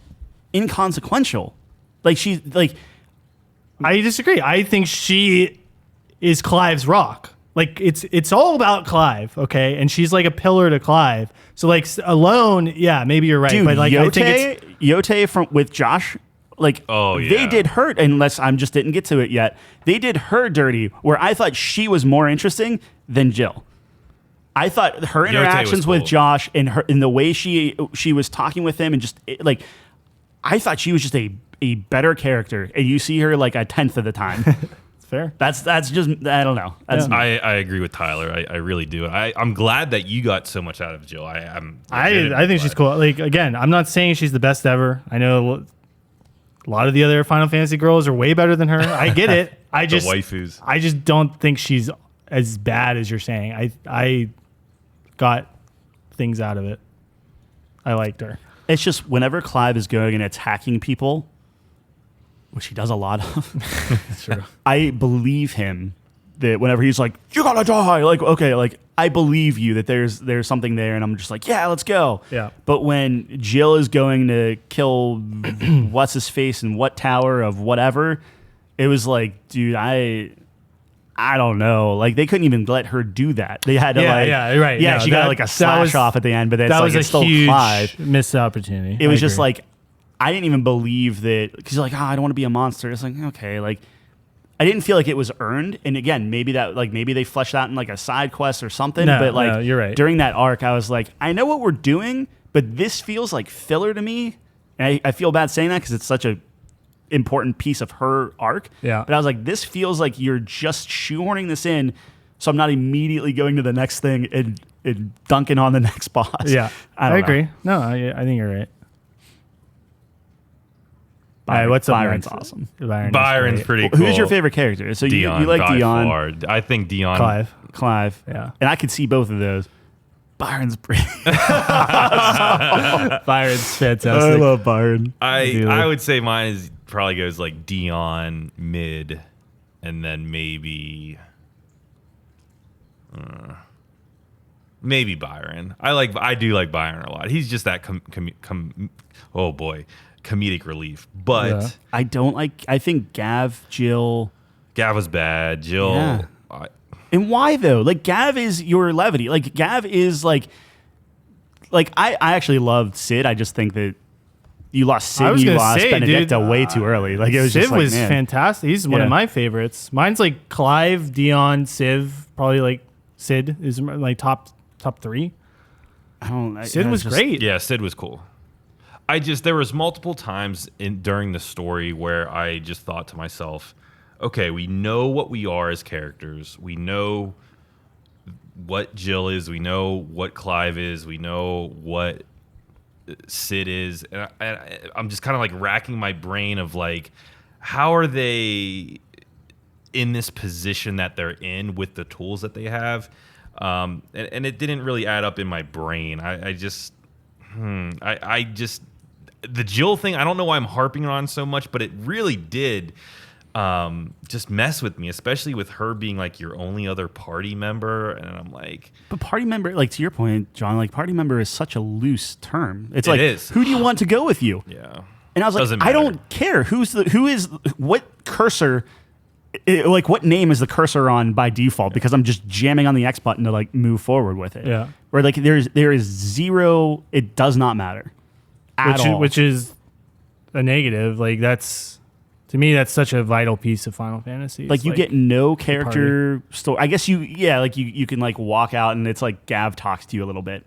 inconsequential. Like she's like, I disagree. I think she is Clive's rock. Like it's all about Clive, okay? And she's like a pillar to Clive. So like alone, yeah, maybe you're right. dude, but like I think it's Yote from with Josh. Like, Oh, they yeah. did her, unless I'm just didn't get to it yet. They did her dirty, where I thought she was more interesting than Jill. I thought her interactions was with cool. Josh and her in the way she was talking with him and just like, I thought she was just a better character. And you see her like a tenth of the time. it's fair. That's just I don't know. That's Yeah. I agree with Tyler. I really do. I'm glad that you got so much out of Jill. I think she's cool. Like again, I'm not saying she's the best ever. I know a lot of the other Final Fantasy girls are way better than her. I get it. I The just waifus. I just don't think she's as bad as you're saying. I got things out of it. I liked her. It's just whenever Clive is going and attacking people, which he does a lot of, True. I believe him that whenever he's like, you gotta die, like, okay, like, I believe you that there's something there, and I'm just like, yeah, let's go. Yeah. But when Jill is going to kill what's his face in what tower of whatever, it was like, dude, I don't know. Like they couldn't even let her do that. They had to right. Yeah, No, she got that- like a that slash was- off at the end, but it's That like was it's a still huge Clive. missed opportunity. It was I just agree. like, I didn't even believe that because like, I don't want to be a monster. It's like, okay, like I didn't feel like it was earned. And again, maybe they fleshed out in like a side quest or something. No, but like no, you're right. during that arc, I was like, I know what we're doing, but this feels like filler to me. And I feel bad saying that because it's such a important piece of her arc. Yeah. But I was like, this feels like you're just shoehorning this in, so I'm not immediately going to the next thing and dunking on the next boss. yeah, I I don't know. agree. No, I think you're right. All right, what's up Byron's next? awesome. Byron's pretty cool. Who's your favorite character? So Dion. you like by Dion, far. I think Dion. Clive. Clive. Yeah. And I could see both of those. Byron's pretty. Byron's fantastic. I love Byron. I would say mine is probably goes like Dion mid, and then maybe Byron. I do like Byron a lot. He's just that oh boy, comedic relief. But Yeah. I don't like. I think Gav, Jill, Gav was bad. Jill. Yeah. and why though? Like Gav is your levity. Like Gav is like I actually loved Sid. I just think that you lost Sid, I was and you gonna lost say, Benedicta dude, way too early. Like it was Civ just like, was man. fantastic. He's one Yeah. of my favorites. Mine's like Clive, Dion, Civ. Probably like Sid is my top three. Sid was great. Yeah, Sid was cool. There was multiple times during the story where I just thought to myself, okay, we know what we are as characters. We know what Jill is. We know what Clive is. We know what Sid is. And I'm just kind of like racking my brain of like, how are they in this position that they're in with the tools that they have? And it didn't really add up in my brain. I just the Jill thing, I don't know why I'm harping on so much, but it really did just mess with me, especially with her being like your only other party member. And I'm like, but party member, like to your point, John, like party member is such a loose term. It's It like, is. who do you want to go with you? yeah. And I was like, Doesn't I matter. don't care what cursor, like what name is the cursor on by default, because I'm just jamming on the X button to like move forward with it. Yeah. Where like there is zero, it does not matter at all. Which is a negative. Like to me, that's such a vital piece of Final Fantasy. like It's you get no character story. I guess you can like walk out and it's like Gav talks to you a little bit.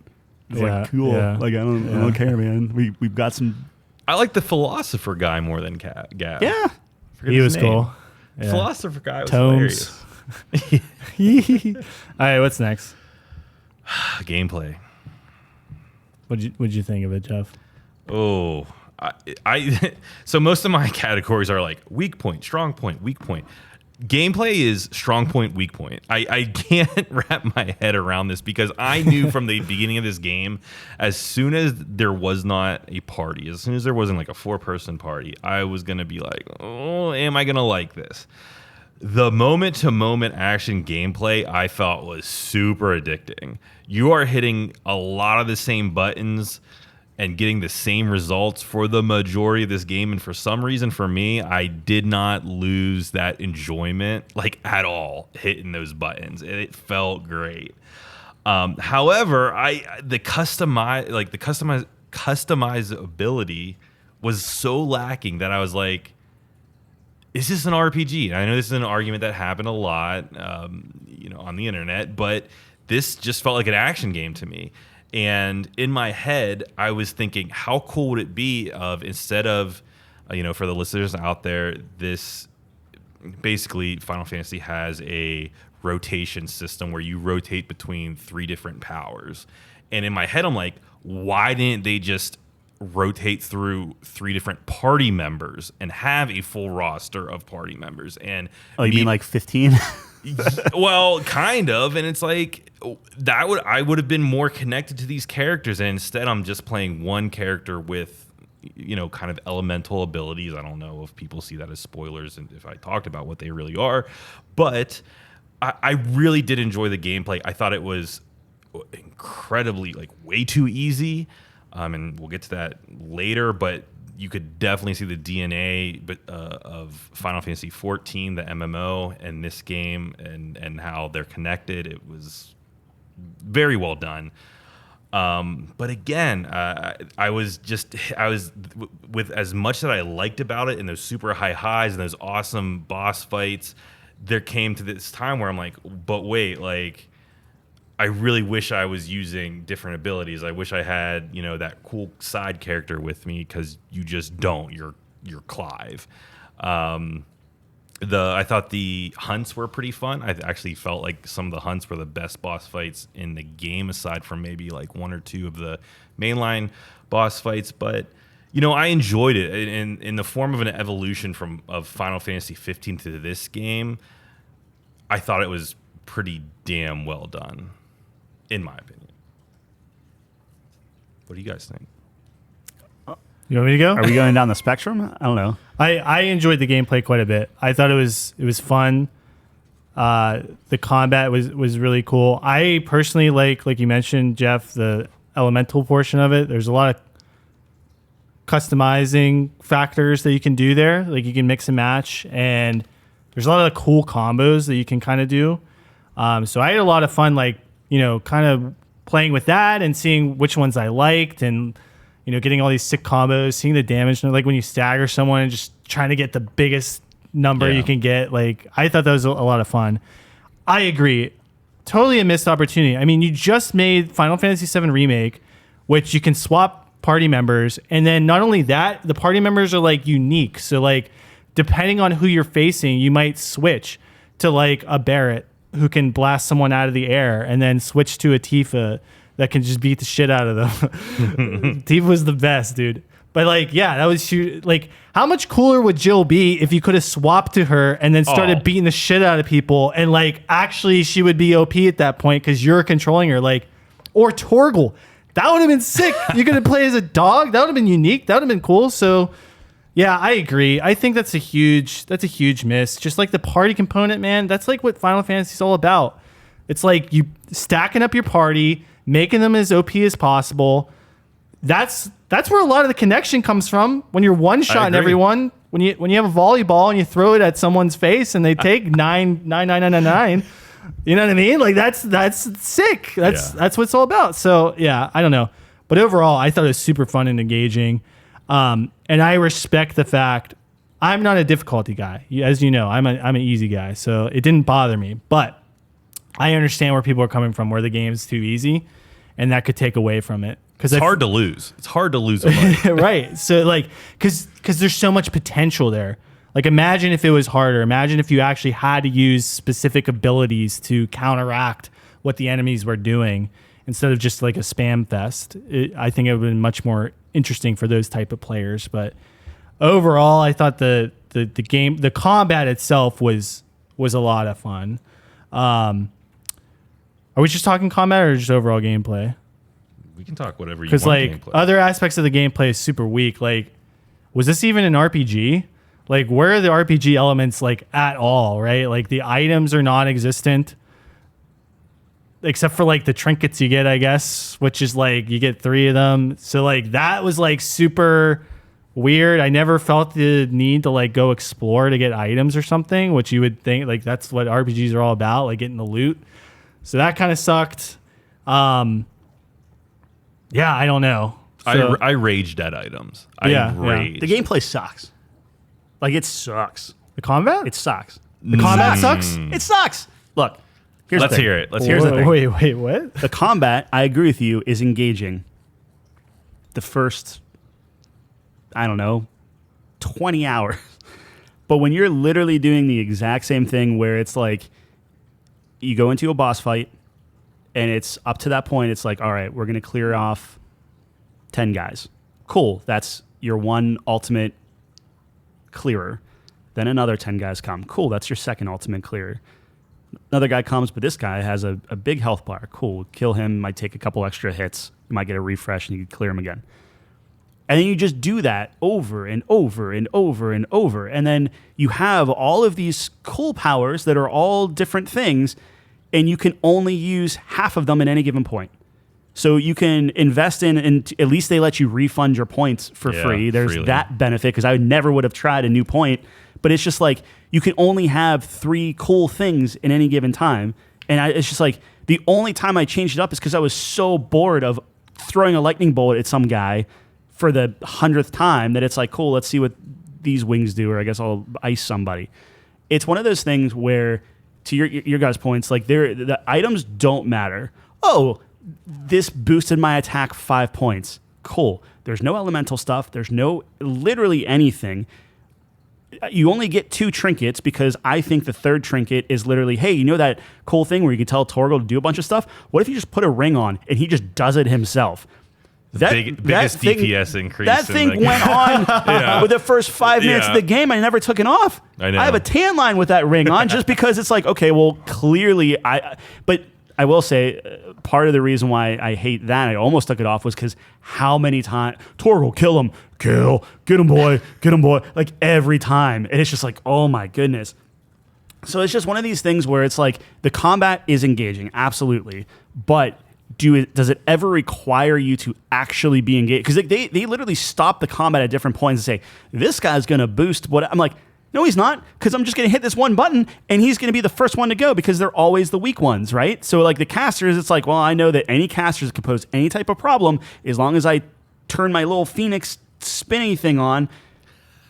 It's Yeah, like cool. yeah. Like I don't care, man. We've got some. I like the philosopher guy more than Gav. Yeah. Forget he his was name. cool. Yeah. Philosopher guy was Tomes. hilarious. All right, what's next? Gameplay. What'd you think of it, Jeff? Oh, I so most of my categories are like weak point, strong point, weak point. Gameplay is strong point, weak point. I can't wrap my head around this because I knew from the beginning of this game, as soon as there was not a party, as soon as there wasn't like a 4-person party, I was going to be like, oh, am I going to like this? The moment-to-moment action gameplay I felt was super addicting. You are hitting a lot of the same buttons and getting the same results for the majority of this game. And for some reason, for me, I did not lose that enjoyment like at all hitting those buttons. It felt great. However, the customizability was so lacking that I was like, is this an RPG? And I know this is an argument that happened a lot, on the internet, but this just felt like an action game to me. And in my head, I was thinking, how cool would it be instead of, for the listeners out there, this basically Final Fantasy has a rotation system where you rotate between 3 different powers. And in my head, I'm like, why didn't they just rotate through 3 different party members and have a full roster of party members? And You mean like 15? well, kind of, and it's like I would have been more connected to these characters, and instead I'm just playing one character with kind of elemental abilities. I don't know if people see that as spoilers and if I talked about what they really are, but I really did enjoy the gameplay. I thought it was incredibly way too easy, and we'll get to that later, but you could definitely see the DNA of Final Fantasy XIV, the MMO, and this game, and how they're connected. It was very well done. But again, I was with as much that I liked about it and those super high highs and those awesome boss fights, there came to this time where I'm like, but wait, I really wish I was using different abilities. I wish I had, that cool side character with me, because you just don't. You're Clive. I thought the hunts were pretty fun. I actually felt like some of the hunts were the best boss fights in the game, aside from maybe 1 or 2 of the mainline boss fights. But I enjoyed it in the form of an evolution of Final Fantasy 15 to this game. I thought it was pretty damn well done, in my opinion. What do you guys think? You want me to go? Are we going down the spectrum? I don't know. I enjoyed the gameplay quite a bit. I thought it was fun. The combat was really cool. I personally like you mentioned, Jeff, the elemental portion of it. There's a lot of customizing factors that you can do there. Like you can mix and match, and there's a lot of cool combos that you can kind of do. So I had a lot of fun, kind of playing with that and seeing which ones I liked, and getting all these sick combos, seeing the damage, like when you stagger someone and just trying to get the biggest number you can get. I thought that was a lot of fun. I agree. Totally a missed opportunity. I mean, you just made Final Fantasy VII Remake, which you can swap party members. And then not only that, the party members are unique. So depending on who you're facing, you might switch to a Barret who can blast someone out of the air, and then switch to a Tifa that can just beat the shit out of them. Tifa was the best, dude. But like, yeah, that was like, how much cooler would Jill be if you could have swapped to her and then started beating the shit out of people, and like actually she would be OP at that point because you're controlling her, like, or Torgal. That would have been sick. You're gonna play as a dog. That would have been unique. That would have been cool. So yeah, I agree. I think that's a huge miss. Just like the party component, man. That's like what Final Fantasy is all about. It's like you stacking up your party, making them as OP as possible. That's where a lot of the connection comes from. When you're one-shotting everyone, when you have a volleyball and you throw it at someone's face and they take 9. You know what I mean? Like that's sick. That's what it's all about. So yeah, I don't know. But overall, I thought it was super fun and engaging. And I respect the fact I'm not a difficulty guy. As you know, I'm an easy guy. So it didn't bother me. But I understand where people are coming from, where the game's too easy, and that could take away from it. It's hard to lose. It's hard to lose a fight. Right. So like, because there's so much potential there. Like, imagine if it was harder. Imagine if you actually had to use specific abilities to counteract what the enemies were doing instead of just like a spam fest. I think it would have been much more interesting for those type of players. But overall, I thought the game, the combat itself was a lot of fun. Are we just talking combat or just overall gameplay? We can talk whatever you want. Because like gameplay. Other aspects of the gameplay is super weak. Like, was this even an RPG? Like, where are the RPG elements like at all? Right? Like the items are non-existent, except for like the trinkets you get, I guess, which is like you get 3 of them. So like that was like super weird. I never felt the need to like go explore to get items or something, which you would think like that's what RPGs are all about, like getting the loot. So that kind of sucked. Yeah, I don't know. So, I raged at items. Yeah, I raged. The gameplay sucks. Like, it sucks. the combat? It sucks. The combat sucks? It sucks. Look, here's Let's the thing. hear it. Here's the thing. Wait, what? The combat, I agree with you, is engaging. The first, I don't know, 20 hours. But when you're literally doing the exact same thing where it's like you go into a boss fight and it's up to that point, it's like, all right, we're going to clear off 10 guys. Cool. That's your one ultimate clearer. Then another 10 guys come. Cool. That's your second ultimate clearer. Another guy comes, but this guy has a big health bar. Cool. Kill him. Might take a couple extra hits. You might get a refresh and you can clear him again. And then you just do that over and over and over and over. And then you have all of these cool powers that are all different things, and you can only use half of them at any given point. So you can invest in, and at least they let you refund your points for free. There's freely. that benefit, because I never would have tried a new point. But it's just like you can only have 3 cool things in any given time. And it's just like the only time I changed it up is because I was so bored of throwing a lightning bolt at some guy for the 100th time that it's like, cool, let's see what these wings do, or I guess I'll ice somebody. It's one of those things where, to your guys' points, like the items don't matter. Oh, this boosted my attack 5 points. Cool. There's no elemental stuff. There's no literally anything. You only get 2 trinkets, because I think the third trinket is literally, hey, you know that cool thing where you can tell Torgal to do a bunch of stuff? What if you just put a ring on and he just does it himself? Biggest DPS increase. That thing went on with the first 5 minutes of the game. I never took it off. I know. I have a tan line with that ring on, just because it's like, okay, well, clearly but I will say, part of the reason why I hate that, I almost took it off, was because how many times, Torgal, kill him, get him, boy, like every time. And it's just like, oh my goodness. So it's just one of these things where it's like, the combat is engaging, absolutely, but does it ever require you to actually be engaged? Because they literally stop the combat at different points and say, this guy's going to boost what... I'm like, no, he's not, because I'm just going to hit this one button and he's going to be the first one to go, because they're always the weak ones, right? So like the casters, it's like, well, I know that any casters can pose any type of problem as long as I turn my little Phoenix spinny thing on.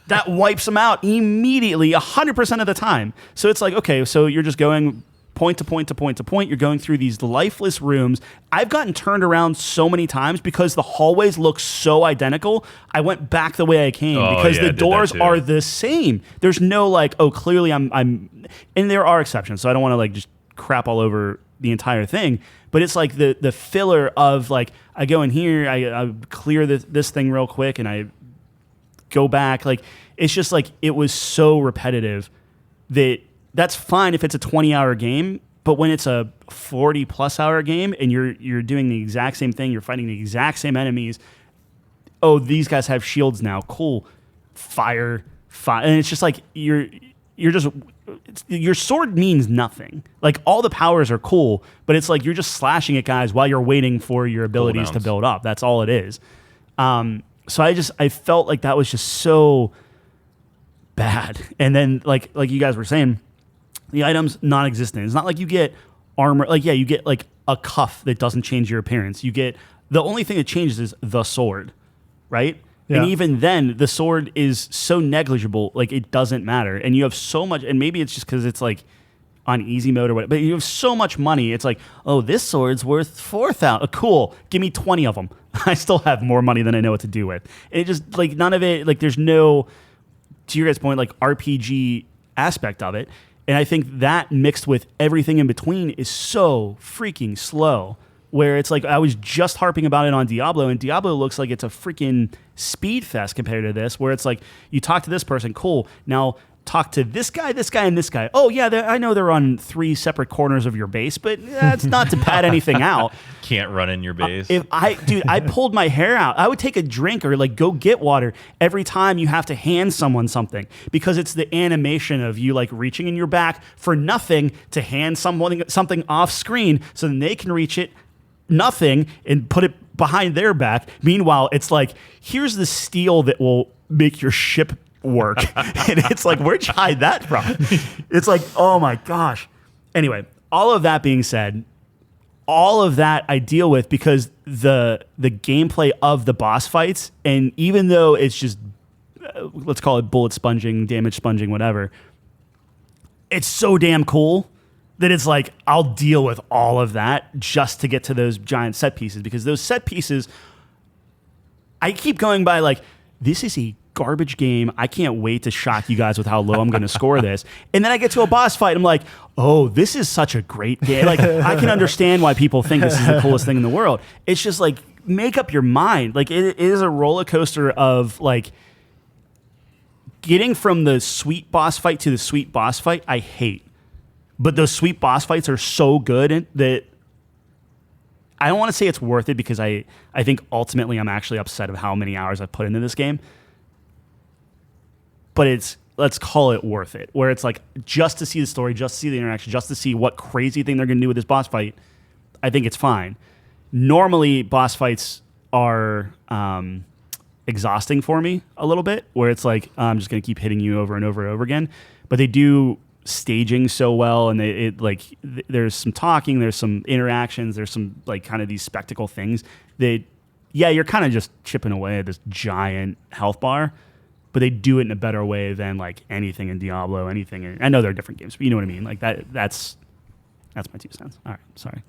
That wipes them out immediately, 100% of the time. So it's like, okay, so you're just going point to point to point to point. You're going through these lifeless rooms. I've gotten turned around so many times because the hallways look so identical. I went back the way I came, because the doors are the same. There's no like, oh, clearly I'm, and there are exceptions. So I don't want to like just crap all over the entire thing. But it's like the filler of like, I go in here, I clear this thing real quick, and I go back. Like, it's just like, it was so repetitive that's fine if it's a 20-hour game, but when it's a 40-plus hour game and you're doing the exact same thing, you're fighting the exact same enemies. Oh, these guys have shields now. Cool. Fire. And it's just like your sword means nothing. Like, all the powers are cool, but it's like you're just slashing at guys while you're waiting for your abilities to build up. That's all it is. So I felt like that was just so bad. And then like you guys were saying, the items non-existent. It's not like you get armor. Like, yeah, you get like a cuff that doesn't change your appearance. You get, the only thing that changes is the sword, right? Yeah. And even then, the sword is so negligible, like it doesn't matter. And you have so much, and maybe it's just because it's like on easy mode or whatever, but you have so much money. It's like, oh, this sword's worth 4,000. Cool, give me 20 of them. I still have more money than I know what to do with. And it just, like, none of it, like, there's no, to your guys' point, like, RPG aspect of it. And I think that mixed with everything in between is so freaking slow, where it's like, I was just harping about it on Diablo, and Diablo looks like it's a freaking speed fest compared to this, where it's like, you talk to this person, cool, now talk to this guy, and this guy. Oh, yeah, I know they're on 3 separate corners of your base, but it's not to pad anything out. Can't run in your base. I pulled my hair out. I would take a drink or like go get water every time you have to hand someone something, because it's the animation of you like reaching in your back for nothing to hand someone something off screen so then they can reach it, nothing, and put it behind their back. Meanwhile, it's like, here's the steel that will make your ship work. And it's like, where'd you hide that from? It's like, oh my gosh. Anyway, all of that being said, all of that I deal with because the gameplay of the boss fights, and even though it's just, let's call it bullet sponging, damage sponging, whatever, it's so damn cool that it's like, I'll deal with all of that just to get to those giant set pieces, because those set pieces, I keep going by like, this is a garbage game. I can't wait to shock you guys with how low I'm going to score this. And then I get to a boss fight. I'm like, oh, this is such a great game. Like, I can understand why people think this is the coolest thing in the world. It's just like, make up your mind. Like, it is a roller coaster of like getting from the sweet boss fight to the sweet boss fight. I hate, but those sweet boss fights are so good that I don't want to say it's worth it, because I think ultimately I'm actually upset of how many hours I've put into this game. But it's, let's call it worth it, where it's like, just to see the story, just to see the interaction, just to see what crazy thing they're going to do with this boss fight, I think it's fine. Normally, boss fights are exhausting for me a little bit, where it's like, I'm just going to keep hitting you over and over and over again. But they do staging so well, and there's some talking, there's some interactions, there's some like kind of these spectacle things that, yeah, you're kind of just chipping away at this giant health bar, but they do it in a better way than like anything in Diablo, anything in, I know they're different games, but you know what I mean? Like that's my 2 cents. All right, sorry.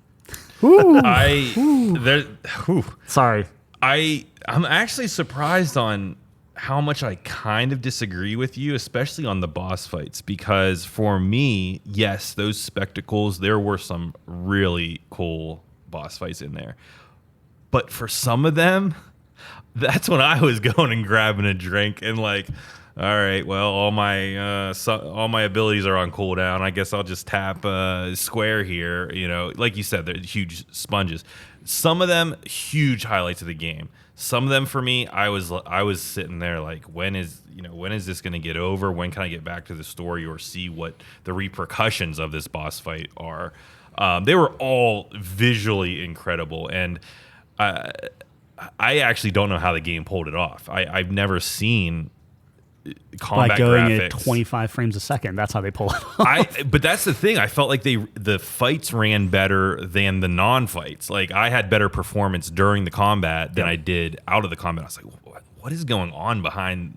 Sorry. I'm actually surprised on how much I kind of disagree with you, especially on the boss fights, because for me, yes, those spectacles, there were some really cool boss fights in there. But for some of them, that's when I was going and grabbing a drink and like, all right, well, all my abilities are on cooldown. I guess I'll just tap square here. You know, like you said, they're huge sponges. Some of them, huge highlights of the game. Some of them, for me, I was sitting there like, when is this going to get over? When can I get back to the story or see what the repercussions of this boss fight are? They were all visually incredible, and I actually don't know how the game pulled it off. I've never seen combat by going graphics at 25 frames a second. That's how they pull it off. But that's the thing. I felt like the fights ran better than the non-fights. Like, I had better performance during the combat than I did out of the combat. I was like, what is going on behind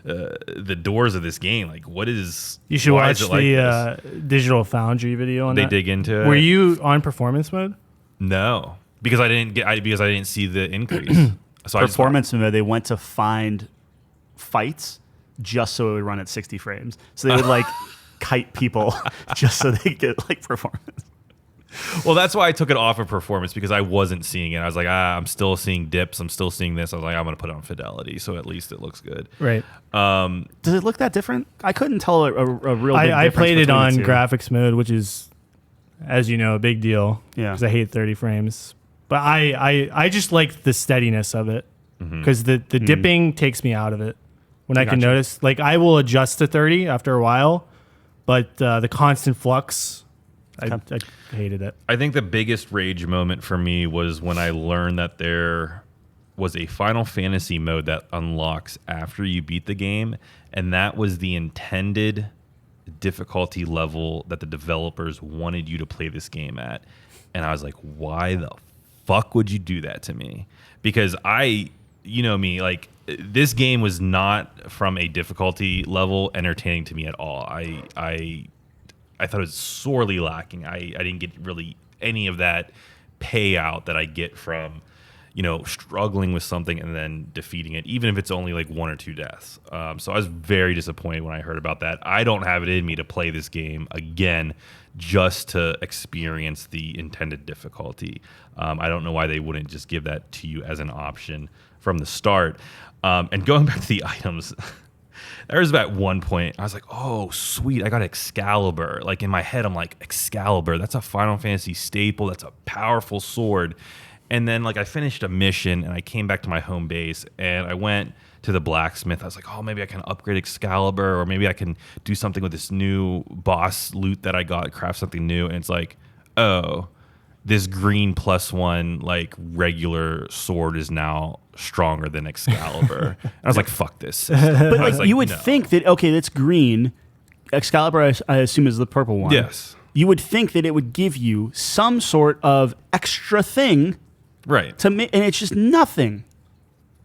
the doors of this game? Like, what is? You should watch the Digital Foundry video on that. They dig into it. Were you on performance mode? No, because I didn't see the increase. So performance mode. They went to find fights just so it would run at 60 frames. So they would like kite people just so they get like performance. Well, that's why I took it off of performance, because I wasn't seeing it. I was like, I'm still seeing dips. I'm still seeing this. I was like, I'm going to put it on fidelity, so at least it looks good. Right. Does it look that different? I couldn't tell a real big difference. I played it between on the two. graphics mode, which is, as you know, a big deal. Yeah. Because I hate 30 frames. But I just like the steadiness of it, because the dipping takes me out of it. When I can Gotcha. notice, like, I will adjust to 30 after a while, but the constant flux, I hated it. I think the biggest rage moment for me was when I learned that there was a Final Fantasy mode that unlocks after you beat the game, and that was the intended difficulty level that the developers wanted you to play this game at. And I was like, why the fuck would you do that to me? Because you know me, like, this game was not from a difficulty level entertaining to me at all. I thought it was sorely lacking. I didn't get really any of that payout that I get from, struggling with something and then defeating it, even if it's only like 1 or 2 deaths. So I was very disappointed when I heard about that. I don't have it in me to play this game again just to experience the intended difficulty. I don't know why they wouldn't just give that to you as an option from the start. And going back to the items, there was at one point I was like, oh, sweet, I got Excalibur. Like, in my head, I'm like, Excalibur, that's a Final Fantasy staple. That's a powerful sword. And then, like, I finished a mission and I came back to my home base and I went to the blacksmith. I was like, oh, maybe I can upgrade Excalibur, or maybe I can do something with this new boss loot that I got, craft something new. And it's like, oh, this green +1 like regular sword is now stronger than Excalibur. And I was like, fuck this. But I was like, you would no. think that, okay, that's green. Excalibur, I assume, is the purple one. Yes. You would think that it would give you some sort of extra thing Right. to and it's just nothing.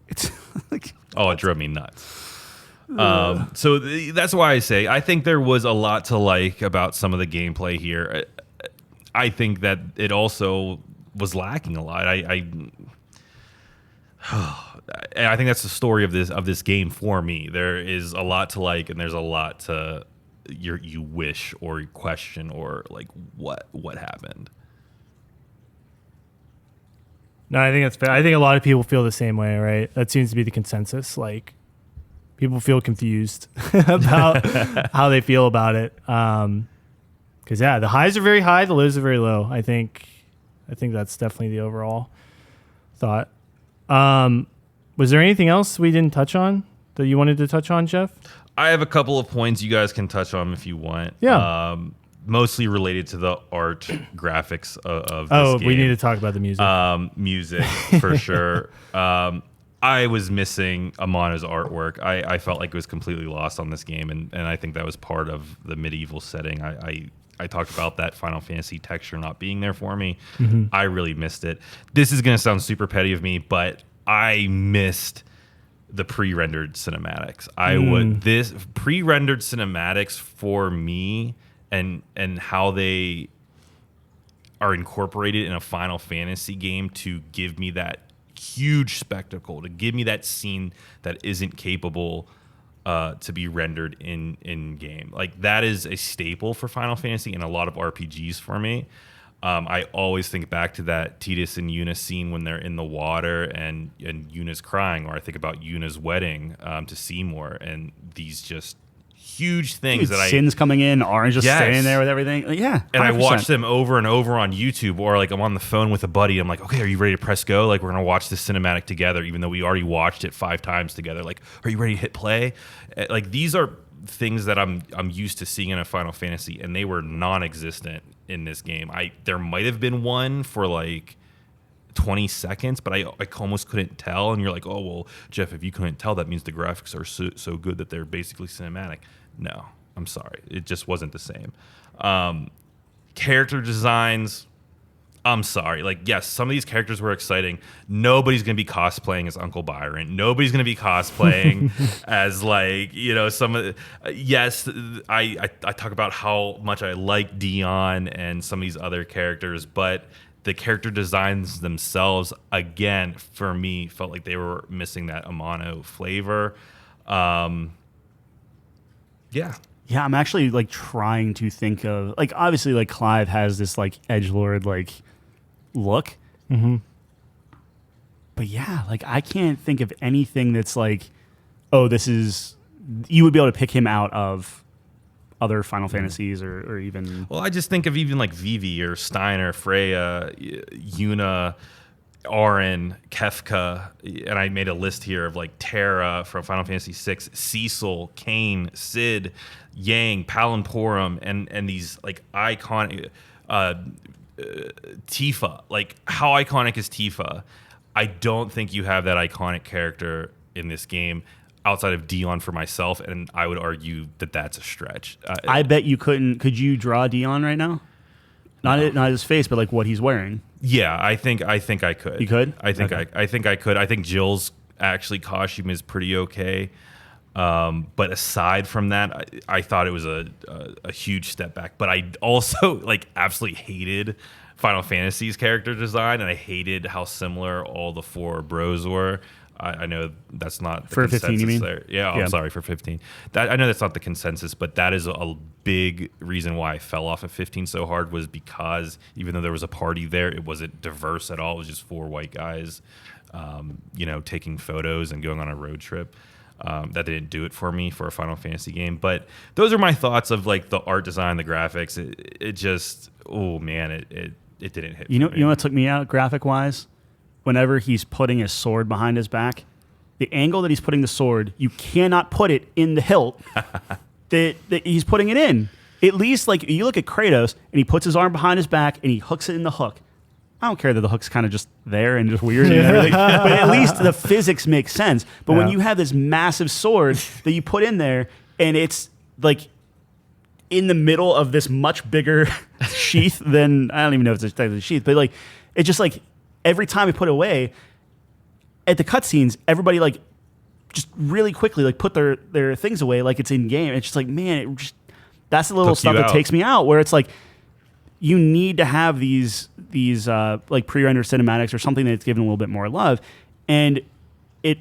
It's like, Oh, it drove me nuts. So that's why I say I think there was a lot to like about some of the gameplay here. I think that it also was lacking a lot. I think that's the story of this game for me. There is a lot to like, and there's a lot to you wish or question or like what happened. No, I think that's fair. I think a lot of people feel the same way, right? That seems to be the consensus. Like, people feel confused about how they feel about it. Because the highs are very high, the lows are very low. I think that's definitely the overall thought. Was there anything else we didn't touch on that you wanted to touch on, Jeff? I have a couple of points you guys can touch on if you want. Yeah. Mostly related to the art graphics of this game. We need to talk about the music. Music, for sure. I was missing Amana's artwork. I felt like it was completely lost on this game, and I think that was part of the medieval setting. I talked about that Final Fantasy texture not being there for me. Mm-hmm. I really missed it. This is going to sound super petty of me, but I missed the pre-rendered cinematics. This pre-rendered cinematics for me and how they are incorporated in a Final Fantasy game to give me that huge spectacle, to give me that scene that isn't capable to be rendered in game. Like, that is a staple for Final Fantasy and a lot of RPGs for me. I always think back to that Tidus and Yuna scene when they're in the water and Yuna's crying, or I think about Yuna's wedding to Seymour, and these just huge things that Sin's coming in, Orange just standing there with everything. Like, yeah, 100%. And I watch them over and over on YouTube, or like I'm on the phone with a buddy. I'm like, okay, are you ready to press go? Like, we're gonna watch this cinematic together, even though we already watched it 5 times together. Like, are you ready to hit play? Like, these are things that I'm used to seeing in a Final Fantasy, and they were non-existent in this game. There might have been one for like 20 seconds, but I almost couldn't tell. And you're like, oh, well, Jeff, if you couldn't tell, that means the graphics are so good that they're basically cinematic. No, I'm sorry. It just wasn't the same. Character designs, I'm sorry. Like, yes, some of these characters were exciting. Nobody's going to be cosplaying as Uncle Byron. Nobody's going to be cosplaying as, like, some of the, yes, I talk about how much I like Dion and some of these other characters, but the character designs themselves, again, for me, felt like they were missing that Amano flavor. Yeah. Yeah, I'm actually like trying to think of like obviously like Clive has this like edgelord like look. Mm-hmm. But yeah, like I can't think of anything that's like, oh, this is you would be able to pick him out of other Final Fantasies or even. Well, I just think of even like Vivi or Steiner, Freya, Yuna, Auron, Kefka, and I made a list here of like Terra from Final Fantasy VI, Cecil, Kain, Cid, Yang, Palinporum, and these like iconic Tifa. Like how iconic is Tifa? I don't think you have that iconic character in this game outside of Dion for myself, and I would argue that that's a stretch. I bet you couldn't. Could you draw Dion right now? Not his face, but like what he's wearing. Yeah, I think I could. You could? I think Okay. I think I could. I think Jill's actually costume is pretty okay. But aside from that, I thought it was a huge step back. But I also like absolutely hated Final Fantasy's character design, and I hated how similar all the four bros were. I know that's not the for consensus 15, you mean? there. Yeah, I'm sorry for 15. I know that's not the consensus, but that is a big reason why I fell off of 15 so hard was because even though there was a party there, it wasn't diverse at all. It was just four white guys, taking photos and going on a road trip. That didn't do it for me for a Final Fantasy game. But those are my thoughts of like the art design, the graphics. It just, oh man, it didn't hit. You know, for me. you know what took me out graphic wise? Whenever he's putting his sword behind his back, the angle that he's putting the sword, you cannot put it in the hilt that he's putting it in. At least, like, you look at Kratos, and he puts his arm behind his back, and he hooks it in the hook. I don't care that the hook's kind of just there and just weird and everything, but at least the physics make sense. But when you have this massive sword that you put in there, and it's, like, in the middle of this much bigger sheath than, I don't even know if it's a sheath, but, like, it's just, like, every time we put it away, at the cutscenes, everybody like just really quickly like put their things away like it's in game. It's just like, man, that's the little Hooks stuff you that out. takes me out. Where it's like you need to have these like pre-rendered cinematics or something that's given a little bit more love, and at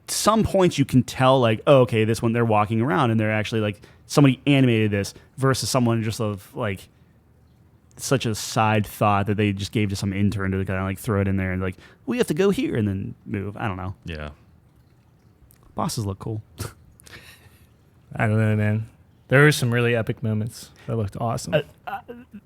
some points you can tell like, oh, okay, this one they're walking around and they're actually like somebody animated this versus someone just of like. Such a side thought that they just gave to some intern to kind of like throw it in there and like we have to go here and then move. I don't know. Yeah. Bosses look cool. I don't know, man. There were some really epic moments that looked awesome.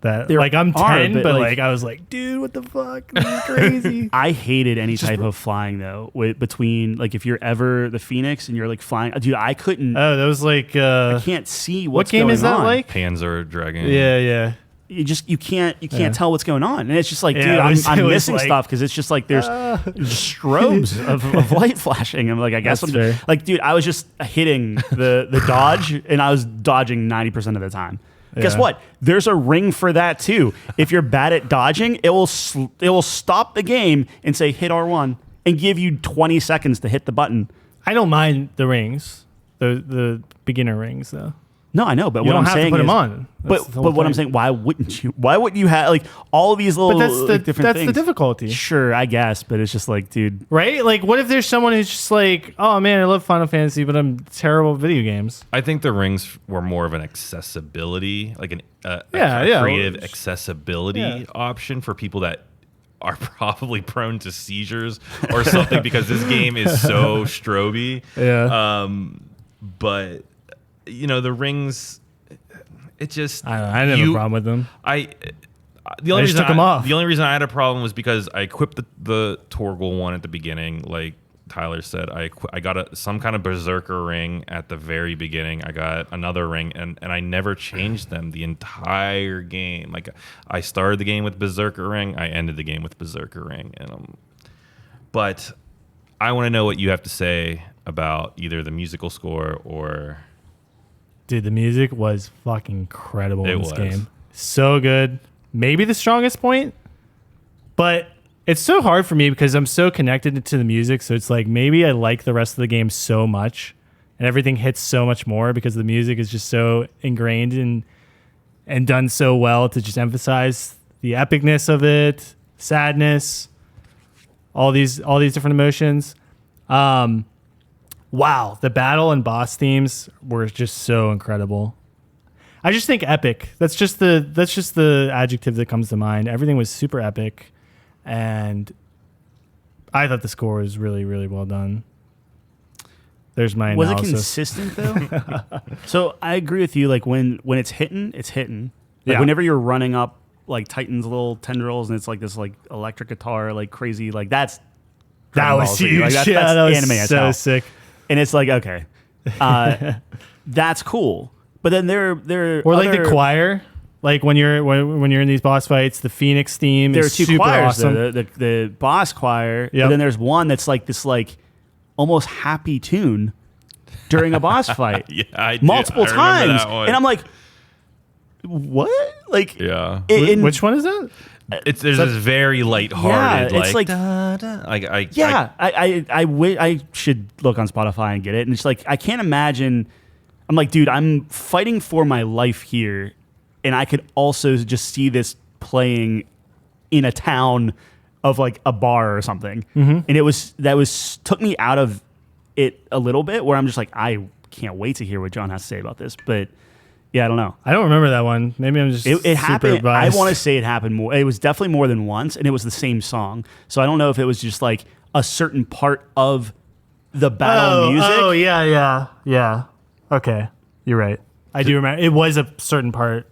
That there like I'm are, 10, but, but like- like I was like, dude, what the fuck? This is crazy. I hated any type of flying though. Between like if you're ever the Phoenix and you're like flying, dude, I couldn't. Oh, that was like I can't see what what's game going is that on. like? Panzer Dragon. Yeah. You can't tell what's going on, and it's just like, Yeah, dude, it was- I'm it was missing like, stuff because it's just like there's strobes of light flashing. I'm like, I guess That's I'm fair. like, dude, I was just hitting the dodge, and I was dodging 90% of the time. Guess Yeah. what? There's a ring for that too. If you're bad at dodging, it will stop the game and say hit R1 and give you 20 seconds to hit the button. I don't mind the rings, the beginner rings though. No, I know, but You what don't I'm have to saying put is, them on. That's but the whole what I'm thing. saying, why wouldn't you? Why wouldn't you have like all of these little But that's the like, different that's things? the difficulty, Sure, I guess, but it's just like, dude, right? Like, what if there's someone who's just like, oh man, I love Final Fantasy, but I'm terrible at video games. I think the rings were more of an accessibility, like a Yeah. creative accessibility Yeah. option for people that are probably prone to seizures or something because this game is so stroby. Yeah. But the rings, it just I didn't have a problem with them. The only just reason took 'em off. The only reason I had a problem was because I equipped the Torgal one at the beginning, like Tyler said. I got some kind of berserker ring at the very beginning. I got another ring, and I never changed them the entire game. Like I started the game with berserker ring, I ended the game with berserker ring, but I want to know what you have to say about either the musical score or. Dude, the music was fucking incredible in this was. game. So good. Maybe the strongest point, but it's so hard for me because I'm so connected to the music. So it's like maybe I like the rest of the game so much and everything hits so much more because the music is just so ingrained and done so well to just emphasize the epicness of it, sadness, all these different emotions. Wow, the battle and boss themes were just so incredible. I just think epic. That's just the adjective that comes to mind. Everything was super epic, and I thought the score was really, really well done. There's my Was analysis. it consistent though? So I agree with you. Like when it's hitting, it's hitting. Like Yeah. whenever you're running up like Titan's little tendrils and it's like this like electric guitar, like crazy, like that was huge. Like, that's that was anime as so hell. sick. And it's like, okay, that's cool. But then there Or like other- the choir, like when you're in these boss fights, the Phoenix theme There are is two super choirs, awesome. though, the boss choir, Yep. but then there's one that's like this like almost happy tune during a boss fight. Yeah, I Multiple remember times. that one. And I'm like, what? Like, yeah. Which one is that? There's this very lighthearted, Yeah, it's like- da, da. yeah, I should look on Spotify and get it. And it's like, I can't imagine. I'm like, dude, I'm fighting for my life here. And I could also just see this playing in a town of like a bar or something. And took me out of it a little bit where I'm just like, I can't wait to hear what John has to say about this. But yeah, I don't know. I don't remember that one. Maybe I'm just It super happened. I biased. want to say it happened more. It was definitely more than once, and it was the same song. So I don't know if it was just like a certain part of the battle music. Oh yeah. Okay, you're right. I do remember. It was a certain part.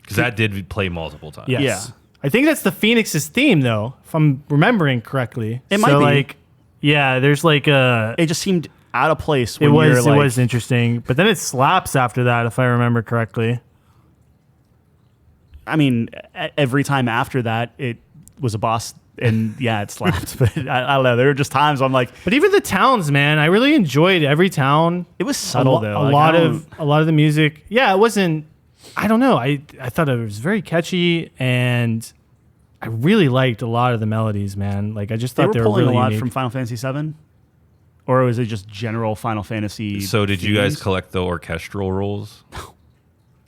because that did play multiple times. Yes. Yeah. I think that's the Phoenix's theme, though, if I'm remembering correctly. It might be. Like, yeah, there's like a. It just seemed out of place. It When you're was like, it was interesting, but then it slaps after that, if I remember correctly. I mean, every time after that, it was a boss, and yeah, it slapped. But I don't know. There were just times I'm like, But even the towns, man, I really enjoyed every town. it was subtle though. A Like, lot I of the music. Yeah, it wasn't. I don't know. I thought it was very catchy, and I really liked a lot of the melodies, man. Like I just they thought were they were pulling really a lot unique. from Final Fantasy VII, or was it just general Final Fantasy? So did you guys themes? collect the orchestral rolls?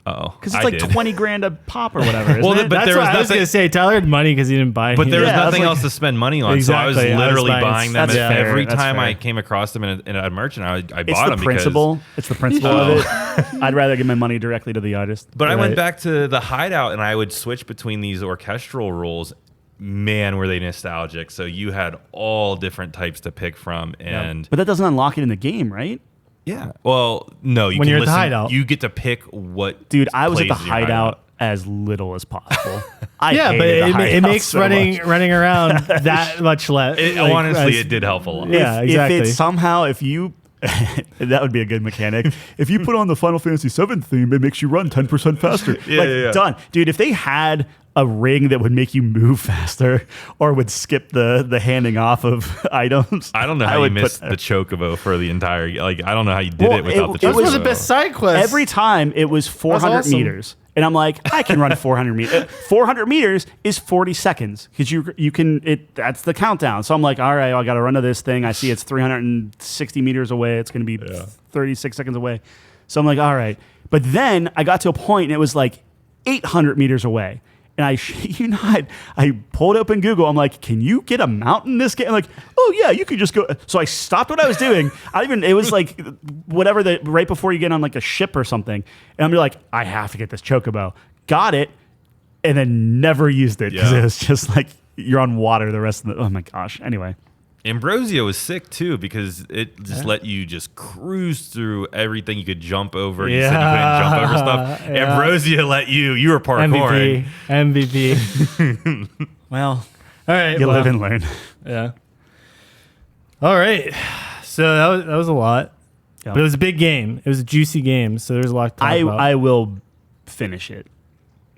Oh, Because it's like 20 grand a pop or whatever. Isn't Well, it? but That's there what was I was nothing- gonna say. Tyler had money because he didn't buy. But any. there was Yeah, I was nothing like- else to spend money on, so I was Exactly, I was literally buying- buying them. That's And fair, every that's time I fair. came across them in a merchant, I It's bought the them principle. It's the principle of it. I'd rather give my money directly to the artist. But I went Right. back to the hideout and I would switch between these orchestral rolls. Man, were they nostalgic! So you had all different types to pick from, and But that doesn't unlock it in the game, right? yeah. Well, no, you When can you're at the listen. hideout. You get to pick what. Dude, I was at the plays in your hideout as little as possible. I Yeah, but hated the it hideout makes so running much. running around that much less. Honestly, it did help a lot. Yeah, If exactly. it's somehow, if you, that would be a good mechanic. If you put on the Final Fantasy VII theme, it makes you run 10% faster. Yeah. Done. Dude, if they had a ring that would make you move faster or would skip the handing off of items. I don't know how you would missed put- the chocobo for the entire. Like, I don't know how you did Well, it without the it Those chocobo. were the best side quests. Every time it was 400 awesome. meters. And I'm like, I can run 400 meters. 400 meters is 40 seconds because you can, that's the countdown. So I'm like, all right, I got to run to this thing. I see it's 360 meters away. It's going to be 36 seconds away. So I'm like, all right. But then I got to a point and it was like 800 meters away. And I shit you not, I pulled open Google. I'm like, can you get a mount in this game? I'm like, oh yeah, you could just go. So I stopped what I was doing. It was like whatever right before you get on like a ship or something. And I'm like, I have to get this chocobo. Got it, and then never used it because Yeah. it was just like you're on water the rest of the. Oh my gosh. Anyway, Ambrosia was sick too because it just let you just cruise through everything. You could jump over. You said you couldn't jump over stuff. Yeah. Ambrosia let you were parkouring. MVP. well, All right. you well, live and learn. Yeah. All right. So that was a lot, Yeah. but it was a big game. It was a juicy game. So there's a lot to talk about. I will finish it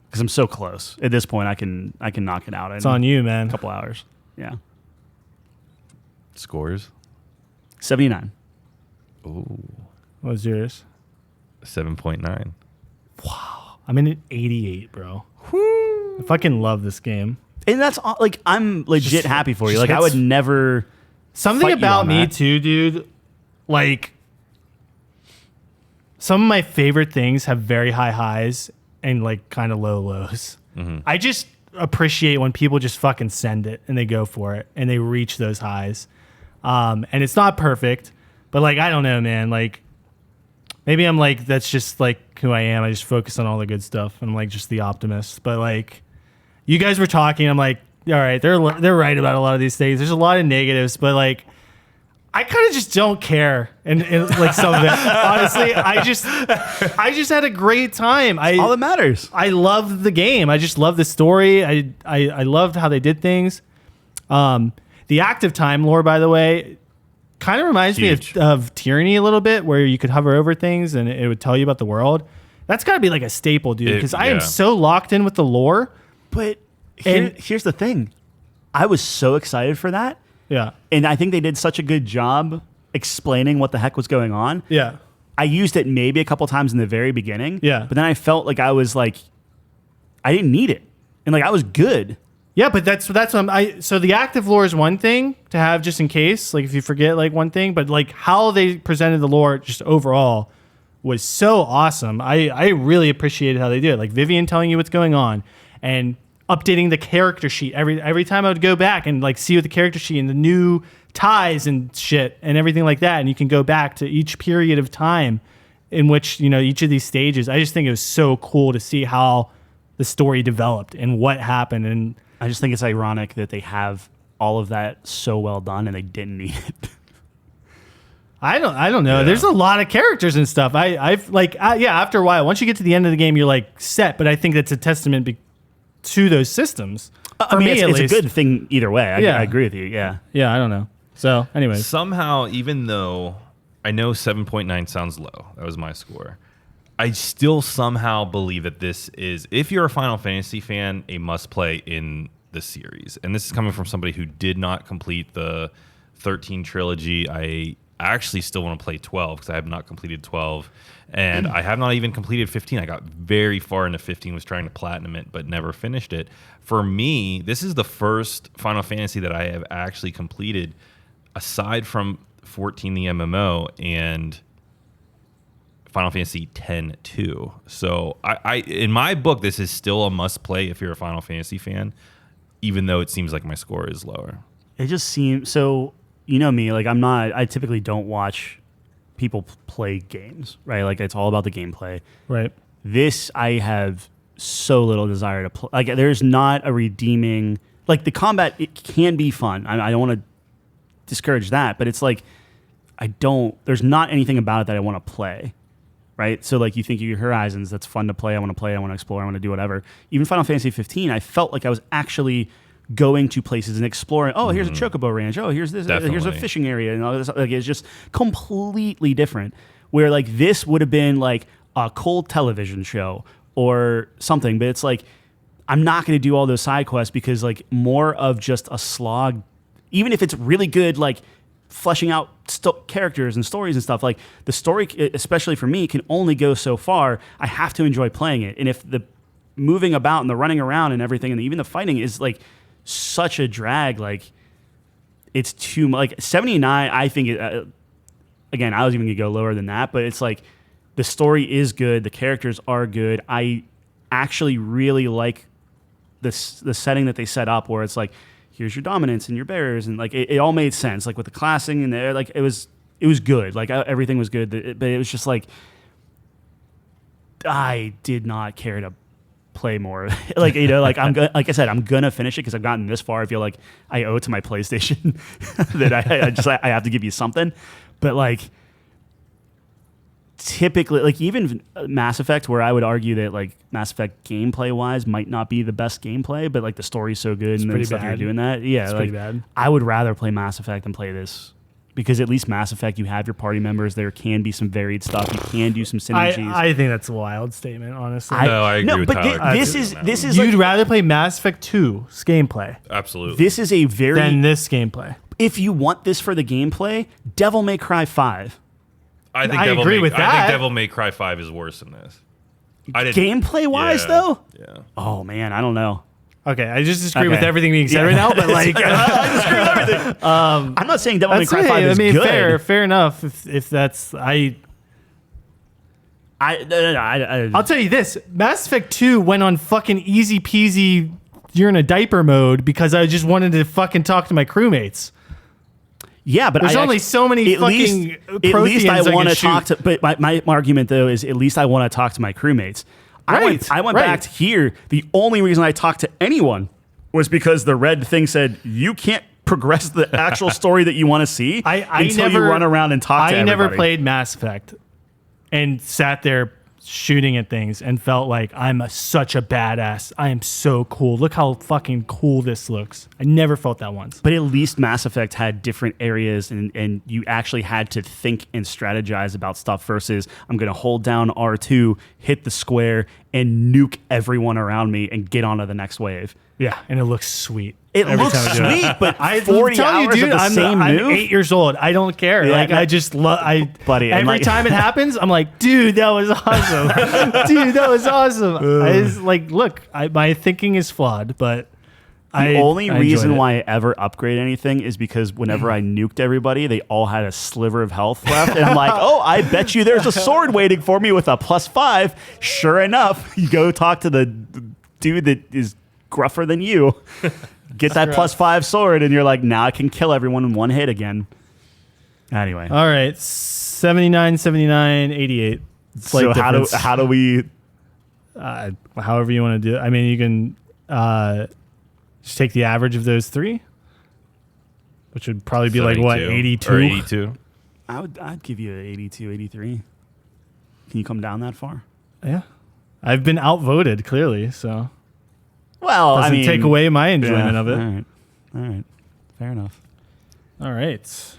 because I'm so close. At this point, I can knock it out in It's on you, man. a couple hours. Yeah, Scores 79. What was yours? 7.9. I'm in at 88, bro. I fucking love this game. And that's like I'm legit Just- happy for you. just Like I hits- would never. Something fight you about on me that. too, dude. Like some of my favorite things have very high highs and like kind of low lows. I just appreciate when people just fucking send it and they go for it and they reach those highs. And it's not perfect, but like I don't know, man. Like Maybe I'm like, that's just like who I am. I just focus on all the good stuff. I'm like just the optimist. But like, you guys were talking. I'm like, all right, they're right about a lot of these things. There's a lot of negatives, but like, I kind of just don't care, and like some of it. Honestly, I just had a great time. All that matters. I loved the game. I just loved the story. I loved how they did things. The active time lore, by the way, kind of reminds me of Tyranny a little bit, where you could hover over things and it would tell you about the world. That's got to be like a staple, dude, because I am so locked in with the lore. But here's the thing. I was so excited for that. Yeah. And I think they did such a good job explaining what the heck was going on. Yeah. I used it maybe a couple times in the very beginning. Yeah. But then I felt like I didn't need it. And like I was good. Yeah, but that's what so the active lore is one thing to have just in case, like if you forget like one thing, but like how they presented the lore just overall was so awesome. I really appreciated how they did it. Like Vivian telling you what's going on and updating the character sheet every time I would go back and like see what the character sheet and the new ties and shit and everything like that. And you can go back to each period of time in which, you know, each of these stages. I just think it was so cool to see how the story developed and what happened. And I just think it's ironic that they have all of that so well done and they didn't need it. I don't know. Yeah. There's a lot of characters and stuff. After a while, once you get to the end of the game, you're like set. But I think that's a testament to those systems. I mean, it's a good thing either way. I agree with you. Yeah. Yeah, I don't know. So, anyways. Somehow, even though I know 7.9 sounds low, that was my score, I still somehow believe that this is, if you're a Final Fantasy fan, a must-play in the series. And this is coming from somebody who did not complete the 13 trilogy. I actually still want to play 12 because I have not completed 12. And I have not even completed 15. I got very far into 15, was trying to platinum it, but never finished it. For me, this is the first Final Fantasy that I have actually completed, aside from 14, the MMO, and Final Fantasy X-2. So I in my book, this is still a must-play if you're a Final Fantasy fan, even though it seems like my score is lower. It just seems, so you know me, like I typically don't watch people play games, right? Like it's all about the gameplay. Right. This, I have so little desire to play. Like there's not a redeeming, like the combat, it can be fun. I don't want to discourage that, but it's like, there's not anything about it that I want to play. Right? So like you think of your Horizons, that's fun to play. I want to explore. I want to do whatever. Even Final Fantasy 15, I felt like I was actually going to places and exploring. Oh, here's a chocobo ranch. Oh, here's this. Here's a fishing area, and all this. Like it's just completely different. Where like this would have been like a cold television show or something, but it's like I'm not going to do all those side quests because like more of just a slog. Even if it's really good, like fleshing out characters and stories and stuff, like the story, especially for me, can only go so far. I have to enjoy playing it, and if the moving about and the running around and everything, and even the fighting is like such a drag, like it's too much. Like 79, I think again, I was even gonna go lower than that, but it's like the story is good, the characters are good. I actually really like the setting that they set up, where it's like, here's your dominance and your barriers, and like it all made sense, like with the classing and there, like it was good, like everything was good, but it was just like I did not care to play more. Like, you know, like like I said, I'm gonna finish it because I've gotten this far. I feel like I owe it to my PlayStation that I have to give you something. But like typically, like even Mass Effect, where I would argue that like Mass Effect gameplay wise might not be the best gameplay, but like the story's so good and the stuff you're doing that. Yeah, it's like, pretty bad. I would rather play Mass Effect than play this. Because at least Mass Effect, you have your party members. There can be some varied stuff. You can do some synergies. I think that's a wild statement, honestly. I agree with Tyler. This is You'd like, rather play Mass Effect 2's gameplay Absolutely. this is a very, than this gameplay. if you want this for the gameplay, Devil May Cry 5. I agree with I that. think Devil May Cry 5 is worse than this. Gameplay wise, though? Yeah. Oh, man, I don't know. Okay, I just disagree with Okay. everything being said right now, but like, I disagree with everything. I'm not saying Devil May that's Cry 5 is good. fair enough. If that's I'll tell you this: Mass Effect 2 went on fucking easy peasy. You're in a diaper mode because I just wanted to fucking talk to my crewmates. Yeah, but there's only so many at fucking least I Protheans want can to talk shoot. to. But my argument though is at least I want to talk to my crewmates. I went Right. back to here. The only reason I talked to anyone was because the red thing said you can't progress the actual story that you want to see until you run around and talk to I everybody. never played Mass Effect and sat there shooting at things and felt like such a badass. I am so cool. Look how fucking cool this looks. I never felt that once. But at least Mass Effect had different areas and you actually had to think and strategize about stuff versus I'm going to hold down R2, hit the square, and nuke everyone around me and get onto the next wave. Yeah, and it looks sweet. It every looks time I do it. sweet, but I'm 40 telling you, hours dude, of the same I'm move? 8 years old. I don't care. Yeah, like no. I just love. Buddy, and every like- time it happens, I'm like, dude, that was awesome. Dude, that was awesome. I just like, look, my thinking is flawed, but The only I reason enjoyed it. why I ever upgrade anything is because whenever I nuked everybody, they all had a sliver of health left. And I'm like, oh, I bet you there's a sword waiting for me with a +5. Sure enough, you go talk to the dude that is gruffer than you. Get that +5 sword, and you're like, now I can kill everyone in one hit again. Anyway. All right, 79, 79, 88. So Slight difference. how do we... However you want to do it. I mean, you can just take the average of those three, which would probably be like, what, 82? Or 82. I'd give you an 82, 83. Can you come down that far? Yeah. I've been outvoted, clearly, so Well, doesn't I mean... take away my enjoyment of it. All right. Fair enough. All right.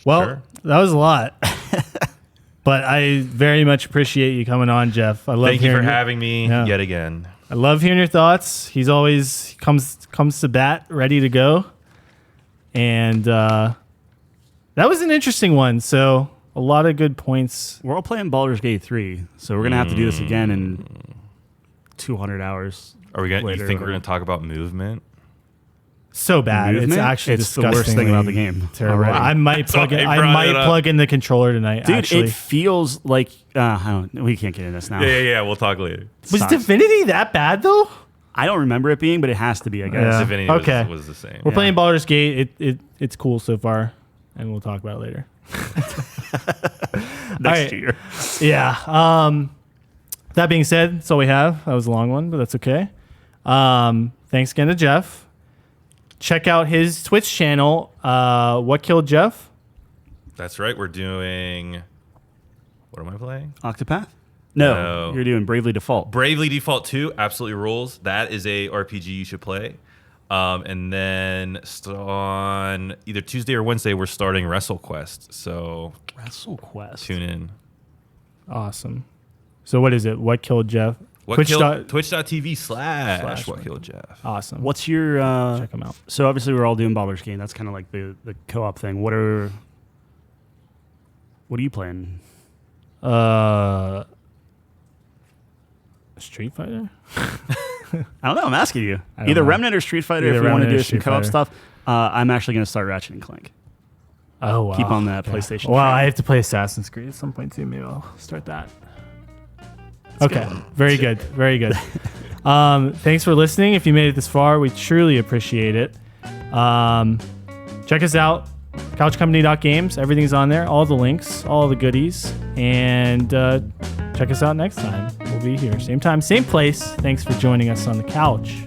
Well, Sure. that was a lot. But I very much appreciate you coming on, Jeff. I love Thank you for hearing having me Yeah. yet again. I love hearing your thoughts. He's always comes to bat, ready to go. And that was an interesting one. So a lot of good points. We're all playing Baldur's Gate 3, so we're going to have to do this again in 200 hours. Are we gonna? You later. think we're gonna talk about movement? So bad. Movement? It's actually It's the worst thing about the game Terrible. already. I might plug in. why I I brought might it up. plug in the controller tonight. Dude, actually, it feels like... we can't get into this now. Yeah. We'll talk later. was sucks. Divinity that bad though? I don't remember it being, but it has to be, I guess. Yeah. Divinity Okay. was the same. We're Yeah. playing Baldur's Gate. It's cool so far, and we'll talk about it later. Next All right. year. Yeah. That being said, that's all we have. That was a long one, but that's okay. Thanks again to Jeff. Check out his Twitch channel. What Killed Jeff? That's right. We're doing. What am I playing? Octopath? No, No. you're doing Bravely Default. Bravely Default 2 absolutely rules. That is a RPG you should play. And then on either Tuesday or Wednesday, we're starting WrestleQuest. So WrestleQuest. tune in. Awesome. So what is it? What Killed Jeff? Twitch.tv/ What Killed Jeff. Awesome. What's your... Check him out. So obviously we're all doing Baldur's Gate. That's kind of like the co-op thing. What are you playing? Street Fighter? I don't know. I'm asking you. I don't Either know. Remnant or Street Fighter Either if you want to Remnant or do some Street co-op Fighter. stuff. I'm actually going to start Ratchet and Clank. Oh wow. Keep on that PlayStation. Well, train. I have to play Assassin's Creed at some point too. Maybe I'll start that. Okay. Very good. Very good. Thanks for listening. If you made it this far, we truly appreciate it. Check us out. CouchCompany.games. Everything's on there. All the links, all the goodies. And check us out next time. We'll be here. Same time, same place. Thanks for joining us on the couch.